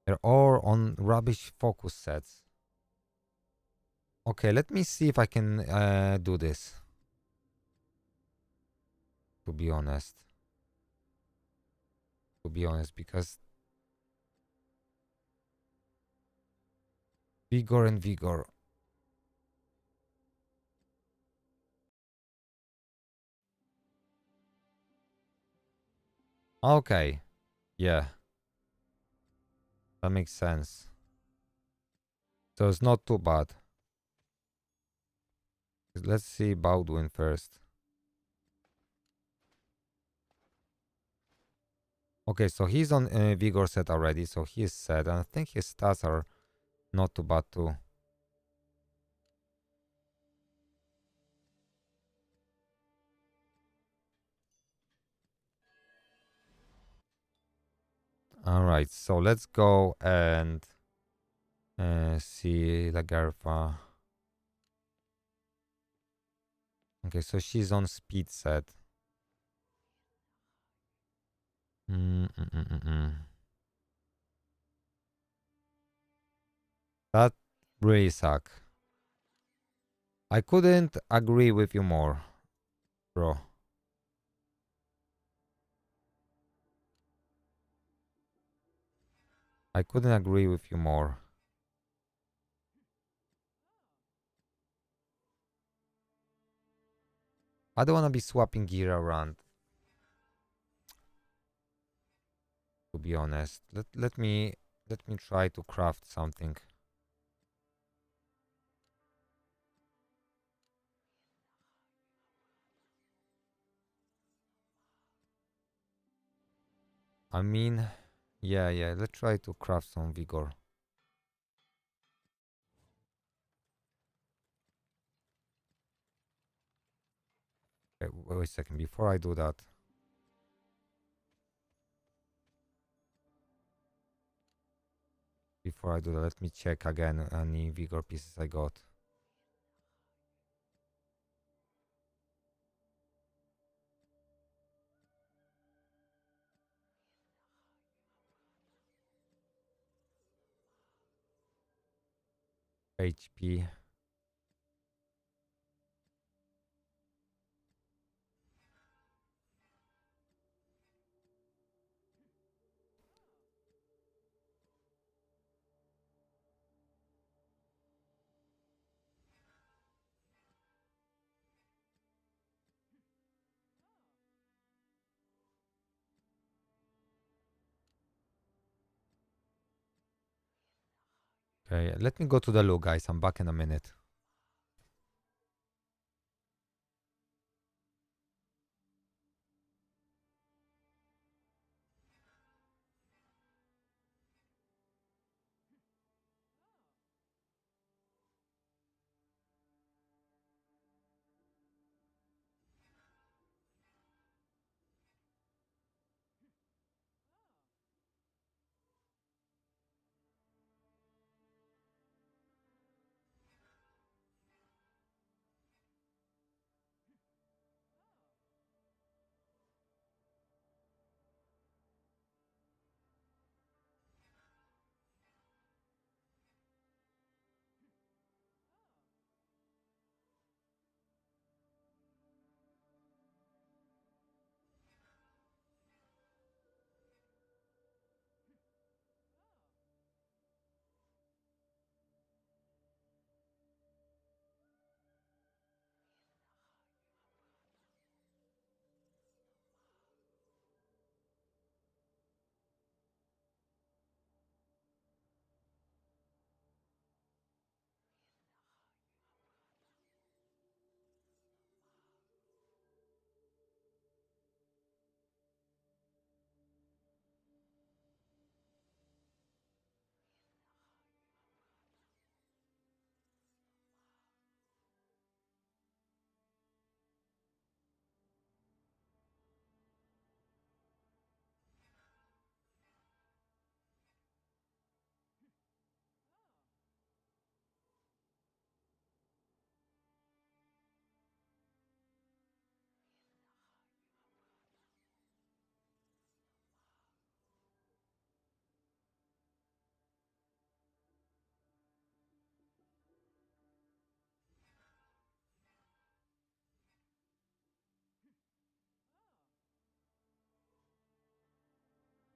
They're all on rubbish focus sets. Okay, let me see if I can do this. To be honest. Because Vigor and Vigor. Okay. Yeah. That makes sense. So it's not too bad. Let's see Baldwin first. Okay, so he's on Vigor set already, so he's set. And I think his stats are not too bad too. Alright, so let's go and see Lagarfa. Okay, so she's on speed set. That really suck. I couldn't agree with you more, bro. I couldn't agree with you more. I don't want to be swapping gear around. To be honest, let me try to craft something. I mean, yeah. Let's try to craft some vigor. Okay, wait a second. Before I do that, before I do that, let me check again any vigor pieces I got. HP. Okay, let me go to the loo, guys. I'm back in a minute.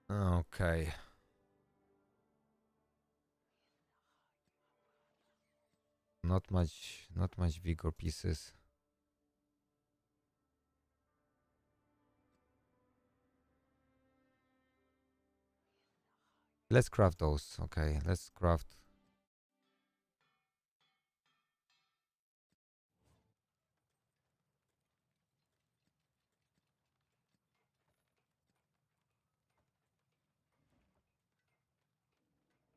Okay. Not much vigor pieces. Let's craft those. Okay, let's craft.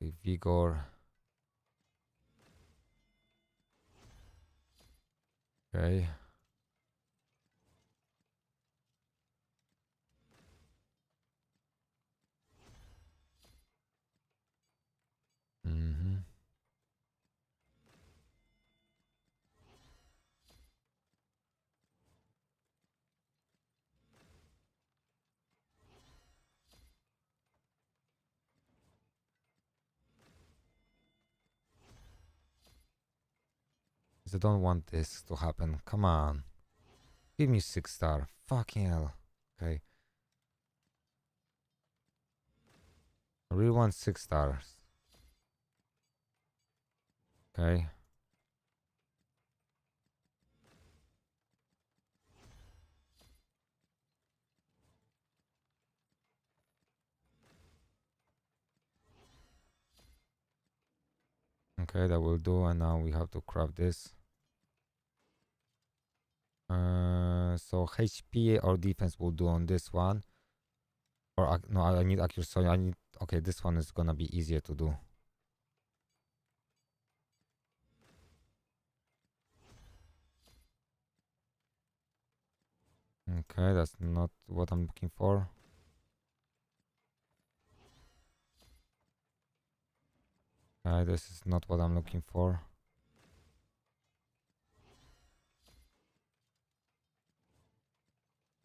Okay, vigor. Okay. Mm-hmm. I don't want this to happen. Come on. Give me 6-star. Fucking hell. Okay. I really want 6 stars. Okay. Okay, that will do. And now we have to craft this. So HP or defense will do on this one. Or no, I need accuracy. I need. Okay, this one is gonna be easier to do. Okay, that's not what I'm looking for. This is not what I'm looking for.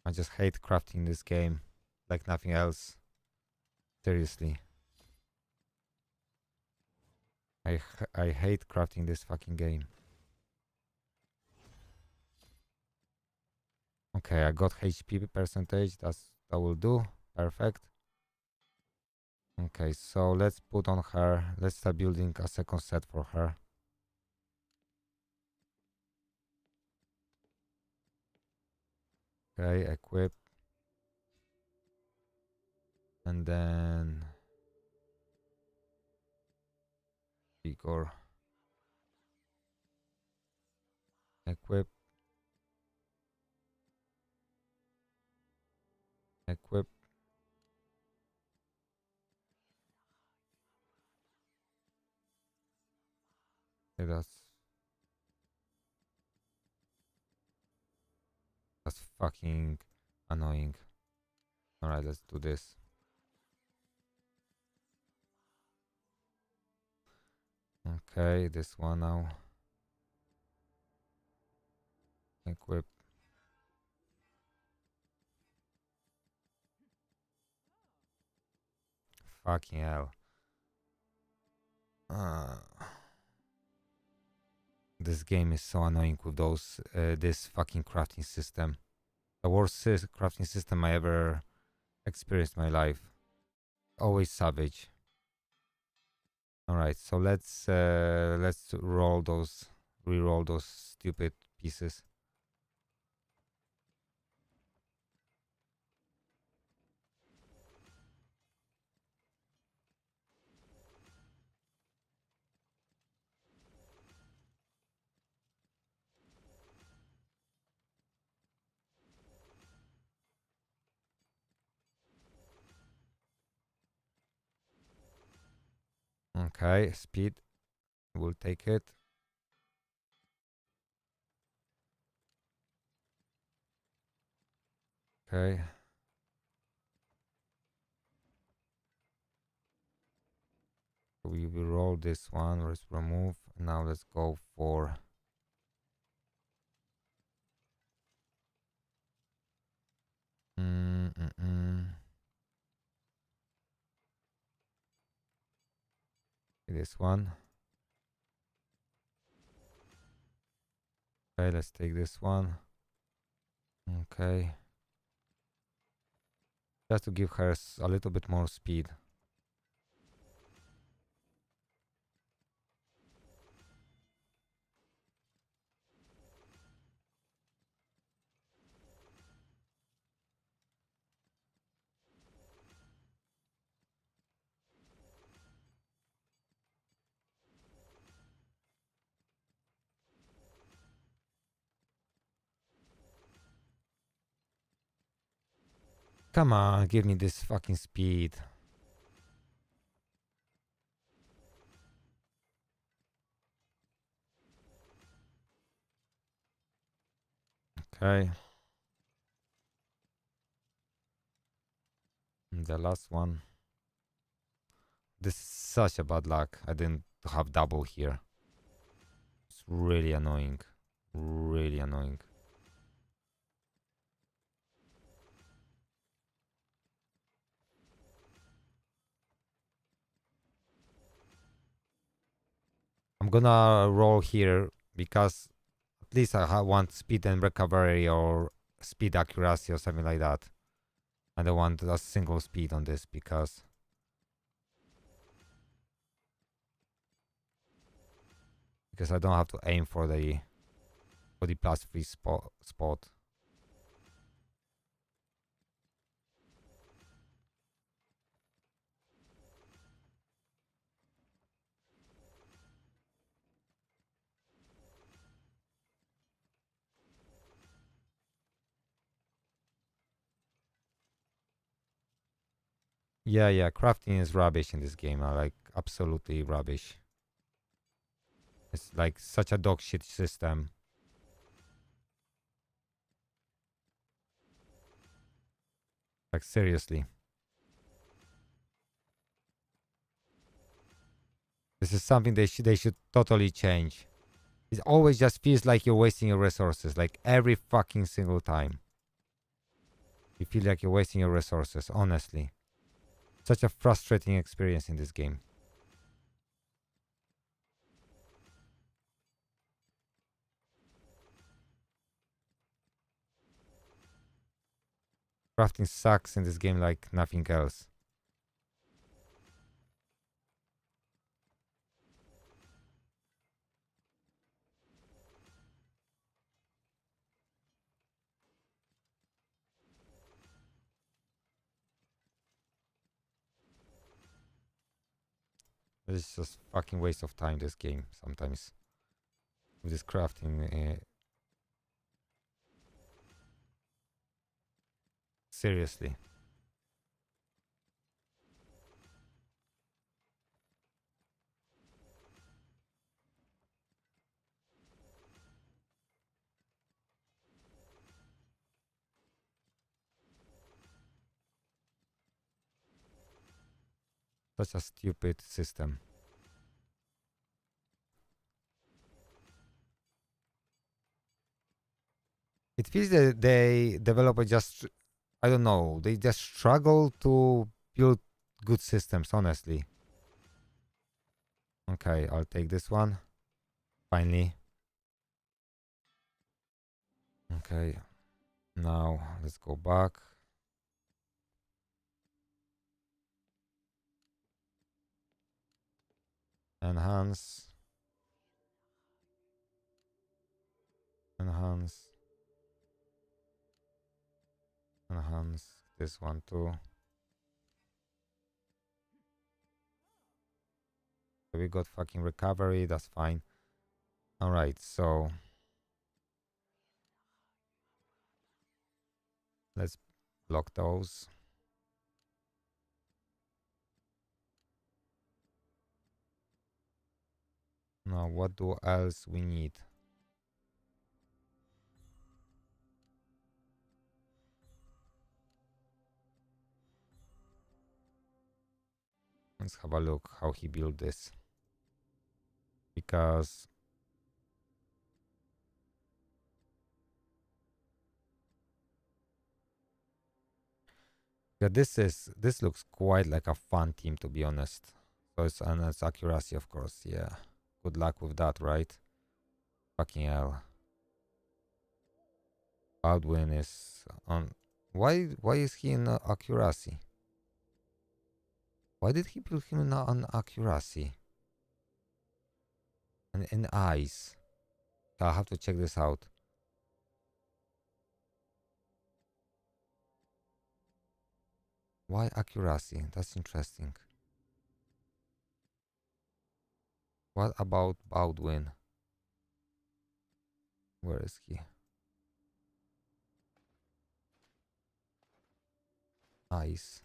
I just hate crafting this game like nothing else. Seriously. I hate crafting this fucking game. Okay, I got HP percentage. That will do. Perfect. Okay, so let's put on her. Let's start building a second set for her. Okay, equip. And then Igor. Equip. Equip. Okay, that's fucking annoying. Alright, let's do this. Okay, this one now. Equip. Fucking hell. This game is so annoying with those this fucking crafting system. The worst crafting system I ever experienced in my life. Always savage. All right, so let's re-roll those stupid pieces. Okay, speed. We'll take it. Okay. We will roll this one. Let's remove. Now let's go for this one. Okay, let's take this one. Okay. Just to give her a little bit more speed. Come on, give me this fucking speed. Okay. And the last one. This is such a bad luck. I didn't have double here. It's really annoying. Really annoying. I'm gonna roll here because at least I want speed and recovery or speed accuracy or something like that. I don't want a single speed on this because I don't have to aim for the +3 spot. Yeah, crafting is rubbish in this game. I like absolutely rubbish. It's like such a dog shit system. Like seriously. This is something they should totally change. It always just feels like you're wasting your resources, like every fucking single time. You feel like you're wasting your resources, honestly. Such a frustrating experience in this game. Crafting sucks in this game like nothing else. It's just fucking waste of time, this game, sometimes. With this crafting. Seriously. Such a stupid system. It feels that they developer just, I don't know, they just struggle to build good systems, honestly. Okay, I'll take this one. Finally. Okay. Now, let's go back. Enhance. Enhance. Enhance. This one too. So we got fucking recovery, that's fine. Alright, so let's block those. Now, what do else we need? Let's have a look how he built this. Because yeah, this looks quite like a fun team, to be honest. So it's accuracy, of course. Yeah, good luck with that, right? Fucking hell. Baldwin is on. Why is he in accuracy? Why did he put him on accuracy? And in eyes. I'll have to check this out. Why accuracy? That's interesting. What about Baldwin? Where is he? Eyes.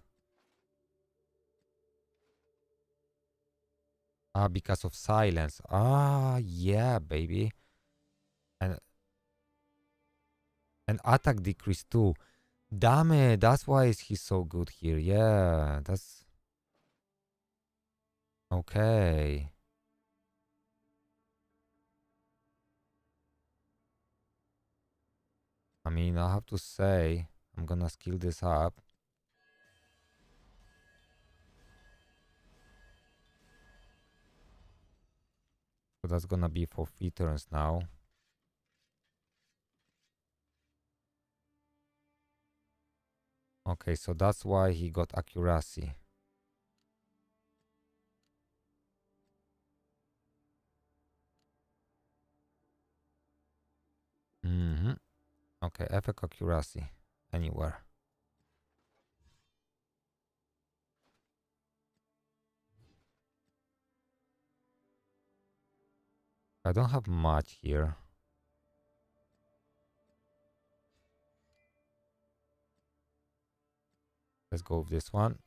Ah, because of silence. Ah, yeah, baby. And attack decrease too. Damn it, that's why is he so good here. Yeah, that's okay. I mean, I have to say, I'm gonna skill this up. So that's gonna be for 3 turns now. Okay, so that's why he got accuracy. Mm-hmm. Okay, epic accuracy. Anywhere. I don't have much here. Let's go with this one.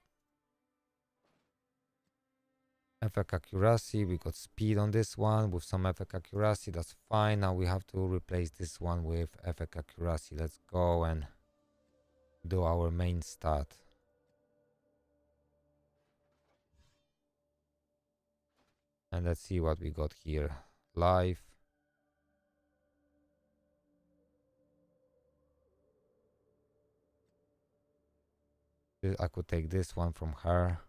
Effect accuracy, we got speed on this one with some effect accuracy, that's fine. Now we have to replace this one with effect accuracy. Let's go and do our main stat. And let's see what we got here. Life. I could take this one from her.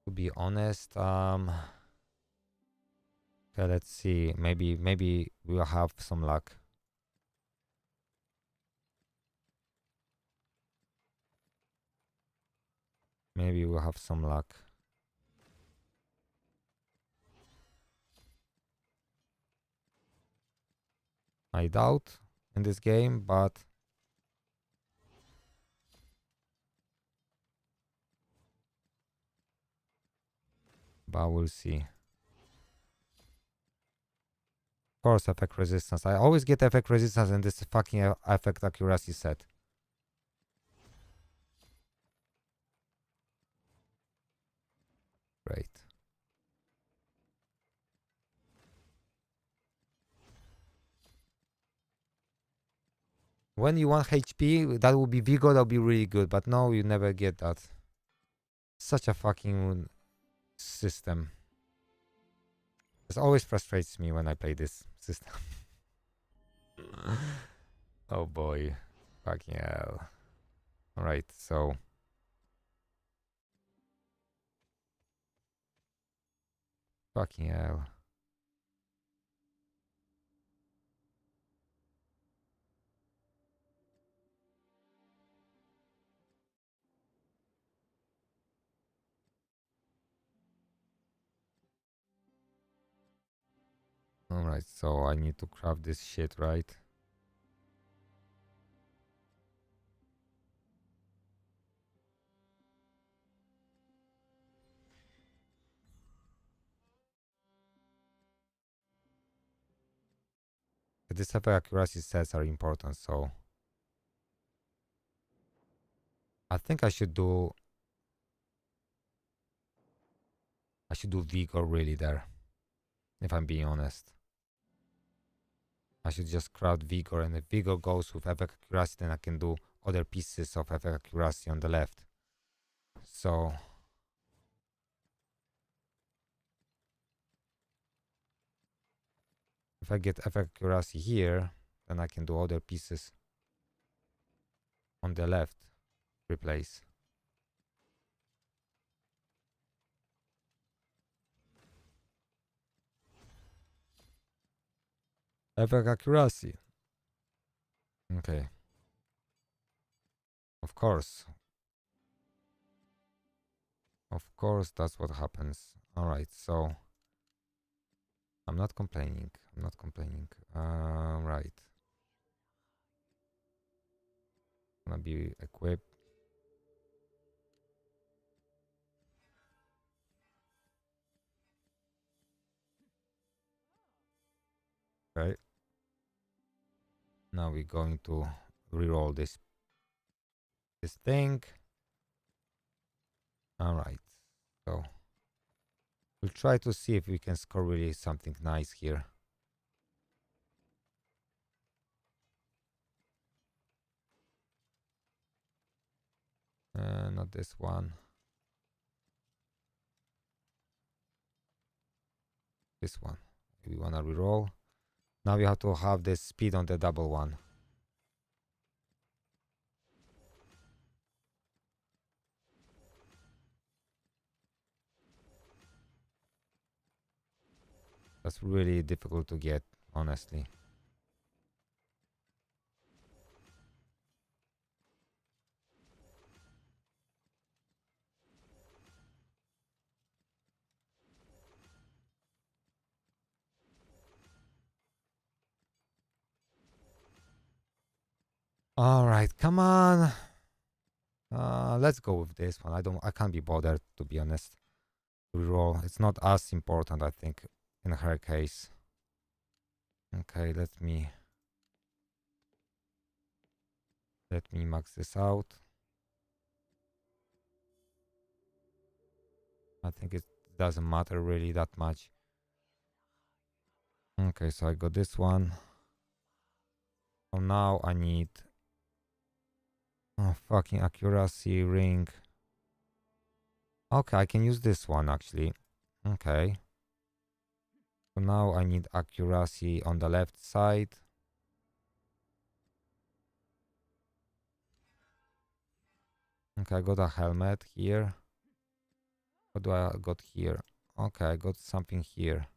To be honest, okay, let's see. Maybe we'll have some luck. Maybe we'll have some luck. I doubt in this game, but we'll see. Of course, effect resistance. I always get effect resistance in this fucking effect accuracy set. Great. When you want HP, that would be Vigor, that would be really good. But no, you never get that. Such a fucking system. This always frustrates me when I play this system. Oh boy. Fucking hell. Alright, so. Fucking hell. Alright, so I need to craft this shit, right? This type of accuracy sets are important, so I think I should do Vigor really there, if I'm being honest. I should just craft Vigor, and if Vigor goes with effect accuracy, then I can do other pieces of effect accuracy on the left. So if I get effect accuracy here, then I can do other pieces on the left. Replace. Effect accuracy. Okay. Of course. Of course, that's what happens. Alright, so I'm not complaining. I'm not complaining. Right. Gonna be equipped. Okay. Now we're going to reroll this thing. Alright. So we'll try to see if we can score really something nice here. Not this one. This one. We wanna reroll. Now we have to have the speed on the double one. That's really difficult to get, honestly. All right, come on. Let's go with this one. I can't be bothered, to be honest. Reroll. It's not as important, I think, in her case. Okay, let me max this out. I think it doesn't matter really that much. Okay, so I got this one. So now I need fucking accuracy ring. Okay, I can use this one actually. Okay. So now I need accuracy on the left side. Okay, I got a helmet here. What do I got here? Okay, I got something here.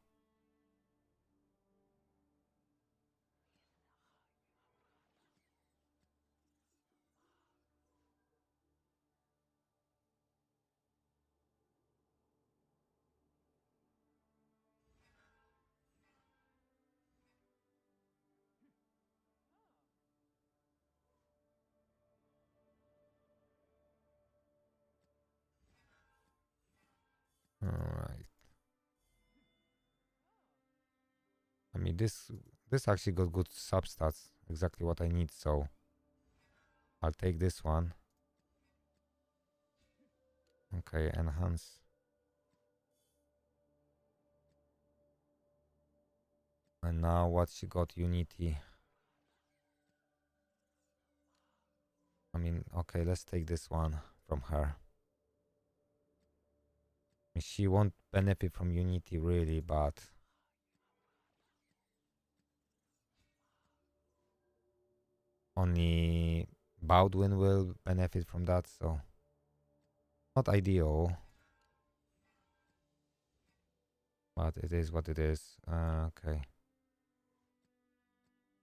All right. I mean, this actually got good substats, exactly what I need. So I'll take this one. Okay, enhance. And now what she got? Unity. I mean, okay, let's take this one from her. I mean, she won't benefit from Unity really, but only Baldwin will benefit from that, so not ideal, but it is what it is. Okay.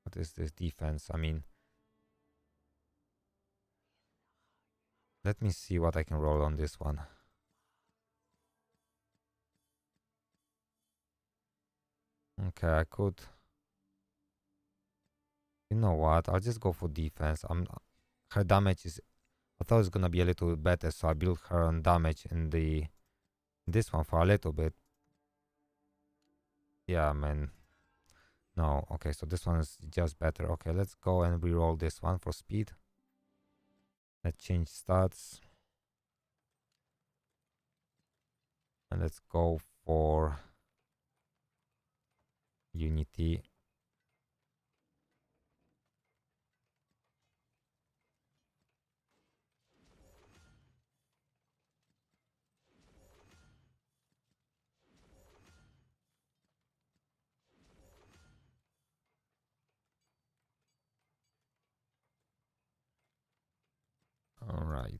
What is this defense? I mean, let me see what I can roll on this one. Okay, I could. You know what? I'll just go for defense. Her damage is. I thought it's gonna be a little bit better, so I built her on damage in this one for a little bit. Yeah, man. No, okay, so this one is just better. Okay, let's go and re-roll this one for speed. Let's change stats. And let's go for Unity. All right.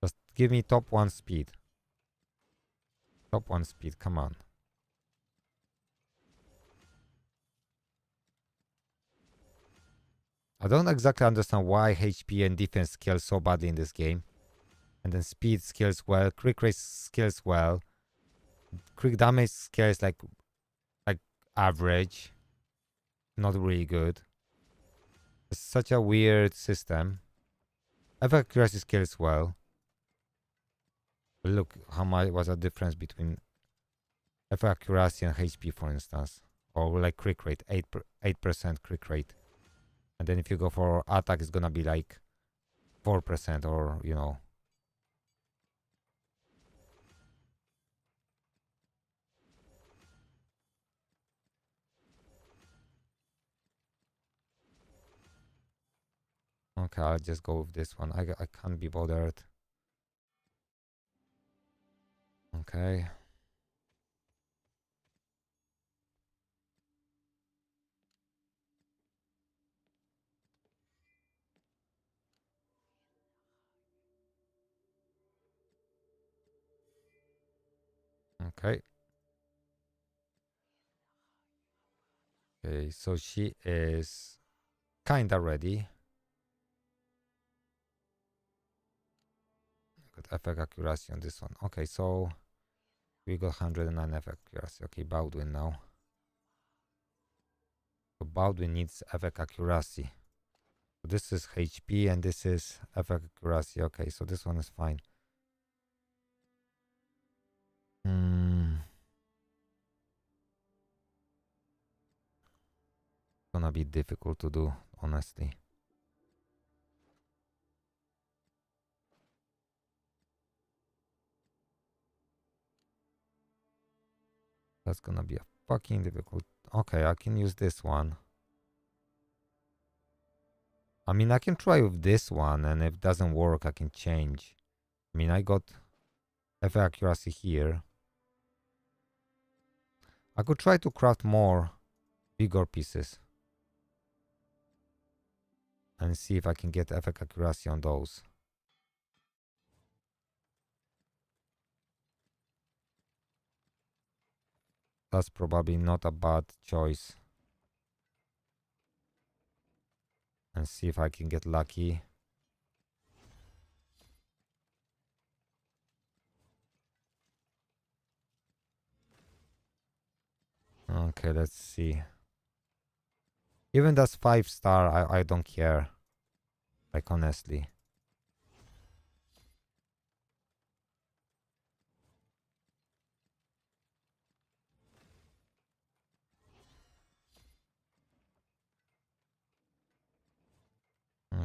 Just give me top one speed. Top one speed, come on. I don't exactly understand why HP and defense scales so badly in this game. And then speed scales well, quick rate scales well. Quick damage scales like average. Not really good. It's such a weird system. Effect accuracy scales well. But look how much was the difference between effect accuracy and HP, for instance. Or like quick rate, 8% quick rate. And then if you go for attack, it's gonna be like 4% or, you know. Okay, I'll just go with this one. I can't be bothered. Okay. Okay. Okay, so she is kinda ready. Got effect accuracy on this one. Okay, so we got 109 effect accuracy. Okay, Baldwin now. So Baldwin needs effect accuracy. So this is HP and this is effect accuracy. Okay, so this one is fine. Gonna be difficult to do, honestly. That's gonna be a fucking difficult. Okay, I can use this one. I mean, I can try with this one, and if it doesn't work, I can change. I mean, I got F accuracy here. I could try to craft more bigger pieces and see if I can get F accuracy on those. That's probably not a bad choice. And see if I can get lucky. Okay, let's see. Even that's 5-star, I don't care. Like, honestly.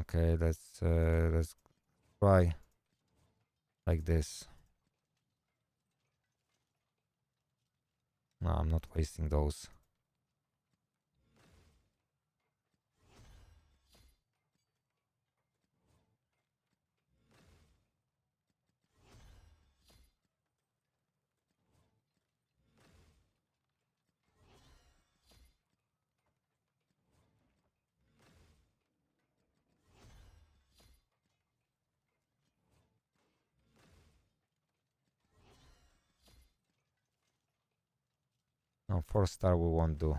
Okay, let's try like this. No, I'm not wasting those. No, 4-star we won't do.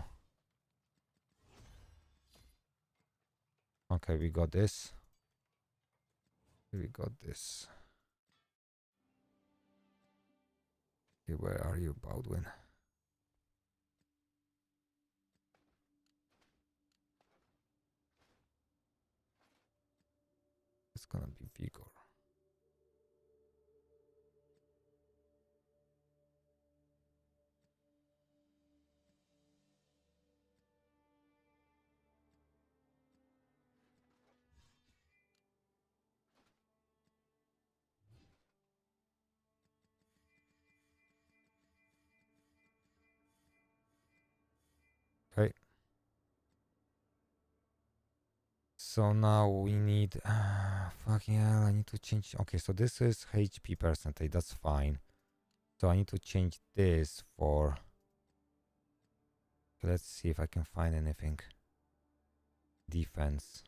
Okay, we got this. We got this. Okay, where are you, Baldwin? It's gonna be vigor. Okay. So now we need, fucking hell, I need to change. Okay, so this is HP percentage, that's fine. So I need to change this for, let's see if I can find anything. Defense.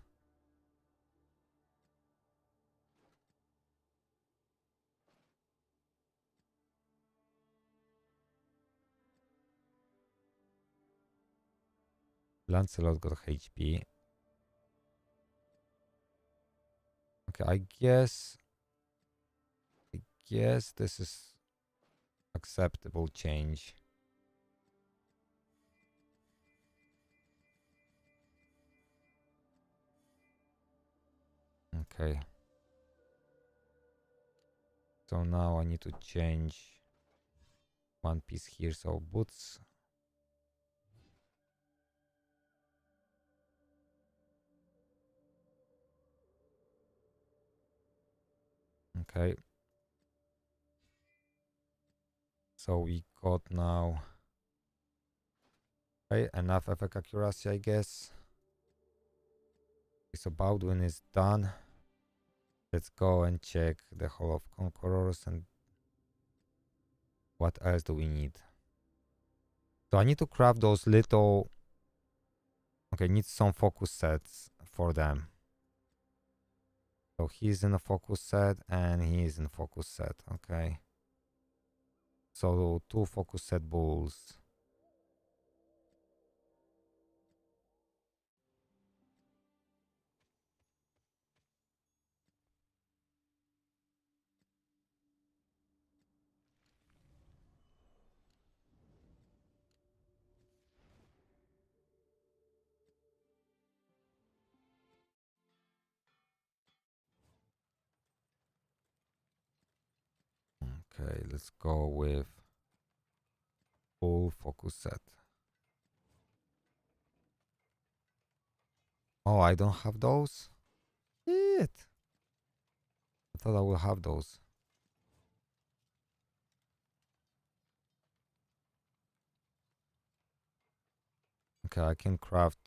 Lancelot got HP. Okay, I guess this is acceptable change. Okay. So now I need to change one piece here. So boots. Okay. So we got now, okay, enough effect accuracy, I guess. So Baldwin is done. Let's go and check the Hall of Conquerors and what else do we need? So I need to craft those little, okay, need some focus sets for them. So he's in a focus set and he's in a focus set, okay. So 2 focus set bulls. Okay, let's go with full focus set. Oh, I don't have those? Shit. I thought I will have those. Okay, I can craft.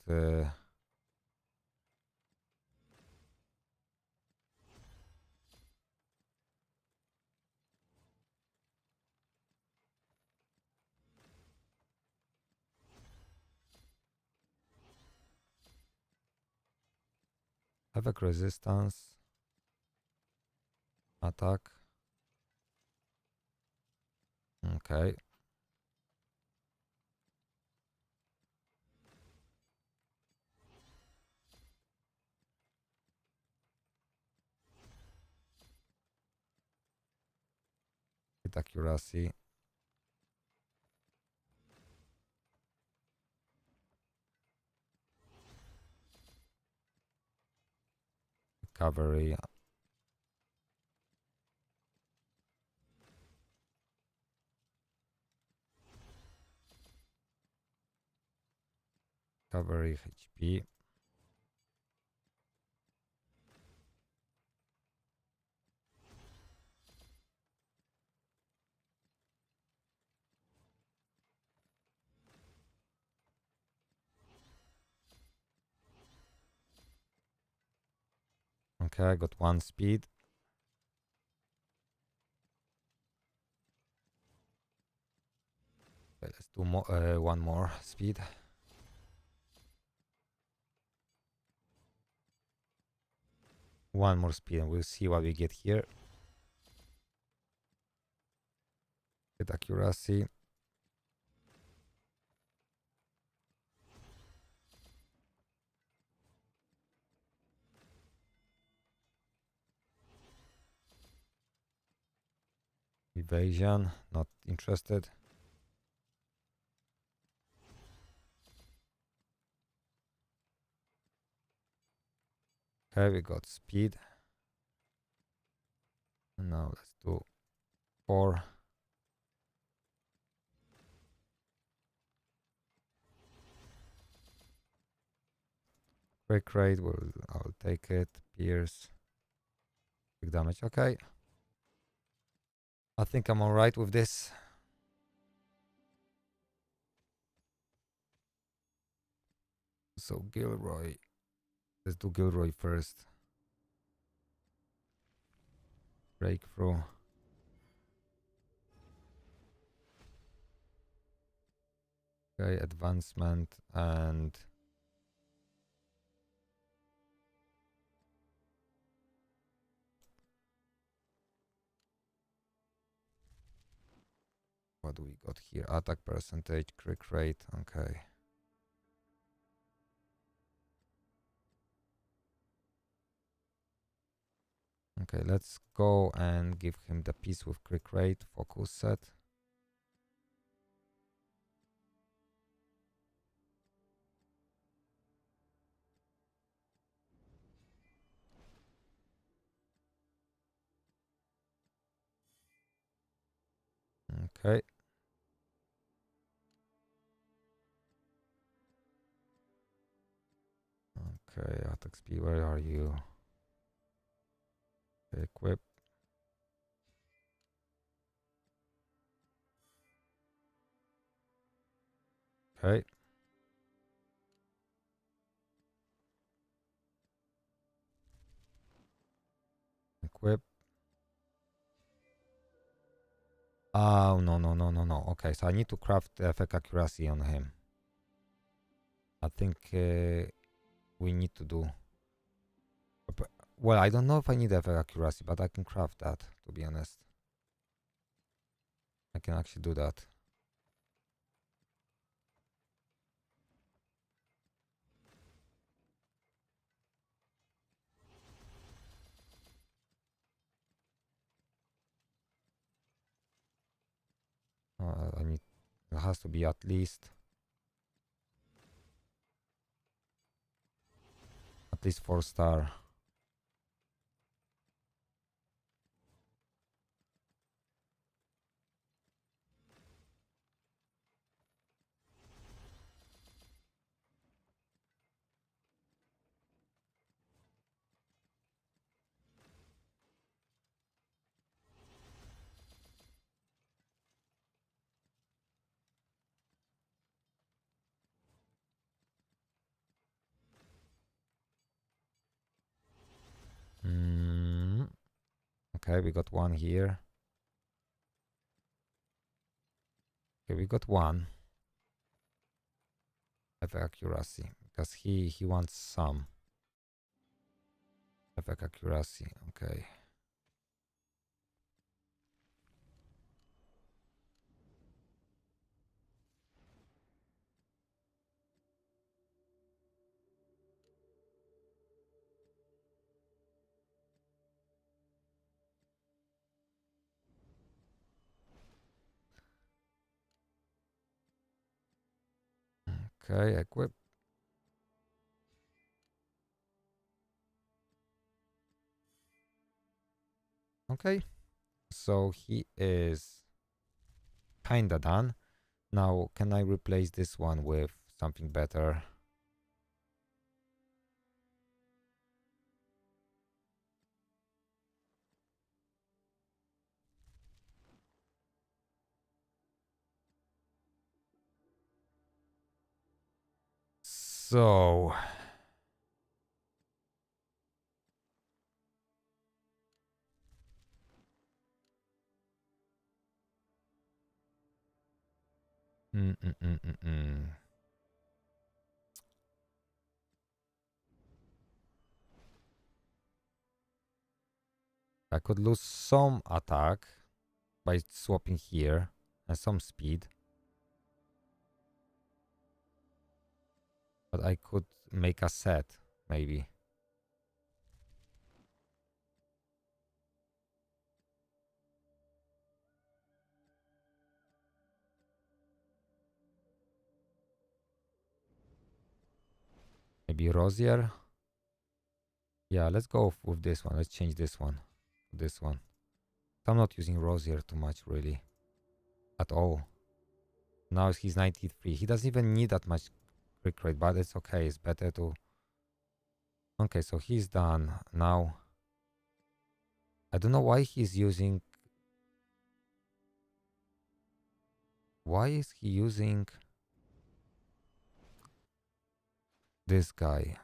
Attack resistance. Attack. Okay. Hit accuracy. Recovery. Recovery HP. Okay, I got 1 speed. Okay, let's do more. 1 more speed. One more speed, and we'll see what we get here. Hit accuracy. Evasion. Not interested. Okay, we got speed. And now let's do 4. Break rate, I'll take it. Pierce. Big damage. Okay. I think I'm alright with this. So Gilroy. Let's do Gilroy first. Breakthrough. Okay, advancement and what do we got here? Attack percentage, crit rate. Okay. Okay, let's go and give him the piece with crit rate. Focus set. Okay. Okay, attack speed, where are you? Equip. Okay. Equip. Oh, no, no, no, no, no. Okay, so I need to craft effect accuracy on him. I think we need to do... Well, I don't know if I need effect accuracy, but I can craft that, to be honest. I can actually do that. I need... It has to be at least 4-star. Okay, we got one here. Okay, we got one. Effect accuracy, because he wants some. Effect accuracy, okay. Okay, equip. Okay, so he is kinda done. Now, can I replace this one with something better? So, mm, mm, mm, mm, mm. I could lose some attack by swapping here and some speed, but I could make a set, maybe. Maybe Rosier. Yeah, let's go with this one. Let's change this one to this one. I'm not using Rosier too much, really. At all. Now he's 93. He doesn't even need that much crit rate, but it's okay. It's better to... Okay, so he's done. Now, I don't know why he's using... Why is he using this guy?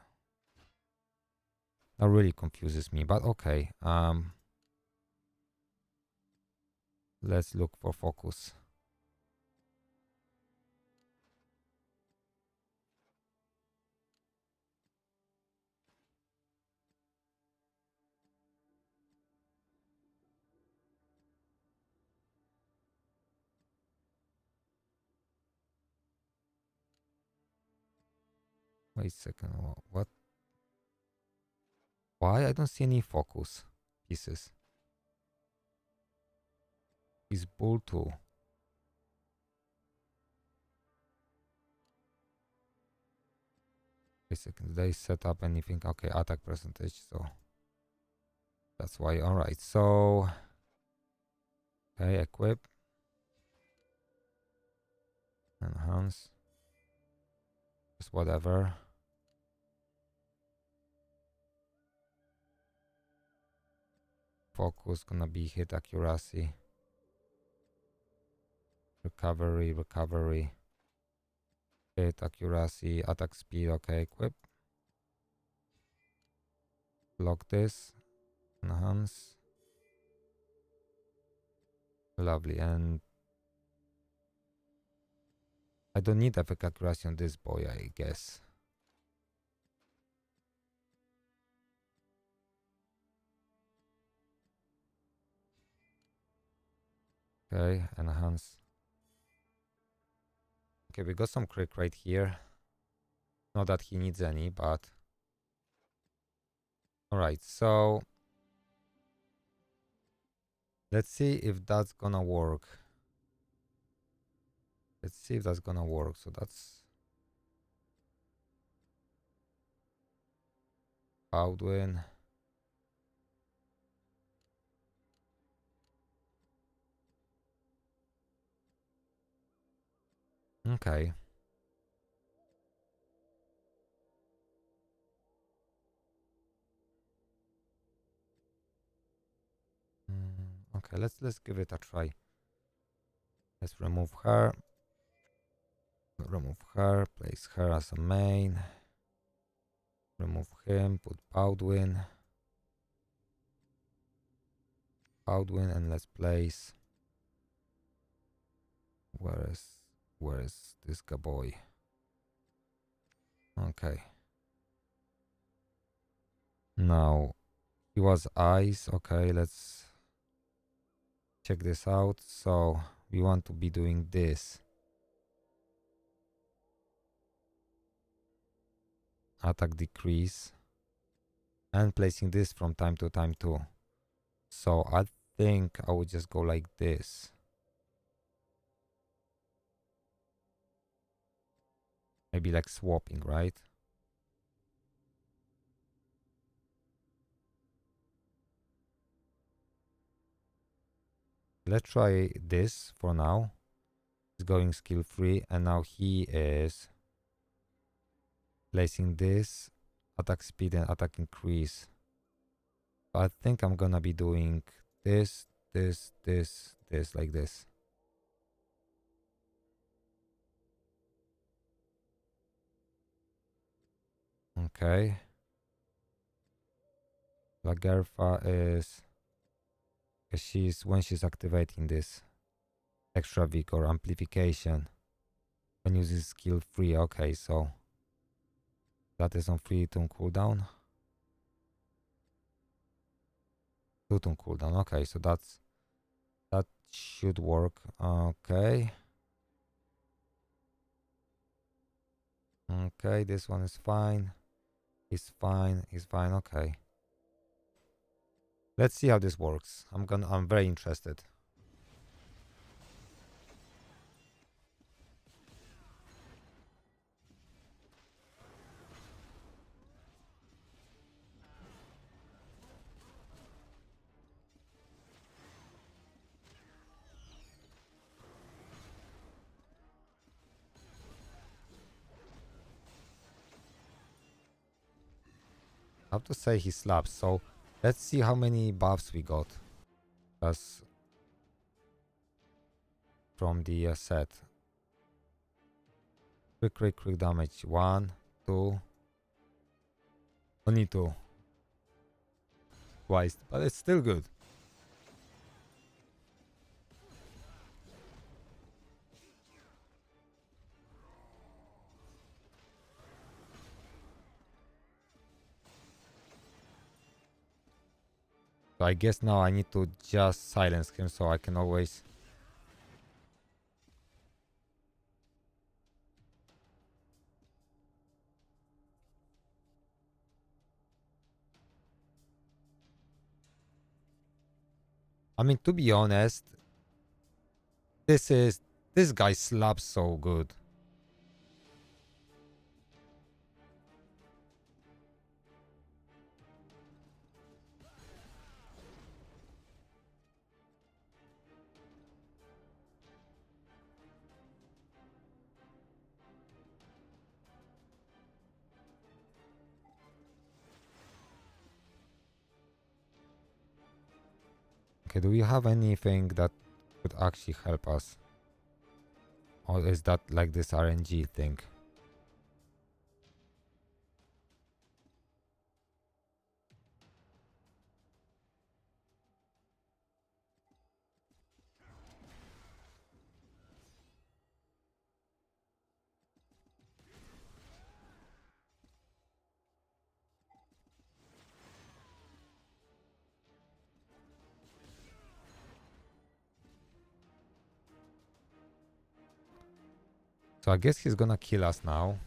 That really confuses me, but okay. Let's look for focus. Wait a second. What? Why? I don't see any focus pieces. He's bull too. Wait a second. Did they set up anything? Okay, attack percentage. So that's why. All right. So okay, equip, enhance, just whatever. Focus gonna be hit accuracy, recovery, hit accuracy, attack speed. Okay, equip. Lock this, enhance. Lovely, and I don't need effect accuracy on this boy, I guess. Okay, enhance. Okay, we got some crit right here. Not that he needs any, but... Alright, so... Let's see if that's gonna work. Let's see if that's gonna work. So that's... Baldwin. Okay. Okay, let's give it a try. Let's remove her. Remove her. Place her as a main. Remove him. Put Baldwin. Outwin, and let's place. Where's this guy boy? Okay. Now he was ice. Okay, let's check this out. So we want to be doing this. Attack decrease. And placing this from time to time too. So I think I would just go like this. Maybe like swapping, right? Let's try this for now. He's going skill free, and now he is placing this attack speed and attack increase. I think I'm gonna be doing this like this. Okay. Lagerfa is when she's activating this extra vigor amplification when using skill free. Okay, so that is on 3 tune cooldown. 2 tune cooldown. Okay, so that should work. Okay. Okay, this one is fine. It's fine. It's fine. Okay. Let's see how this works. I'm very interested. I have to say he slaps. So let's see how many buffs we got. That's from the set. Quick damage. 1, 2. Only 2. Twice, but it's still good. So I guess now I need to just silence him so I can always... I mean, to be honest, this guy slaps so good. Okay, do we have anything that could actually help us? Or is that like this RNG thing? So I guess he's gonna kill us now.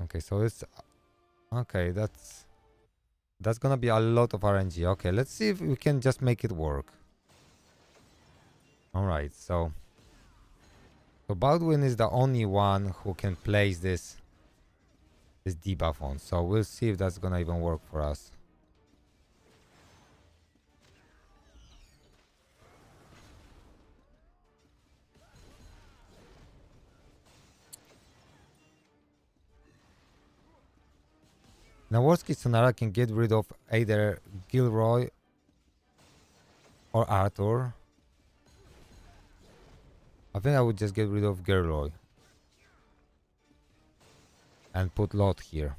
Okay, so it's... Okay, that's gonna be a lot of RNG. Okay, let's see if we can just make it work. Alright, so Baldwin is the only one who can place this debuff on. So we'll see if that's gonna even work for us. Now, worst case scenario, I can get rid of either Gilroy or Arthur. I think I would just get rid of Gilroy. and put lot here.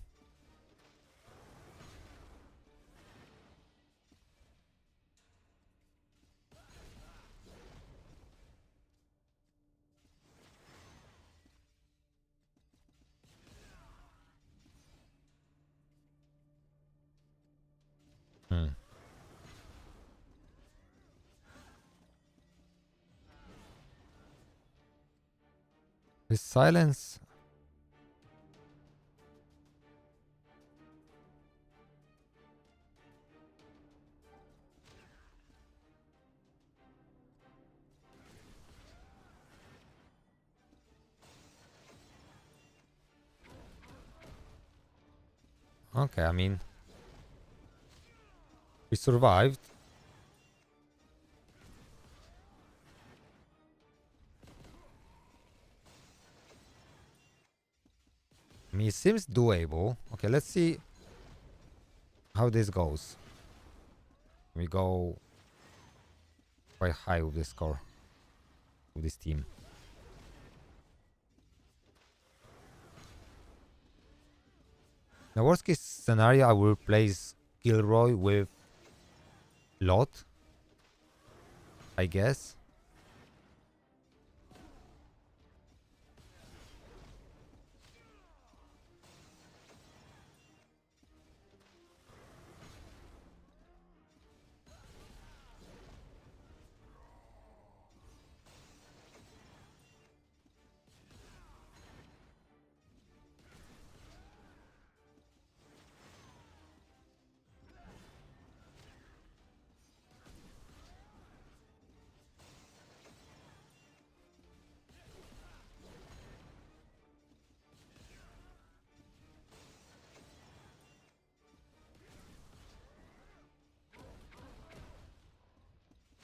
This silence. Okay, I mean, we survived. I mean, it seems doable. Okay, let's see how this goes. We go quite high with this score, with this team. In the worst case scenario, I will replace Gilroy with Lot, I guess.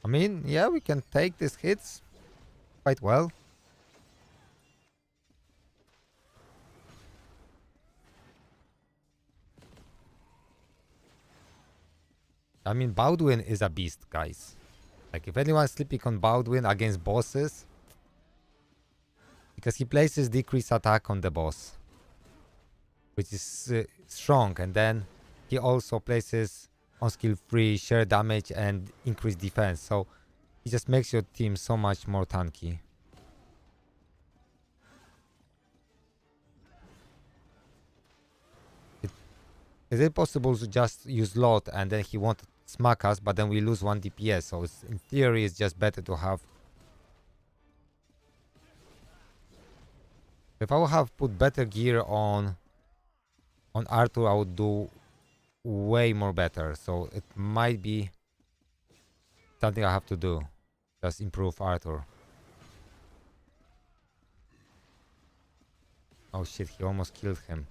I mean, yeah, we can take these hits quite well. I mean, Baldwin is a beast, guys. Like, if anyone's sleeping on Baldwin against bosses, because he places decreased attack on the boss, which is strong, and then he also places on skill free share damage and increased defense, so he just makes your team so much more tanky. Is it possible to just use Lot and then he won't smack us, but then we lose 1 DPS, so in theory it's just better to have. If I would have put better gear on Arthur, I would do way more better. So it might be something I have to do. Just improve Arthur. Oh shit, he almost killed him.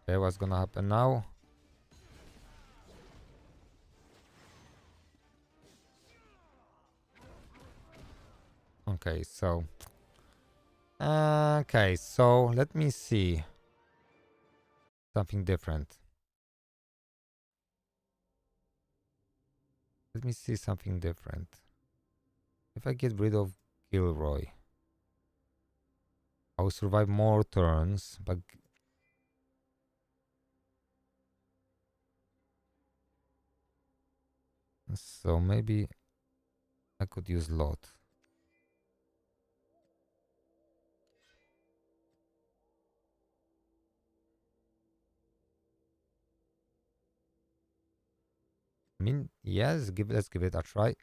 Okay, what's gonna happen now? Okay, so let me see something different. Let me see something different. If I get rid of Gilroy, I will survive more turns, but so maybe I could use Lot. I mean, yes, let's give it a try.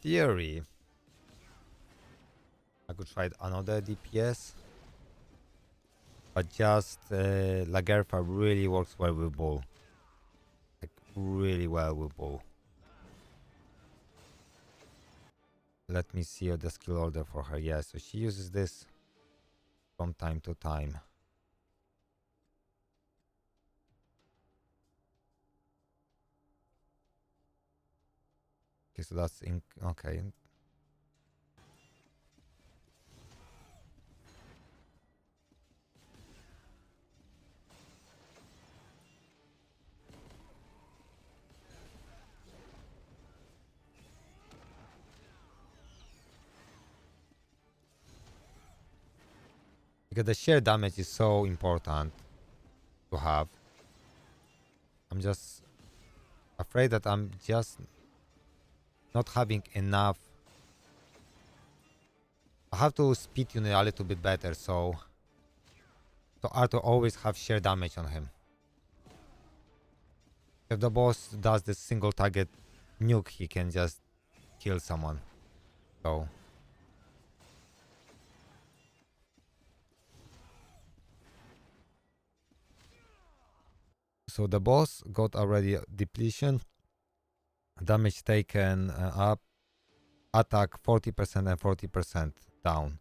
theory, I could try another DPS. But just Lagertha really works well with bull. Like really well with bull. Let me see the skill order for her. Yeah, so she uses this from time to time. Okay, so that's okay. Because the sheer damage is so important to have. I'm just afraid that I'm just not having enough. I have to speed tune it a little bit better, so Arthur always have sheer damage on him. If the boss does this single target nuke, he can just kill someone. So the boss got already depletion, damage taken up, attack 40% and 40% down.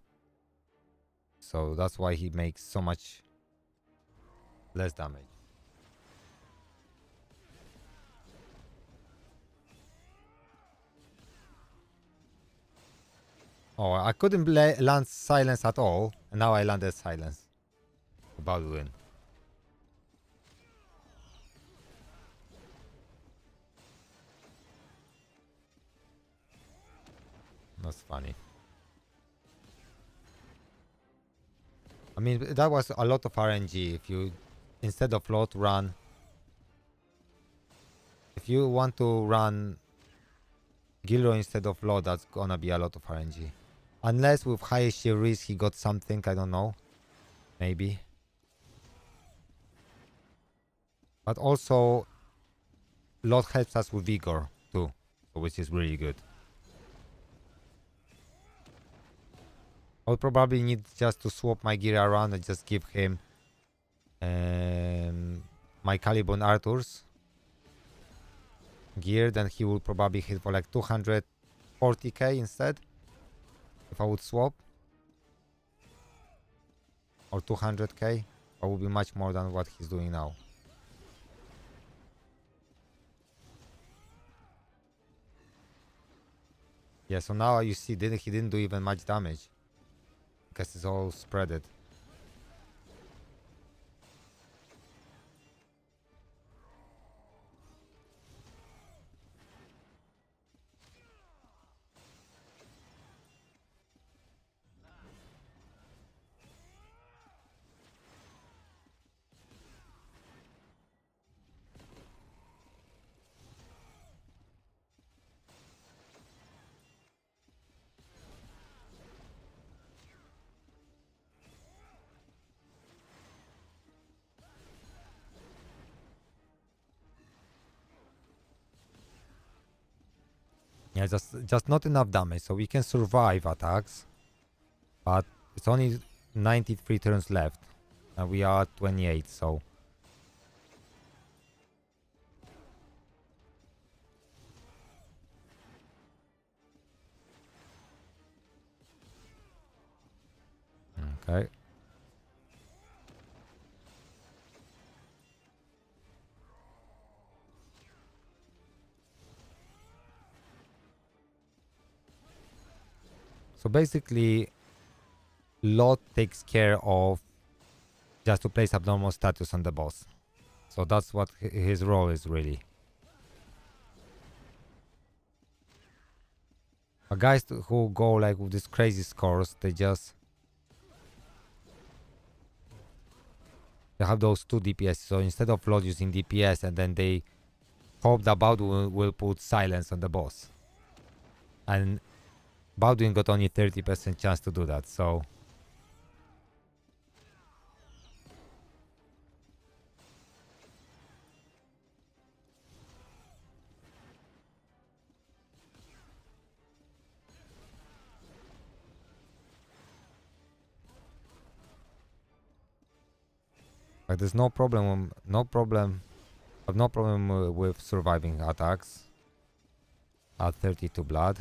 So that's why he makes so much less damage. Oh, I couldn't land silence at all, and now I landed silence. About to win. That's funny. I mean, that was a lot of RNG. If you, instead of lot, run. If you want to run Gilroy instead of lot, that's gonna be a lot of RNG. Unless with high sheer risk he got something, I don't know. Maybe. But also, lot helps us with vigor too, which is really good. I'll probably need just to swap my gear around and just give him my Caliban Arthur's gear. Then he will probably hit for like 240k instead. If I would swap. Or 200k. That would be much more than what he's doing now. Yeah, so now you see he didn't do even much damage. Because it's all spreaded. Yeah, just not enough damage, so we can survive attacks. But it's only 93 turns left. And we are at 28, so... Okay. So basically, Lot takes care of just to place abnormal status on the boss. So that's what his role is really. But guys who go like with these crazy scores, they have those two DPS. So instead of Lot using DPS, and then they hope that Baldwin will put silence on the boss. And Baldwin got only 30% chance to do that, so... Like there's no problem, I've no problem with surviving attacks at 32 blood.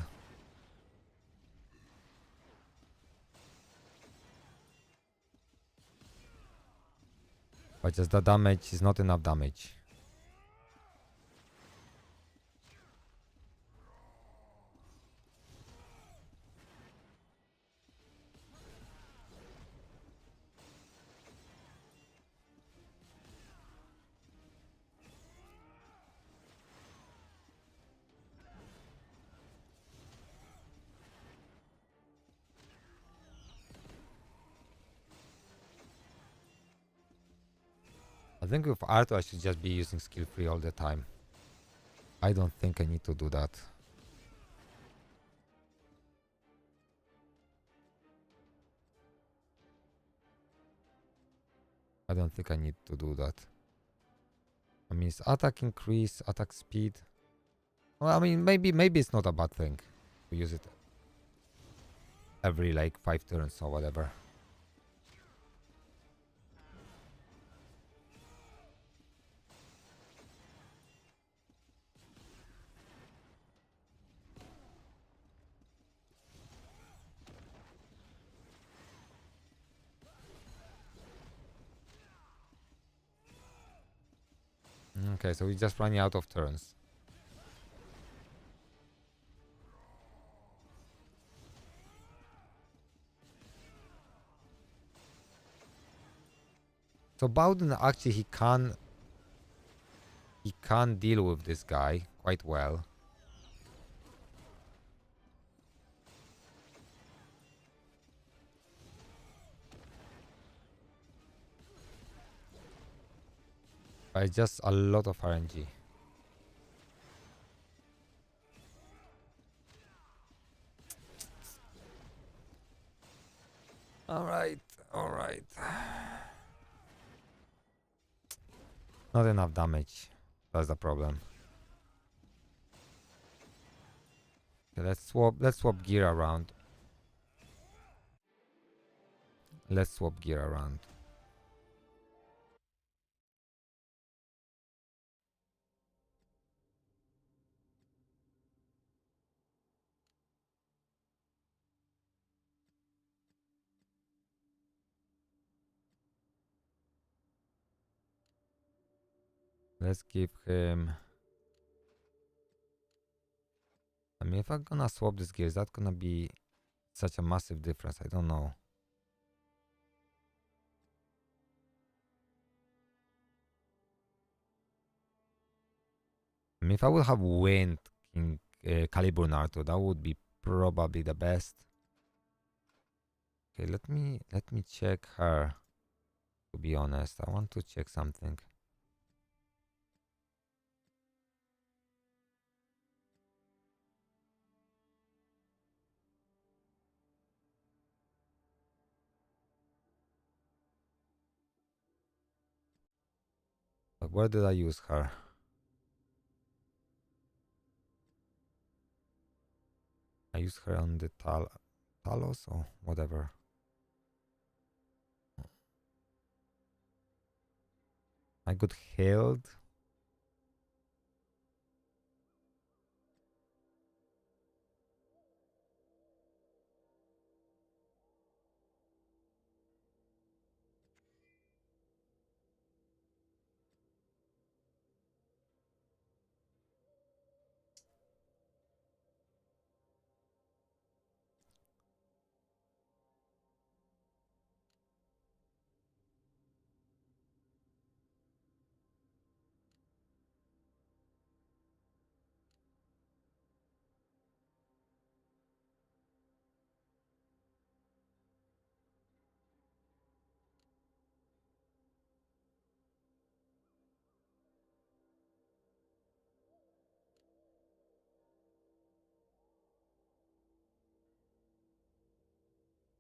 But just the damage is not enough damage. I think with Arto I should just be using skill free all the time. I don't think I need to do that. I don't think I need to do that. I mean, it's attack increase, attack speed. Well, I mean, maybe it's not a bad thing to use it every like 5 turns or whatever. Okay, so we're just running out of turns. So Bowden actually he can deal with this guy quite well. But it's just a lot of RNG. Alright, alright. Not enough damage. That's the problem. Okay, let's swap gear around. Let's swap gear around. Let's give him. I mean, if I'm gonna swap this gear, is that gonna be such a massive difference? I don't know. I mean, if I would have wind in Caliber Naruto, that would be probably the best. Okay, let me check her. To be honest, I want to check something. But where did I use her? I used her on the Talos or whatever. I got healed.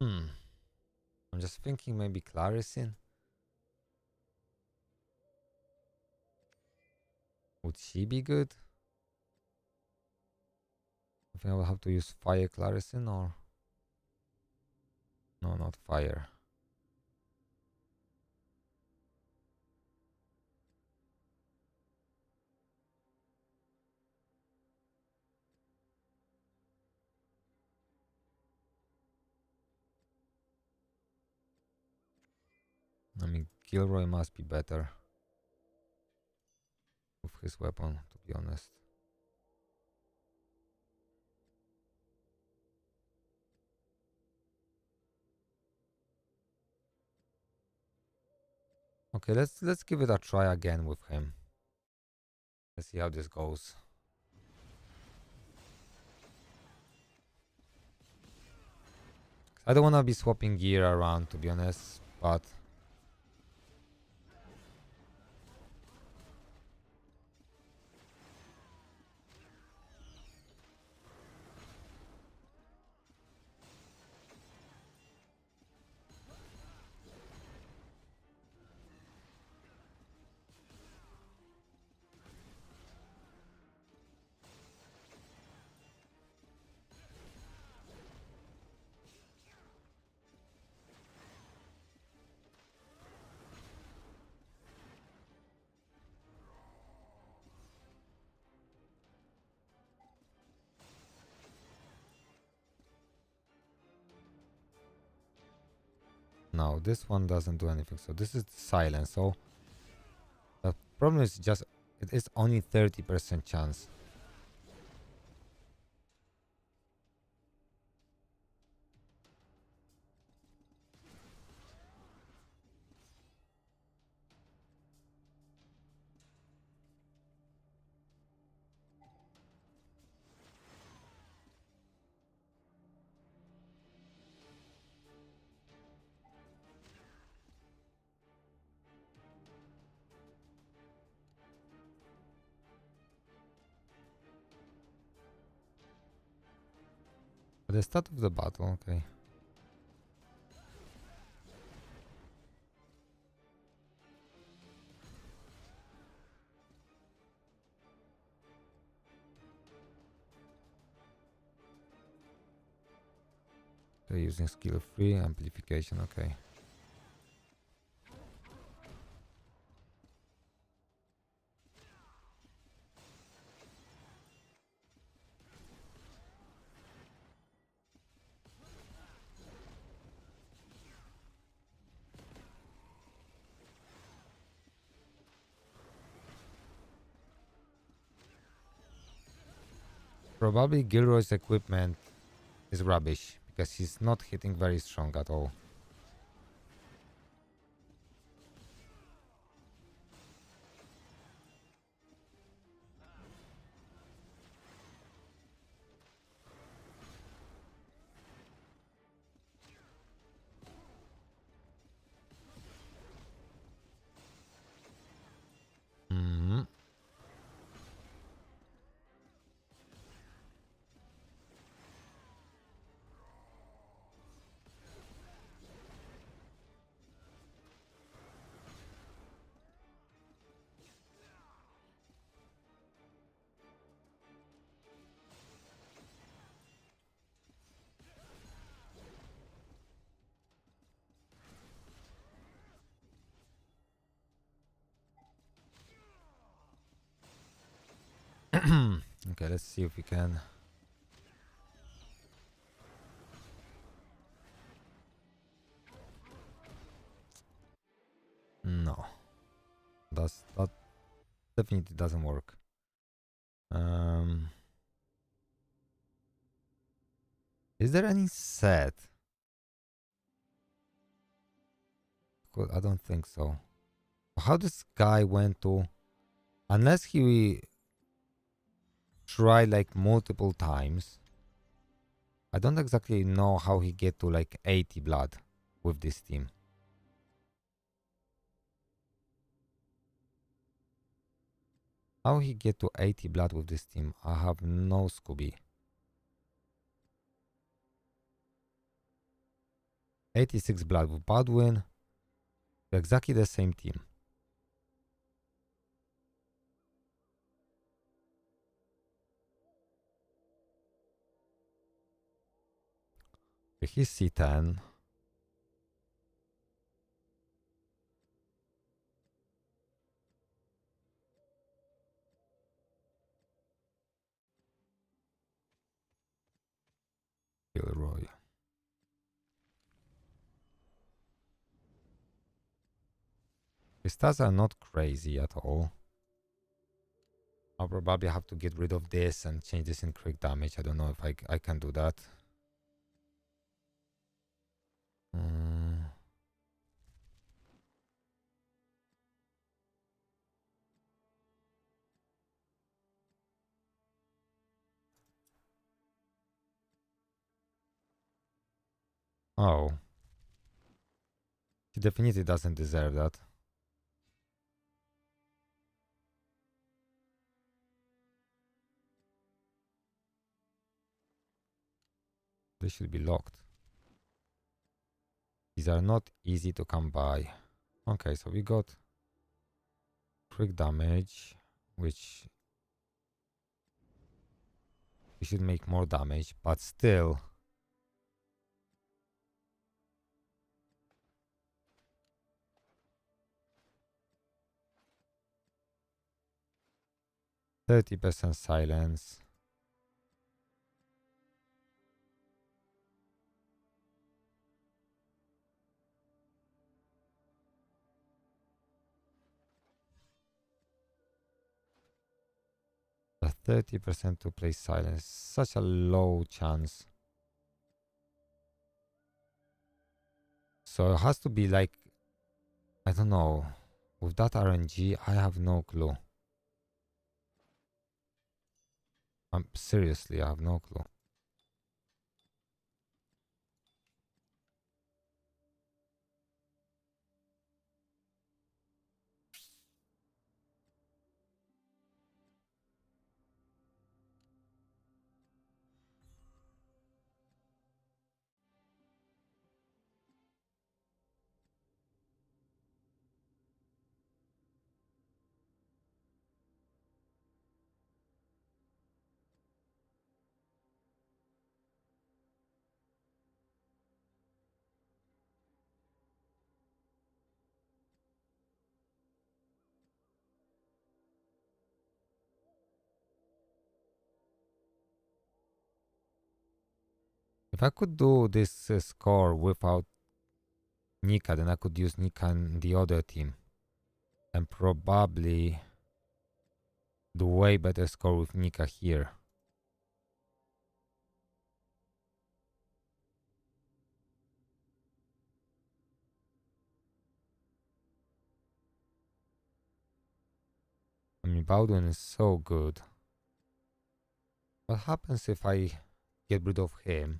I'm just thinking maybe Clarisin. Would she be good? I think I will have to use Fire Clarisin or... No, not Fire. Gilroy must be better with his weapon, to be honest. Okay, let's give it a try again with him. Let's see how this goes. I don't want to be swapping gear around, to be honest, but no, this one doesn't do anything. So this is silence. So the problem is just it is only 30% chance. At the start of the battle, okay. They're using skill 3 amplification, okay. Probably Gilroy's equipment is rubbish because he's not hitting very strong at all. Hmm. Okay, let's see if we can. No, that definitely doesn't work. Is there any set? I don't think so. How this guy went to, unless he tried like multiple times. I don't exactly know how he get to like 80 blood with this team. How he get to 80 blood with this team? I have no Scooby. 86 blood with Baldwin. Exactly the same team. He's C10. Gilroy. The stats are not crazy at all. I'll probably have to get rid of this and change this in crit damage. I don't know if I can do that. Oh. He definitely doesn't deserve that. They should be locked. These are not easy to come by. Okay, so we got crit damage, which we should make more damage, but still. %30 silence. A 30% to play silence. Such a low chance. So it has to be like, I don't know. With that RNG, I have no clue. Seriously, I have no clue. If I could do this score without Nika, then I could use Nika in the other team. And probably do way better score with Nika here. I mean, Baldwin is so good. What happens if I get rid of him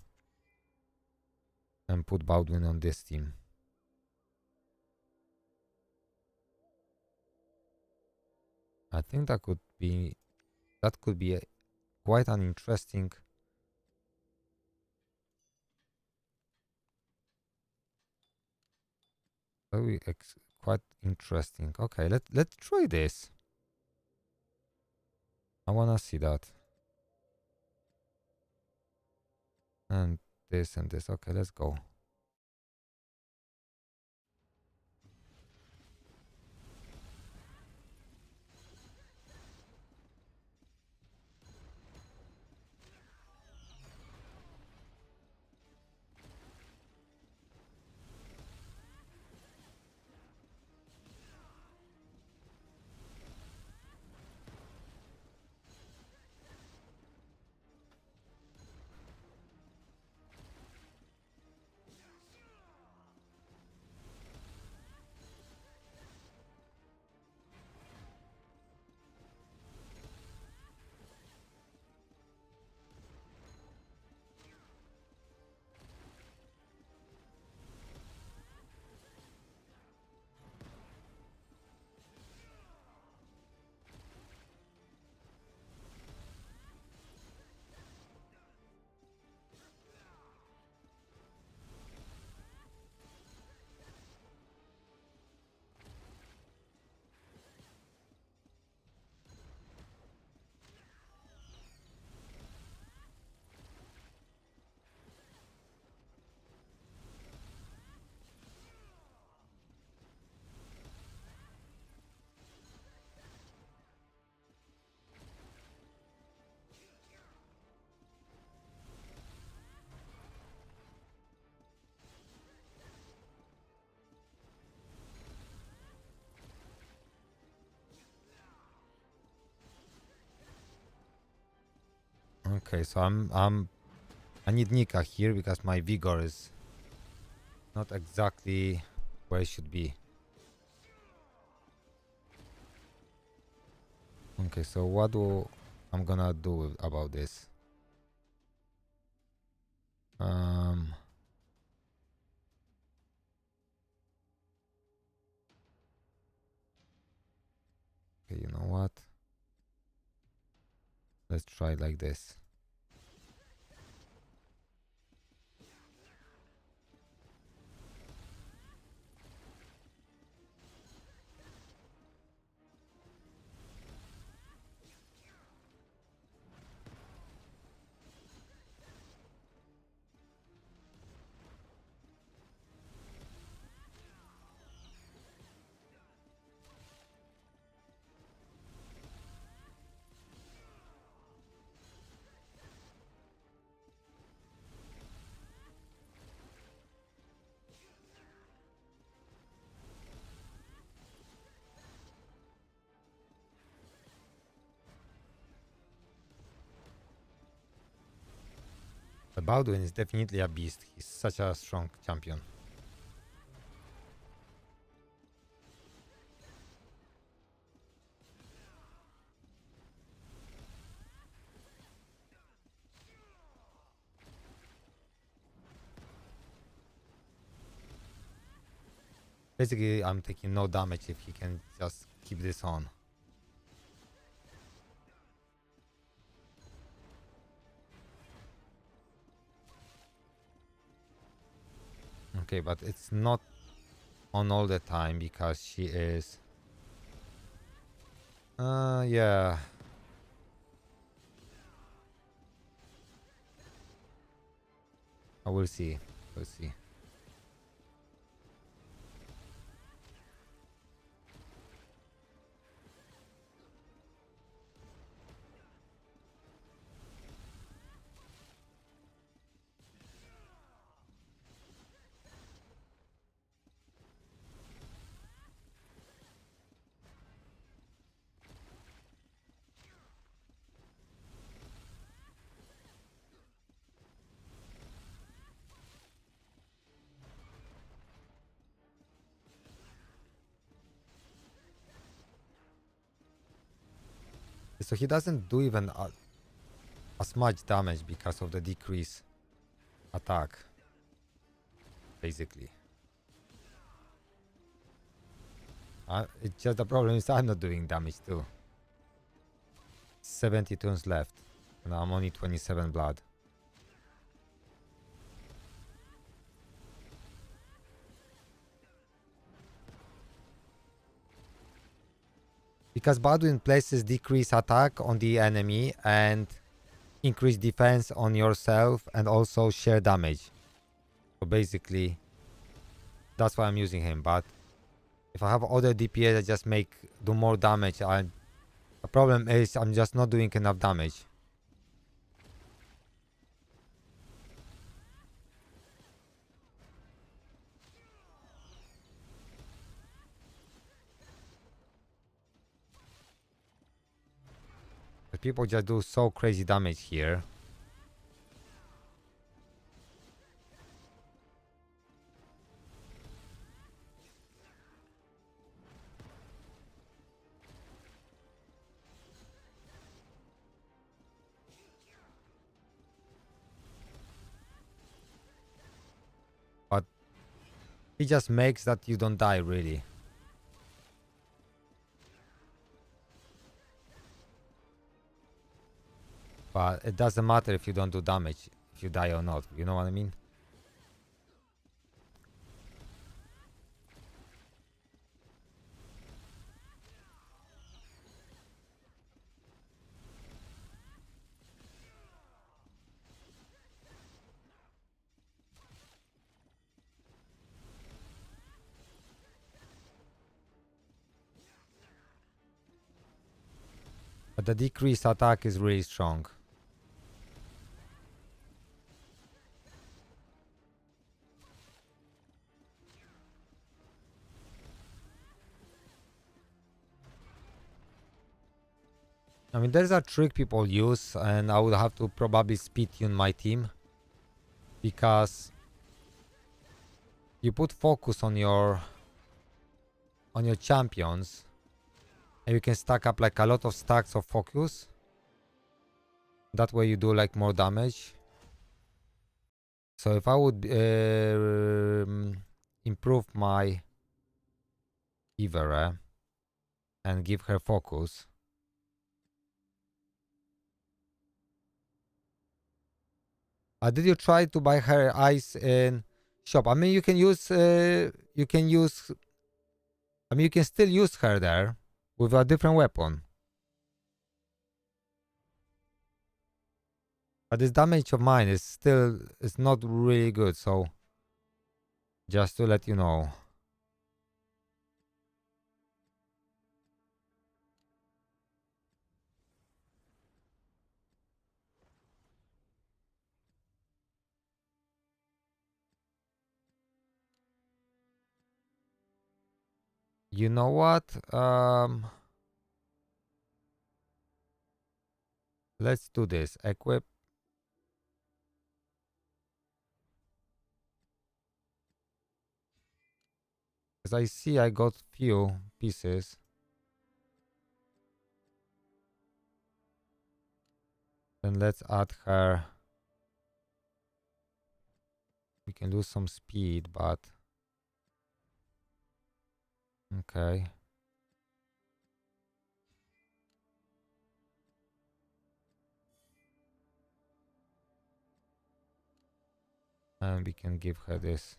and put Baldwin on this team? I think that could be quite an interesting. Quite interesting. Okay, let's try this. I wanna see that. And this and this. Okay, let's go. Okay, so I need Nika here because my vigor is not exactly where it should be. Okay, so what do I'm gonna do about this? Okay, you know what? Let's try like this. But Baldwin is definitely a beast. He's such a strong champion. Basically, I'm taking no damage if he can just keep this on. Okay, but it's not on all the time because she is... yeah. I will see. We'll see. So he doesn't do even as much damage because of the decrease attack. Basically. It's just the problem is I'm not doing damage too. 70 turns left. And I'm only 27 blood. Because Baldwin places decrease attack on the enemy and increase defense on yourself and also share damage. So basically, that's why I'm using him. But if I have other DPS that just do more damage, the problem is I'm just not doing enough damage. But people just do so crazy damage here. But it just makes that you don't die really. But it doesn't matter if you don't do damage, if you die or not. You know what I mean? But the decreased attack is really strong. I mean, there's a trick people use, and I would have to probably speed tune my team, because you put focus on your champions, and you can stack up like a lot of stacks of focus. That way you do like more damage. So if I would improve my Ivere and give her focus. Did you try to buy her eyes in shop? I mean, you can use I mean, you can still use her there with a different weapon. But this damage of mine is not really good, so just to let you know. You know what? Let's do this. Equip. Because I see I got few pieces. Then let's add her. We can lose some speed, but okay. And we can give her this.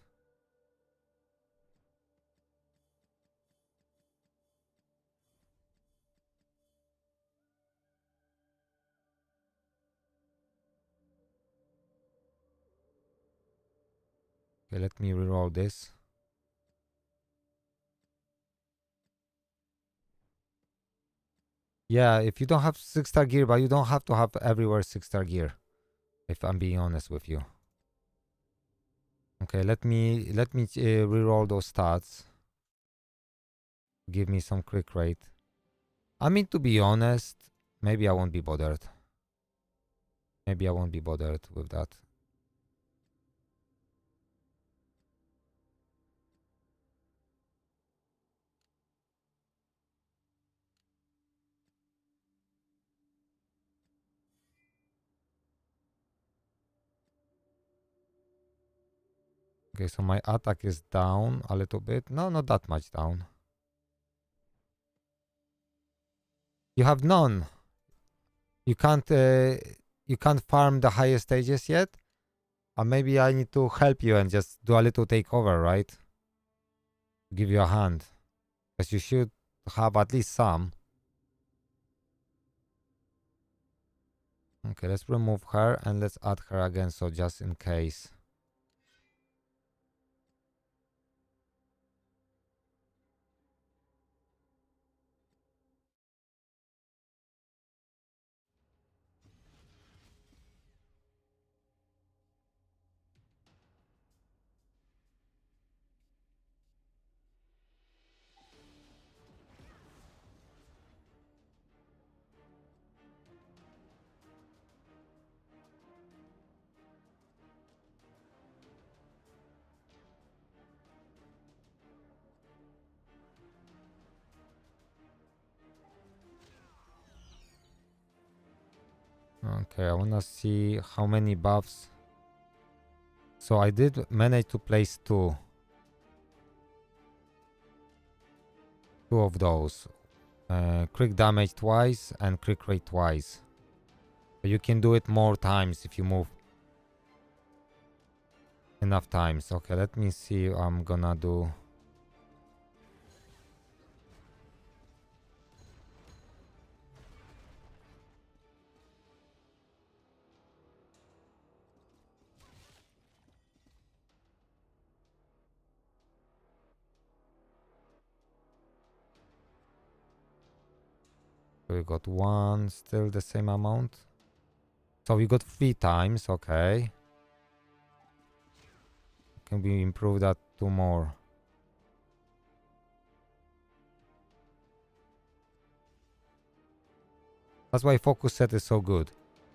Okay, let me reroll this. Yeah, if you don't have 6-star gear, but you don't have to have everywhere 6-star gear, if I'm being honest with you. Okay, let me reroll those stats. Give me some quick rate. I mean, to be honest, maybe I won't be bothered. Maybe I won't be bothered with that. Okay, so my attack is down a little bit. No, not that much down. You have none. You can't farm the highest stages yet. Or maybe I need to help you and just do a little takeover, right? Give you a hand. Because you should have at least some. Okay, let's remove her and let's add her again, so just in case. Okay, I wanna see how many buffs. So I did manage to place two of those. Crit damage twice and crit rate twice. But you can do it more times if you move enough times. Okay, let me see what I'm gonna do. So we got one, still the same amount. So we got 3 times, okay. Can we improve that 2 more? That's why focus set is so good.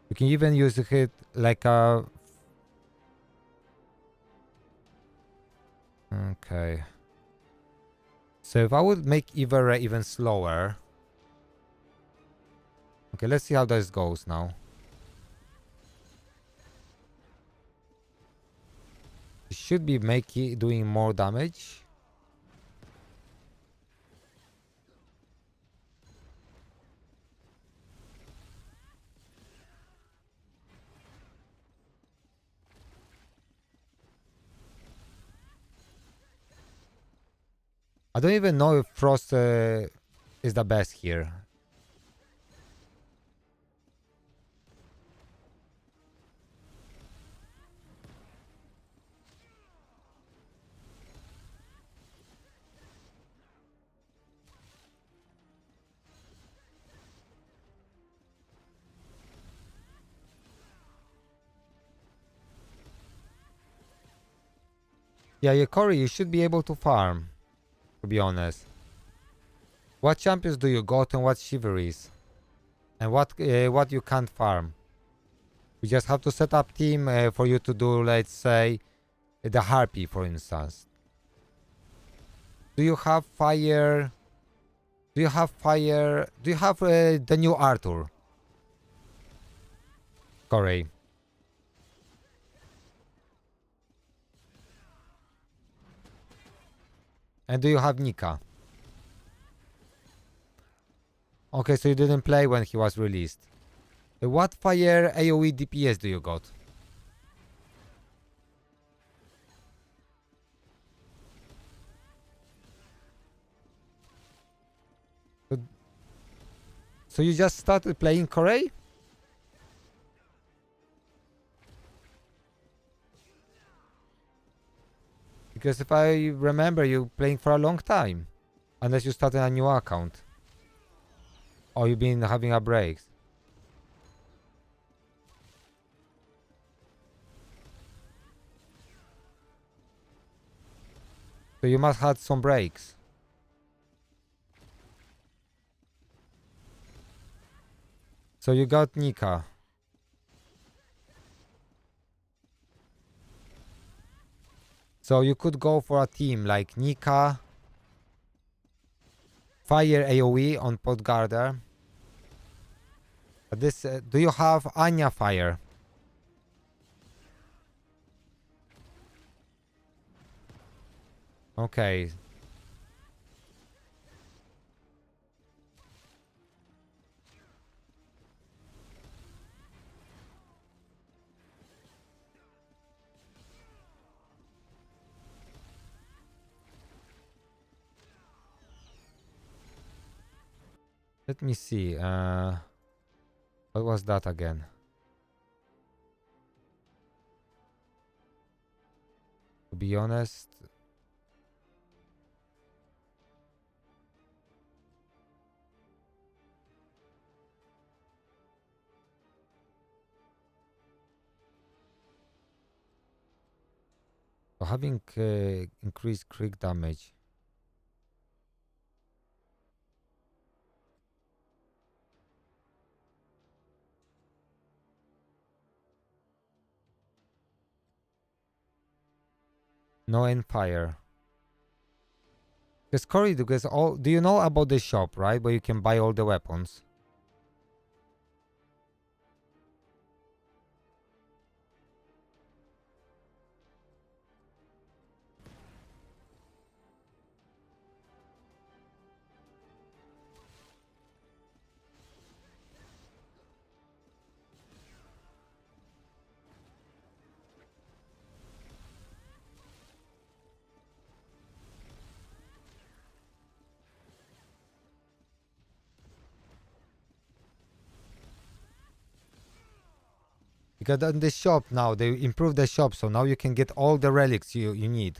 You can even use it like a... Okay. So if I would make Ivere even slower... Okay, let's see how this goes now. It should be doing more damage. I don't even know if Frost is the best here. Yeah, Corey, you should be able to farm, to be honest. What champions do you got and what chivalries? And what you can't farm? You just have to set up team for you to do, let's say, the Harpy, for instance. Do you have fire? Do you have fire? Do you have the new Arthur? Corey. And do you have Nika? Okay, so you didn't play when he was released. What fire AoE DPS do you got? So you just started playing Corey? Because if I remember you playing for a long time. Unless you started a new account. Or you've been having a break. So you must have some breaks. So you got Nika. So you could go for a team like Nika, Fire AoE on Podgarder. This do you have Anya Fire? Okay. Let me see. What was that again? To be honest, having increased crit damage. No Empire. Because Cory, because all do you know about the shop, right? Where you can buy all the weapons. Because in the shop now, they improved the shop, so now you can get all the relics you need.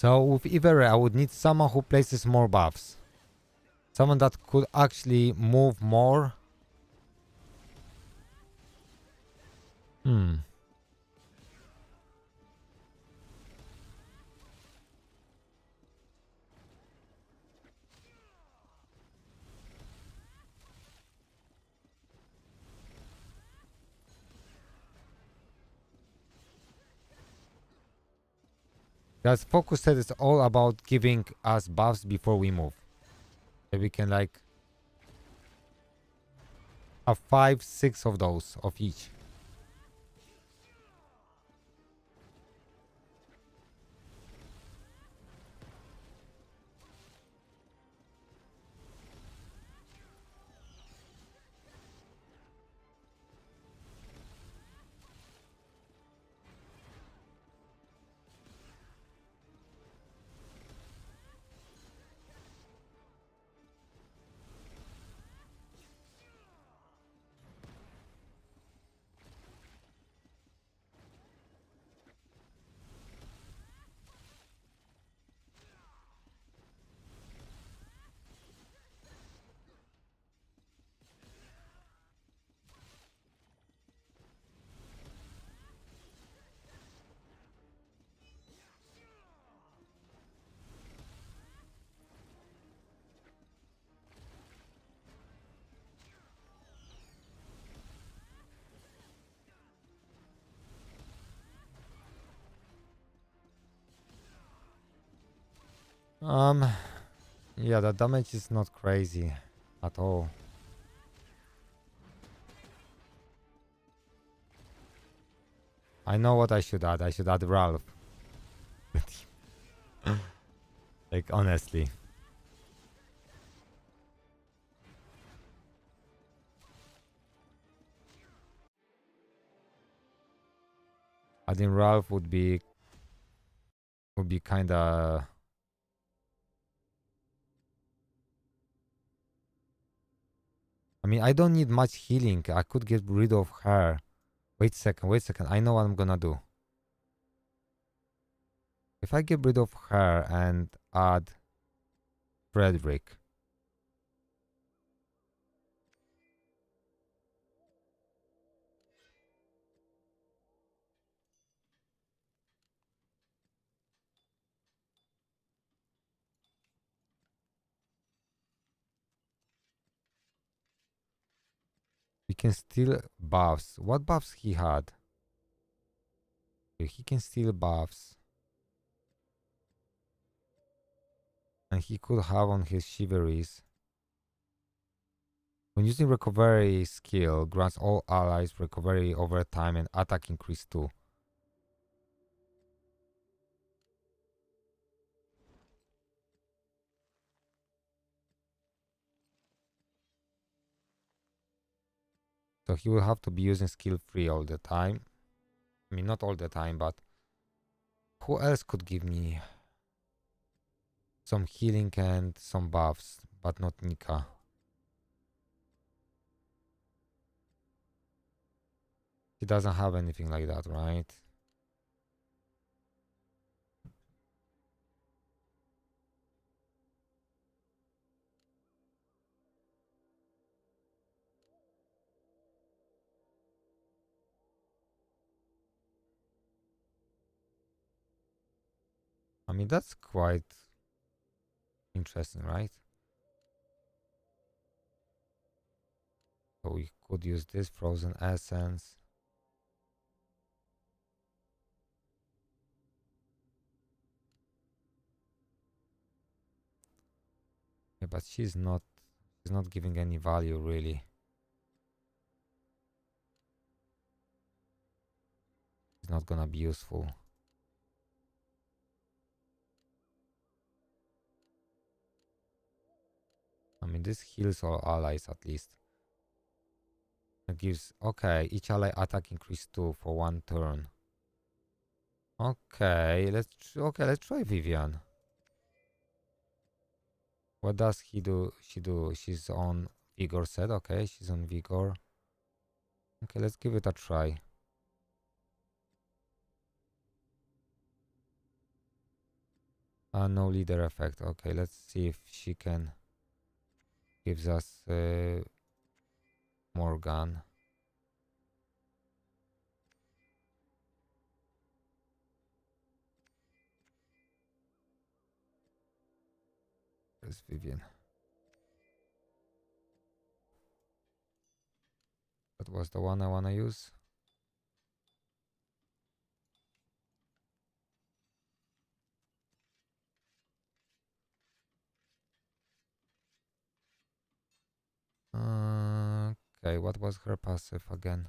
So with Ivory, I would need someone who places more buffs. Someone that could actually move more. Guys, focus set is all about giving us buffs before we move. So we can like have 5, 6 of those of each. Yeah, the damage is not crazy at all. I know what I should add. I should add Ralph. Like, honestly. Adding Ralph would be kinda. I mean, I don't need much healing. I could get rid of her. Wait a second. I know what I'm gonna do. If I get rid of her and add Frederick. We can steal buffs. What buffs he had? Okay, he can steal buffs. And he could have on his chivalries. When using recovery skill, grants all allies recovery over time and attack increase too. So he will have to be using skill free all the time. I mean, not all the time, but who else could give me some healing and some buffs, but not Nika? He doesn't have anything like that, right? I mean, that's quite interesting, right? So we could use this frozen essence. Yeah, but she's not giving any value really. It's not gonna be useful. I mean, this heals all allies at least. It gives, okay, each ally attack increase 2 for 1 turn. Okay, let's try Vivian. What does he do? She do? She's on Vigor set. Okay, she's on Vigor. Okay, let's give it a try. No leader effect. Okay, let's see if she can gives us more gun. Where's Vivian? That was the one I wanna use. Okay, what was her passive again?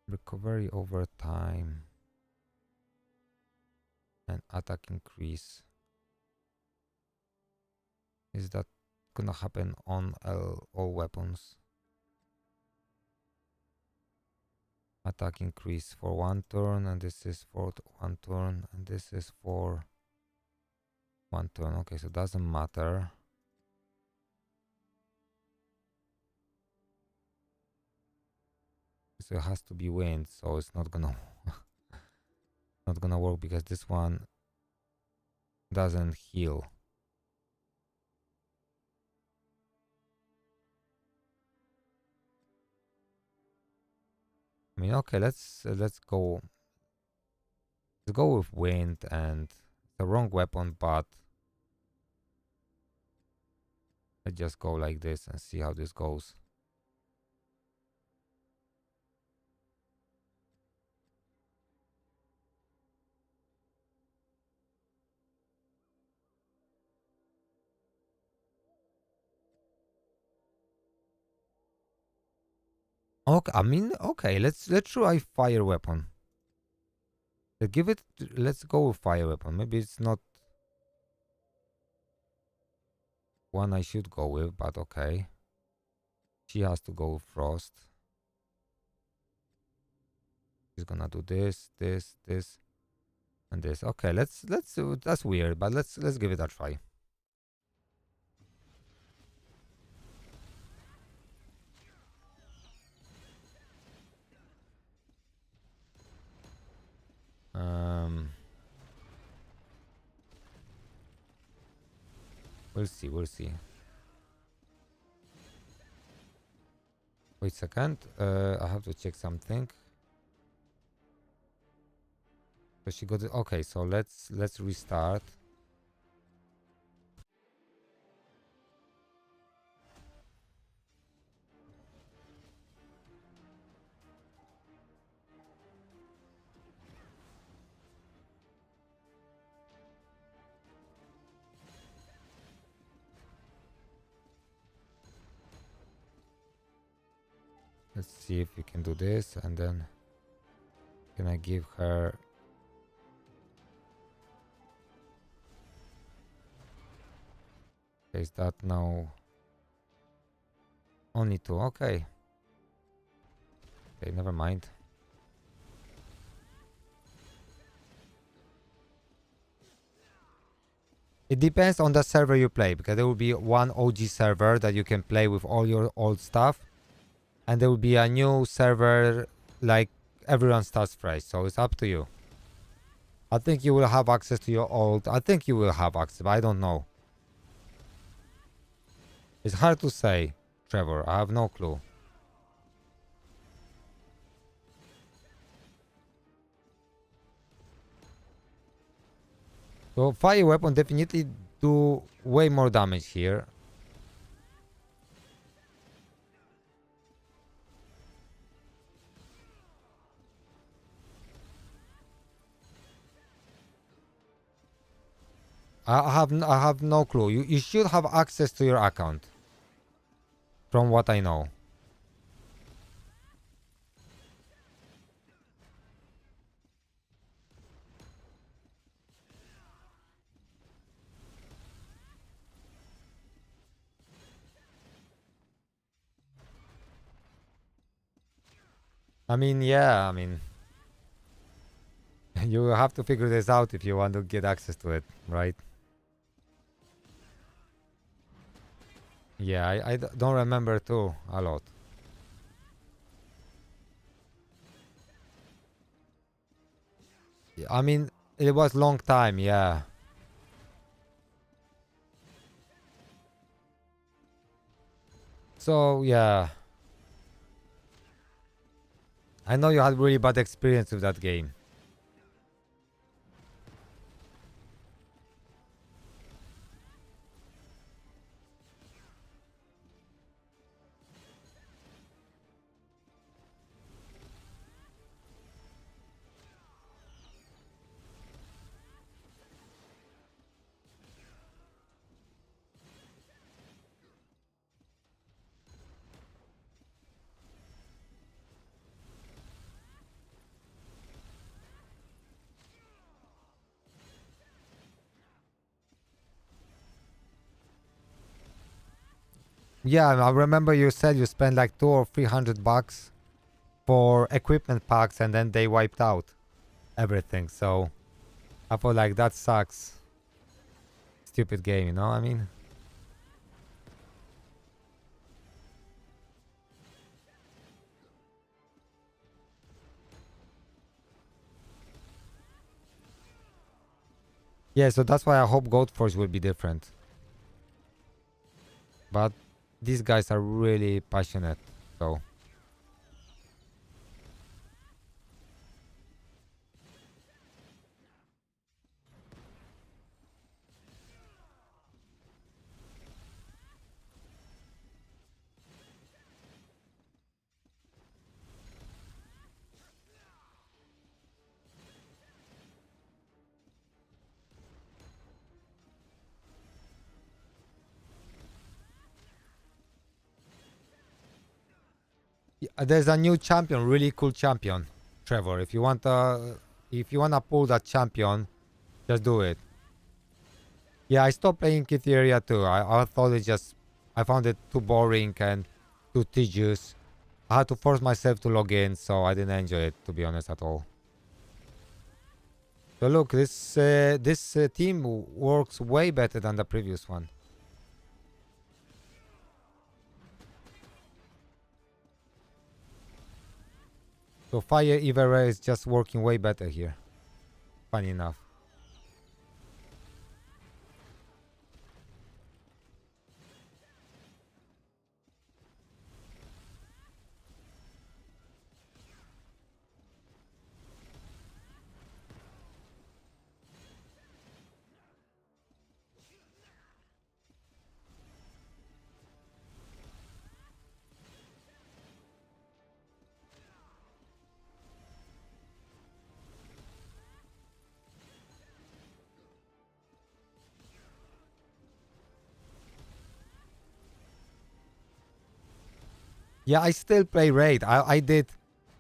Recovery over time and attack increase. Is that gonna happen on all weapons? Attack increase for 1 turn, and this is for 1 turn, and this is for 1 turn. Okay, so it doesn't matter. So it has to be wind, so it's not gonna not gonna work because this one doesn't heal. I mean, okay, let's go. Let's go with wind, and the wrong weapon, but let's just go like this and see how this goes. Okay, I mean, okay, let's try fire weapon. Give it. Let's go with fire weapon. Maybe it's not one I should go with, but okay. She has to go with frost. She's gonna do this, this, this, and this. Okay, let's. That's weird, but let's give it a try. We'll see. We'll see. Wait a second. I have to check something. So she got it. Okay, so let's restart. Let's see if we can do this, and then can I give her? Is that now only 2? Okay. Okay, never mind. It depends on the server you play, because there will be one OG server that you can play with all your old stuff, and there will be a new server like everyone starts fresh. So it's up to you. I think you will have access to your old. I think you will have access, but I don't know. It's hard to say, Trevor. I have no clue. So fire weapon definitely do way more damage here. I have no clue. You should have access to your account, from what I know. I mean, yeah, I mean, you have to figure this out if you want to get access to it, right? Yeah, I don't remember too a lot. I mean, it was long time, yeah. So, yeah. I know you had really bad experience with that game. Yeah, I remember you said you spent like 200 or 300 bucks for equipment packs and then they wiped out everything. So I feel like that sucks. Stupid game, you know what I mean? Yeah, so that's why I hope Gold Force will be different. But these guys are really passionate, so. Yeah, there's a new champion, really cool champion, Trevor. If you wanna pull that champion, just do it. Yeah, I stopped playing Kytheria too. I thought I found it too boring and too tedious. I had to force myself to log in, so I didn't enjoy it, to be honest, at all. So look, this team works way better than the previous one. So Fire Ivera is just working way better here. Funny enough. Yeah, I still play Raid. I did.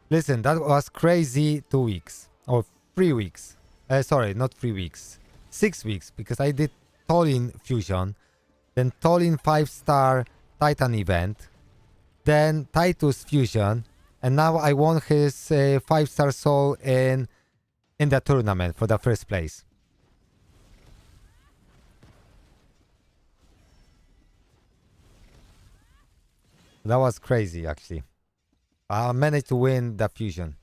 Listen, that was crazy 2 weeks or 3 weeks. Sorry, not 3 weeks. 6 weeks because I did Tolin Fusion, then Tolin 5-star Titan event, then Titus Fusion, and now I won his 5-star soul in the tournament for the first place. That was crazy, actually. I managed to win the fusion.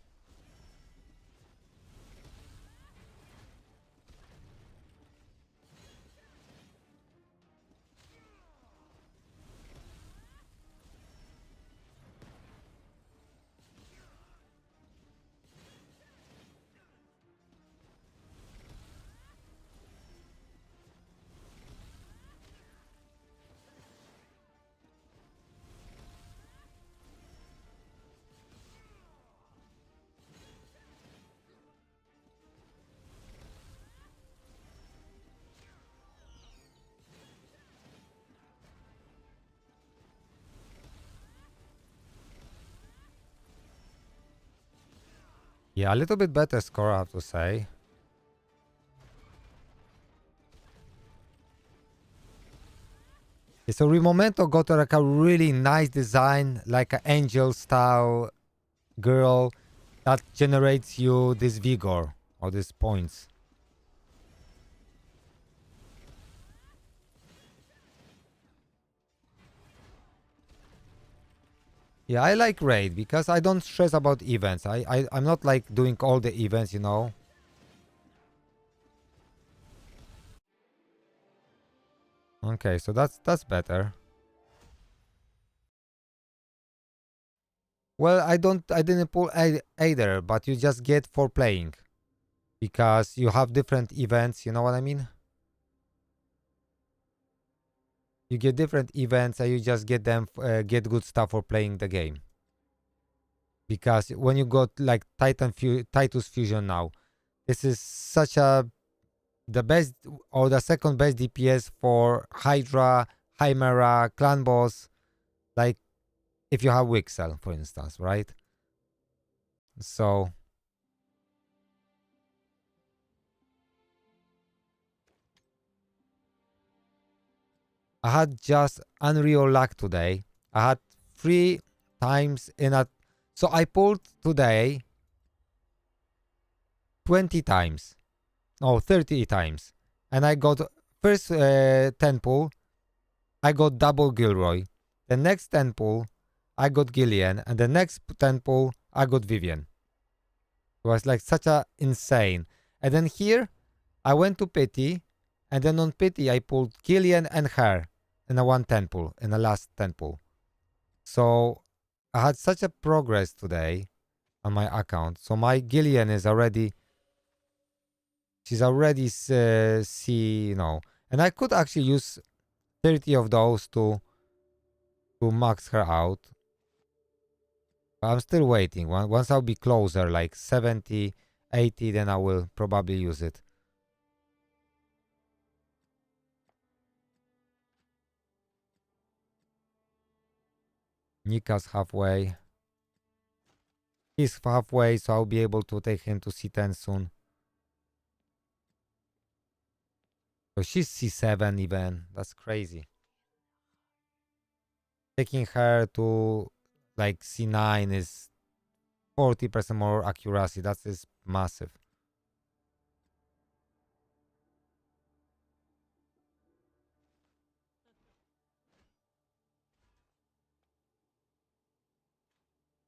Yeah, a little bit better score, I have to say. So Rimomento got like a really nice design, like an angel style girl that generates you this vigor or these points. Yeah, I like raid because I don't stress about events. I'm not like doing all the events, you know. Okay, so that's better. Well, I didn't pull either, but you just get for playing because you have different events, you know what I mean? You get different events and you just get them get good stuff for playing the game. Because when you got like Titus Fusion now, this is such a the best or the second best DPS for Hydra, Chimera, Clan Boss, like if you have Wixel, for instance, right? So I had just unreal luck today. I had 3 times in a so I pulled today 20 times. No, 30 times. And I got first 10 pull, I got double Gilroy. The next 10 pull, I got Gillian. And the next 10 pull, I got Vivian. It was like such a insane. And then here, I went to Pity. And then on Pity, I pulled Gillian and her in a 110 pull, in the last 10 pull. So I had such a progress today on my account. So my Gillian is already, she's already you know. And I could actually use 30 of those to max her out. I'm still waiting. Once I'll be closer, like 70, 80, then I will probably use it. Nika's halfway. He's halfway, so I'll be able to take him to C10 soon. So she's C7 even. That's crazy. Taking her to like C9 is 40% more accuracy. That is massive.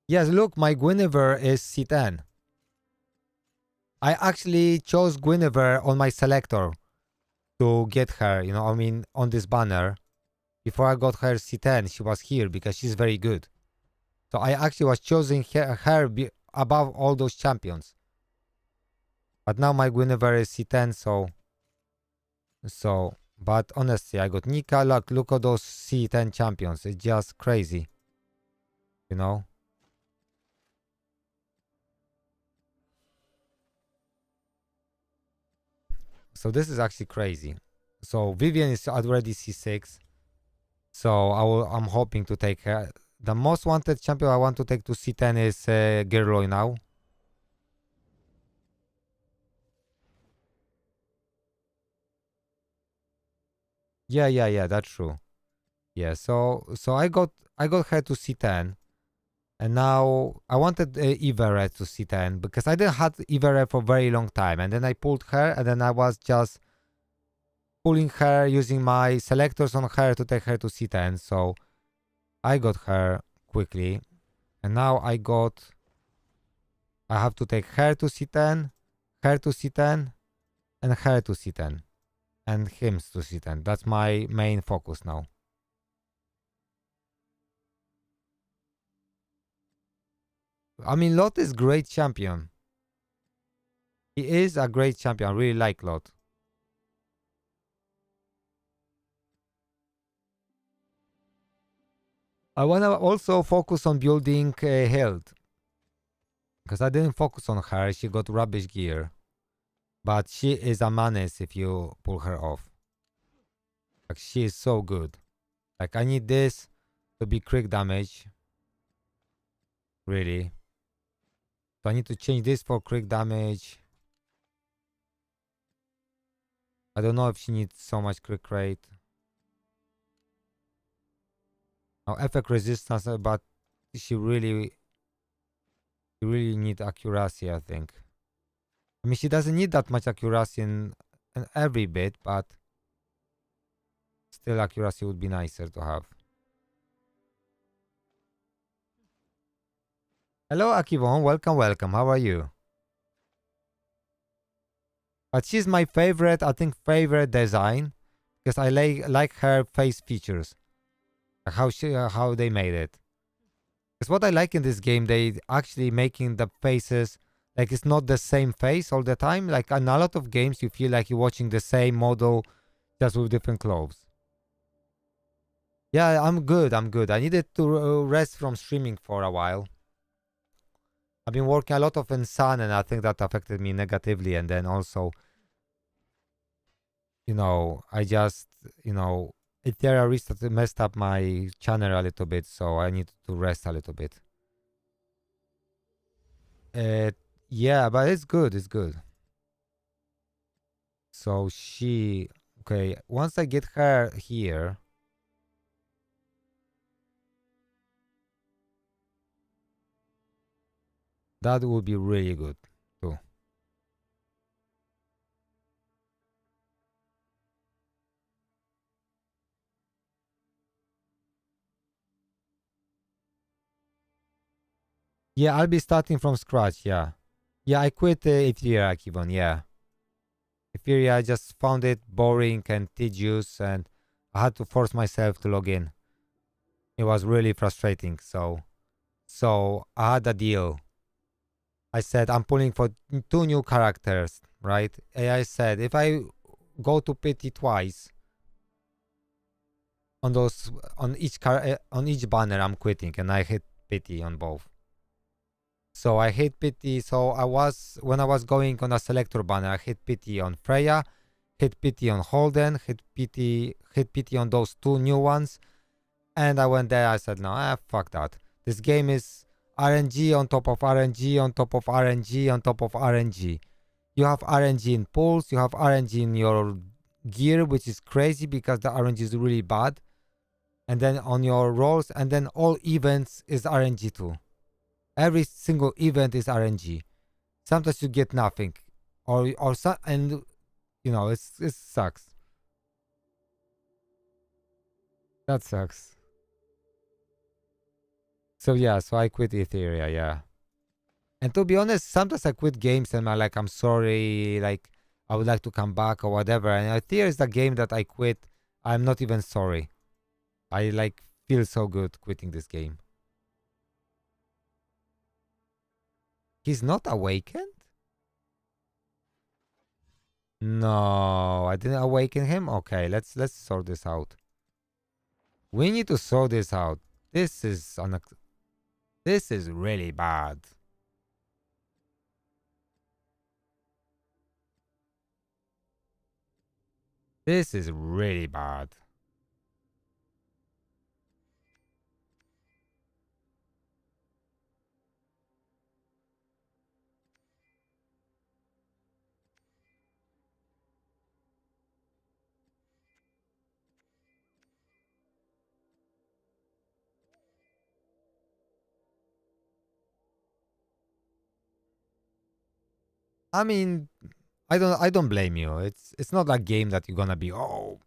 Yes, look, my Guinevere is C10. I actually chose Guinevere on my selector to get her, you know, I mean, on this banner. Before I got her C10, she was here because she's very good. So I actually was choosing her above all those champions. But now my Guinevere is C10, but honestly, I got Nika. Look at those C10 champions. It's just crazy, you know. So this is actually crazy. So Vivian is already C6. So I'm hoping to take her. The most wanted champion I want to take to C10 is Girloy now. Yeah, that's true. Yeah, so I got her to C10, and now I wanted Iveret to C10 because I didn't have Iveret for a very long time, and then I pulled her, and then I was just pulling her using my selectors on her to take her to C10. So I got her quickly, and now I have to take her to C10, her to C10, and her to C10, and him to C10. That's my main focus now. I mean, Lot is great champion. He is a great champion. I really like Lot. I want to also focus on building health. Because I didn't focus on her. She got rubbish gear. But she is a menace if you pull her off. Like, she is so good. Like, I need this to be crit damage. Really. So I need to change this for crit damage. I don't know if she needs so much crit rate. Now effect resistance, but she really You really need accuracy, I think. I mean, she doesn't need that much accuracy in every bit, but still accuracy would be nicer to have. Hello, Akivon. Welcome, welcome. How are you? But she's my favorite, I think, favorite design because I like her face features, how they made it. Because what I like in this game, they actually making the faces like it's not the same face all the time. Like in a lot of games, you feel like you're watching the same model just with different clothes. Yeah, I'm good. I'm good. I needed to rest from streaming for a while. I've been working a lot of in sun, and I think that affected me negatively. And then also, I just, Ethereum restart messed up my channel a little bit, so I need to rest a little bit. Yeah, but it's good. It's good. So okay, once I get her here, that would be really good too. Yeah, I'll be starting from scratch. Yeah. Yeah, I quit Ethereum, Kivon. Yeah. Ethereum, I just found it boring and tedious, and I had to force myself to log in. It was really frustrating. So I had a deal. I said I'm pulling for 2 new characters, right? AI said if I go to pity twice on those on each banner, I'm quitting, and I hit pity on both. So I hit pity. So when I was going on a selector banner, I hit pity on Freya, hit pity on Holden, hit pity on those 2 new ones, and I went there. I said, no, fuck that. This game is RNG on top of RNG on top of RNG on top of RNG. You have RNG in pulls, you have RNG in your gear, which is crazy because the RNG is really bad. And then on your rolls, and then all events is RNG too. Every single event is RNG. Sometimes you get nothing, or some, and it sucks. That sucks. So yeah, so I quit Ethereum, yeah. And to be honest, sometimes I quit games and I'm like, I'm sorry, like I would like to come back or whatever. And Ethereum is the game that I quit. I'm not even sorry. I like feel so good quitting this game. He's not awakened? No, I didn't awaken him. Okay, let's sort this out. We need to sort this out. This is this is really bad. This is really bad. I mean, I don't blame you. It's not a game that you're gonna be, I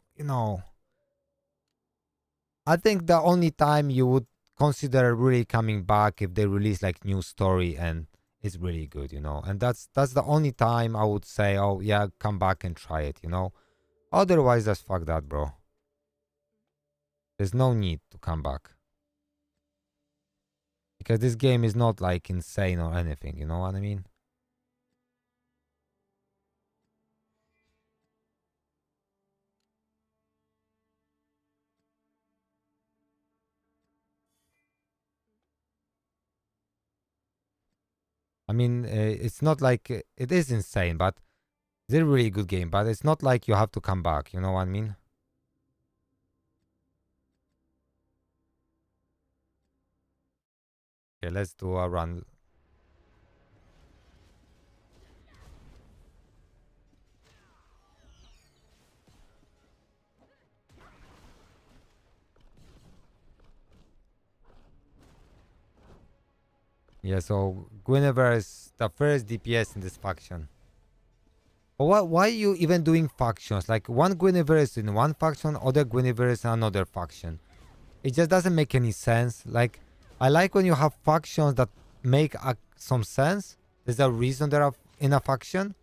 think the only time you would consider really coming back if they release like new story and it's really good, and that's the only time I would say, oh yeah, come back and try it. Otherwise, just fuck that, bro. There's no need to come back because this game is not like insane or anything. You know what I mean? I mean, it's not like it is insane, but it's a really good game. But it's not like you have to come back. You know what I mean? Okay, let's do a run. Yeah, so Guinevere is the first DPS in this faction. But why are you even doing factions? Like one Guinevere is in one faction, other Guinevere is in another faction. It just doesn't make any sense. Like, I like when you have factions that make some sense. There's a reason they're in a faction.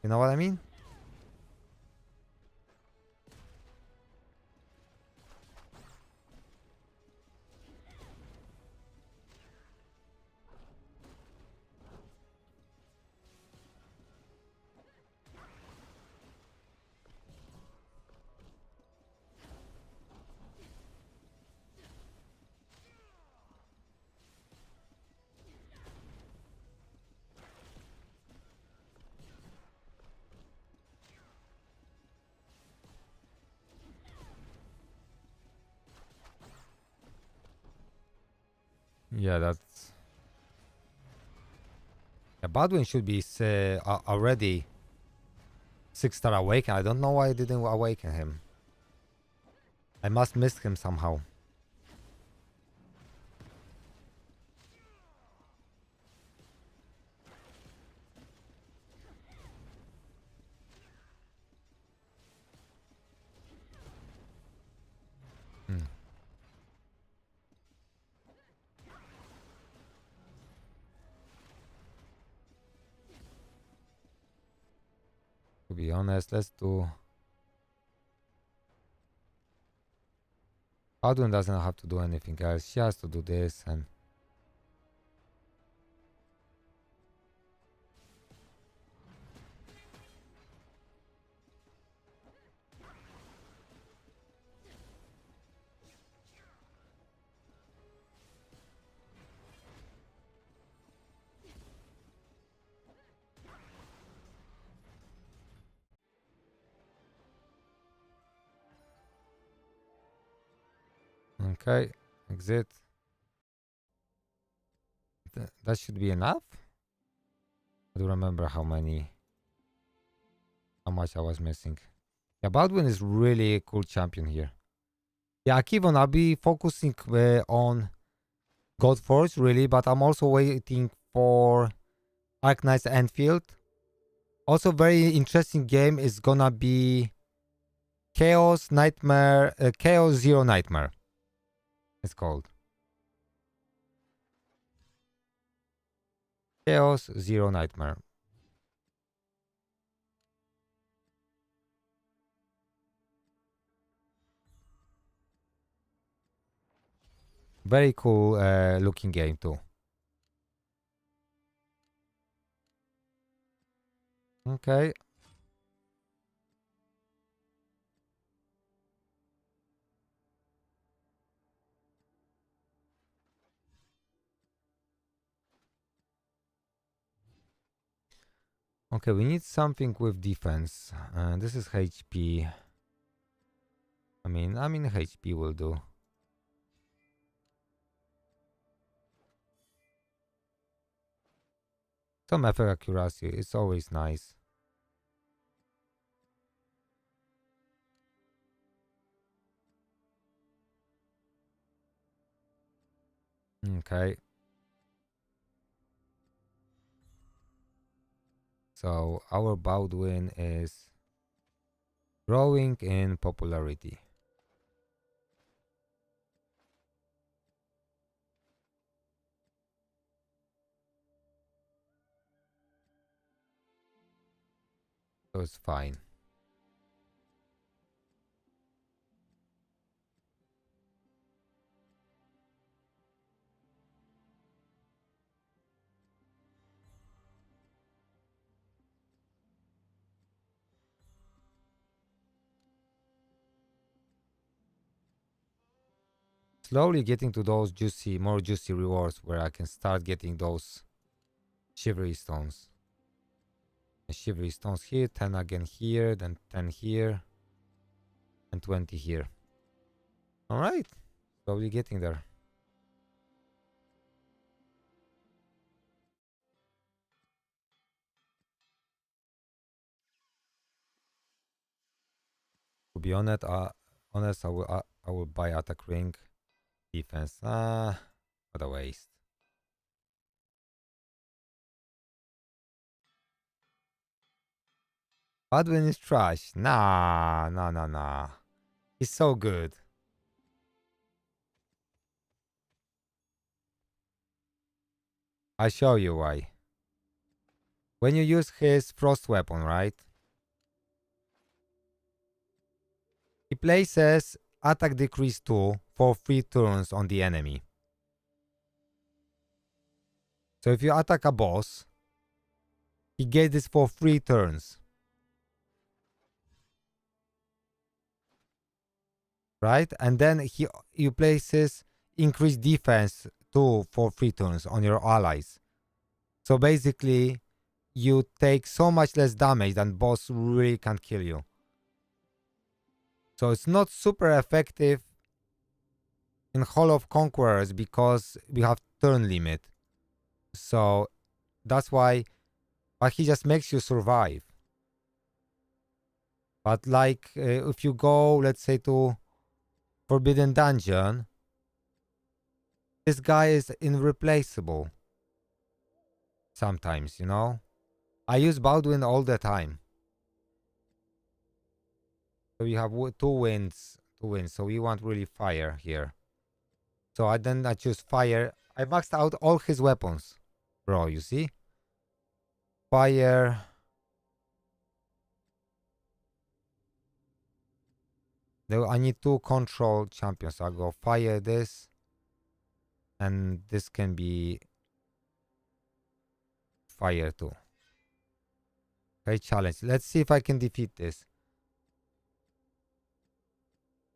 You know what I mean? Yeah, that's... Yeah, Baldwin should be already 6-star awaken. I don't know why I didn't awaken him. I must miss him somehow. Hmm. To be honest, let's do... Baldwin doesn't have to do anything else. She has to do this and... Okay, exit. That should be enough? I don't remember how much I was missing. Yeah, Baldwin is really a cool champion here. Yeah, Kivon, I'll be focusing on Godforge really, but I'm also waiting for Arknight's Enfield. Also, very interesting game is gonna be Chaos Nightmare, Chaos Zero Nightmare. It's called Chaos Zero Nightmare. Very cool looking game too. Okay. Okay, we need something with defense. This is HP. I mean HP will do. Some effect accuracy is always nice. Okay. So our Baldwin is growing in popularity. So it's fine. Slowly getting to those more juicy rewards where I can start getting those shivery stones. And shivery stones here, 10 again here, then 10 here, and 20 here. Alright, slowly getting there. To be honest, I will buy attack ring defense. What a waste. Baldwin is trash. Nah, nah, nah, nah. He's so good. I'll show you why. When you use his frost weapon, right? He places attack decrease 2 for 3 turns on the enemy. So if you attack a boss, he gets this for 3 turns. Right? And then he places increased defense 2 for 3 turns on your allies. So basically, you take so much less damage than boss really can kill you. So it's not super effective in Hall of Conquerors because we have turn limit. So that's why, but he just makes you survive. But like if you go, let's say, to Forbidden Dungeon, this guy is irreplaceable. Sometimes, you know? I use Baldwin all the time. So you have 2 wins. So we want really fire here. So I choose fire. I maxed out all his weapons. Bro, you see? Fire. I need 2 control champions. So I'll go fire this. And this can be fire too. Okay, challenge. Let's see if I can defeat this.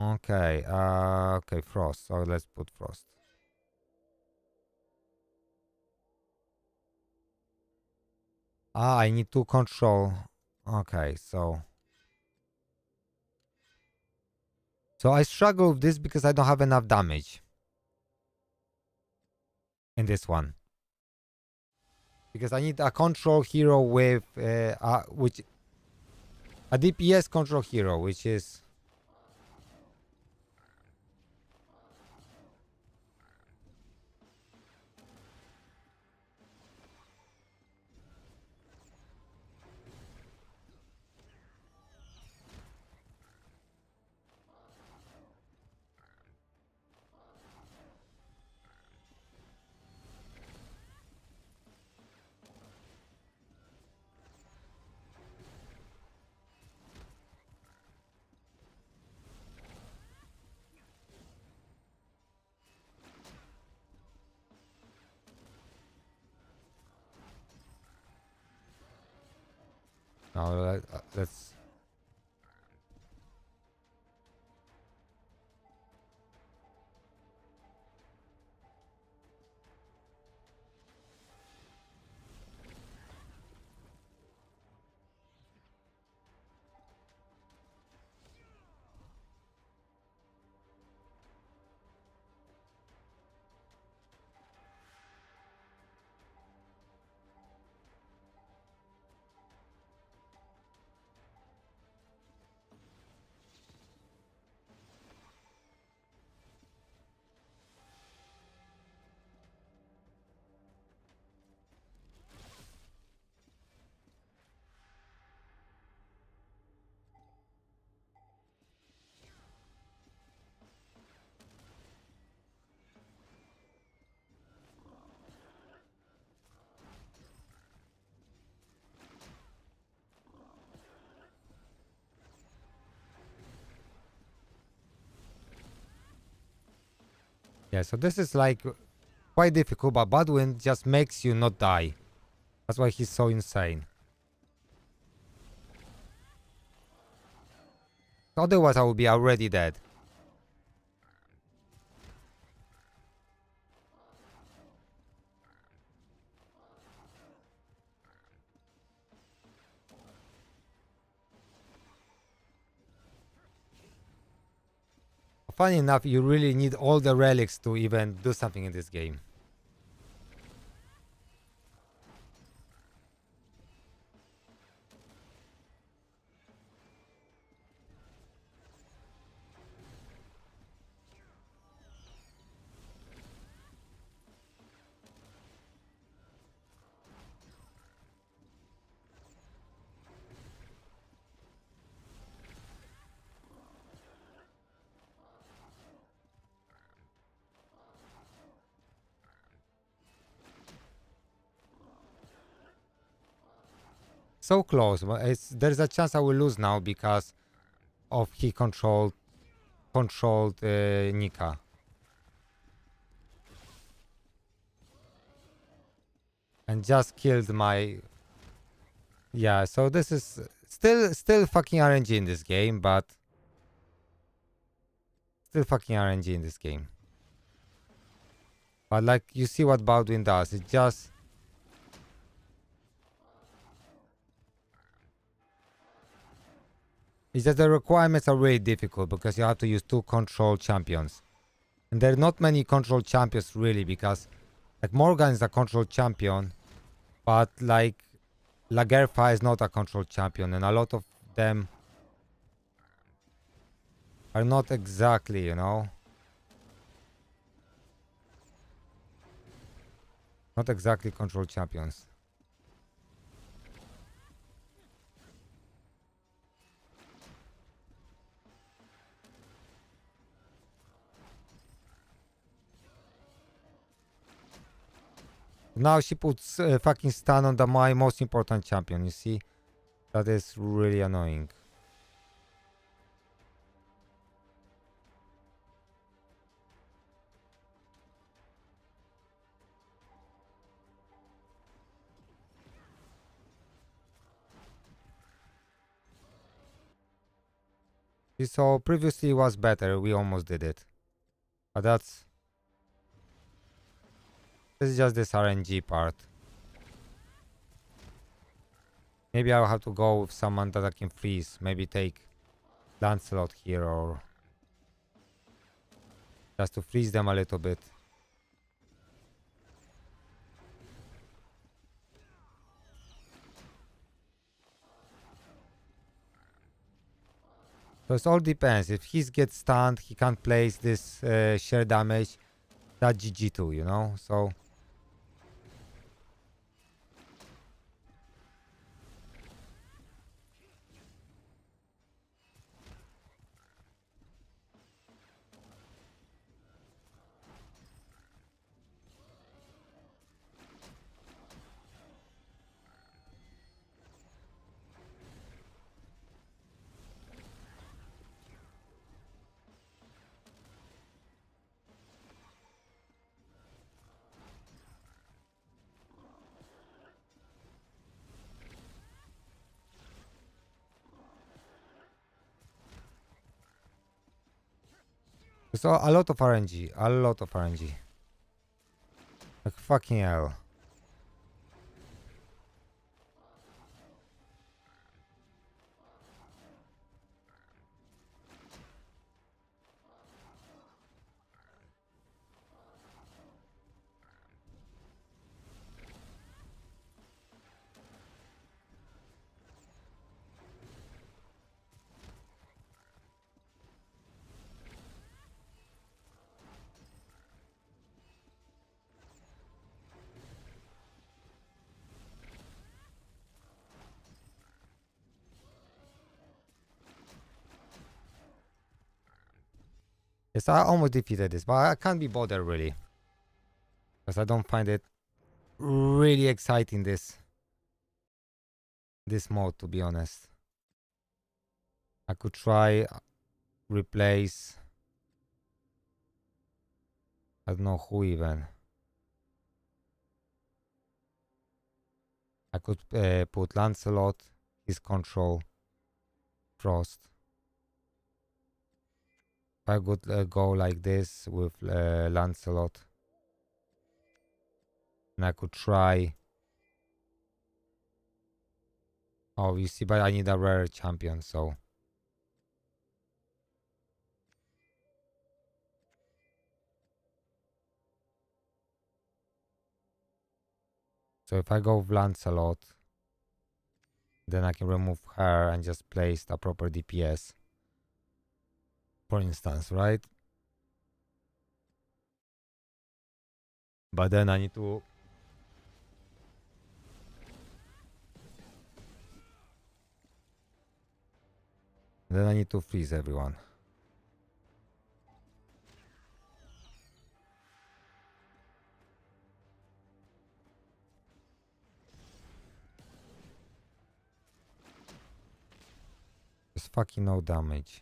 Okay, okay, frost. So let's put frost. I need to control. Okay, so I struggle with this because I don't have enough damage in this one. Because I need a control hero with which a DPS control hero, which is now let's. Yeah, so this is like quite difficult, but Baldwin just makes you not die. That's why he's so insane. Otherwise, I would be already dead. Funny enough, you really need all the relics to even do something in this game. So close. But there's a chance I will lose now because of he controlled Nika. And just killed my... Yeah, so this is still fucking RNG in this game, but still fucking RNG in this game. But like you see what Baldwin does, it just... It's just the requirements are really difficult because you have to use 2 control champions. And there are not many control champions really because like Morgan is a control champion, but like Lagertha is not a control champion and a lot of them are not exactly, you know, not exactly control champions. Now she puts fucking stun on my most important champion, you see? That is really annoying. So previously it was better, we almost did it. But this is just this RNG part. Maybe I'll have to go with someone that I can freeze. Maybe take Lancelot here or just to freeze them a little bit. So it all depends. If he gets stunned, he can't place this sheer damage. That GG too, you know? So... So a lot of RNG. A lot of RNG. Like fucking hell. Yes, I almost defeated this, but I can't be bothered really. Because I don't find it really exciting, this mode, to be honest. I could try replace... I don't know who even. I could put Lancelot, his control, Frost. If I could go like this with Lancelot. And I could try... Oh, you see, but I need a rare champion, so... So if I go with Lancelot, then I can remove her and just place a proper DPS. For instance, right? But then I need to... Then I need to freeze everyone. fucking no damage.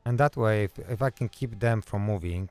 And that way, if I can keep them from moving.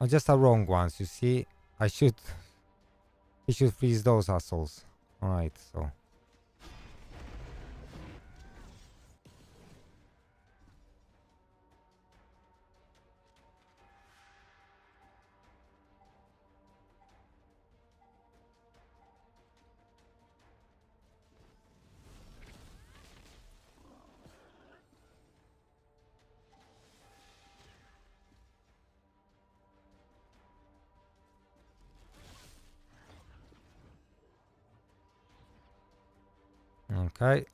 Are just the wrong ones, you see? I should... He should freeze those assholes. Alright, so... Okay.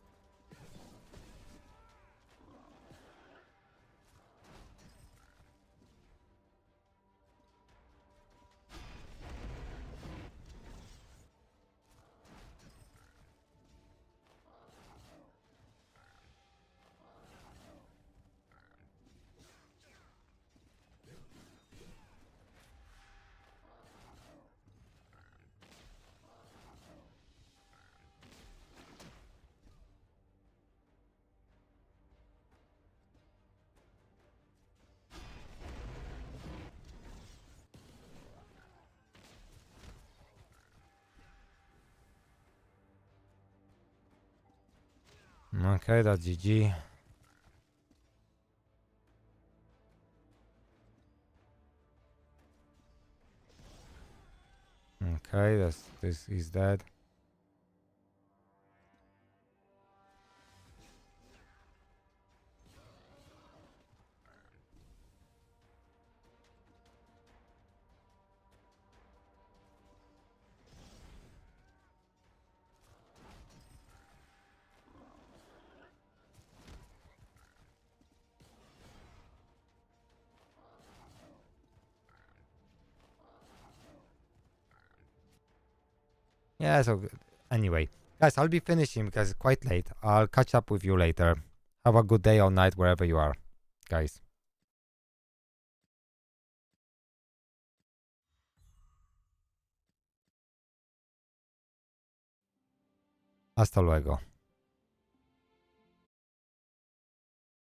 Okay, that's GG. Okay, this is dead. Yeah, so good. Anyway, guys, I'll be finishing because it's quite late. I'll catch up with you later. Have a good day or night wherever you are, guys. Hasta luego.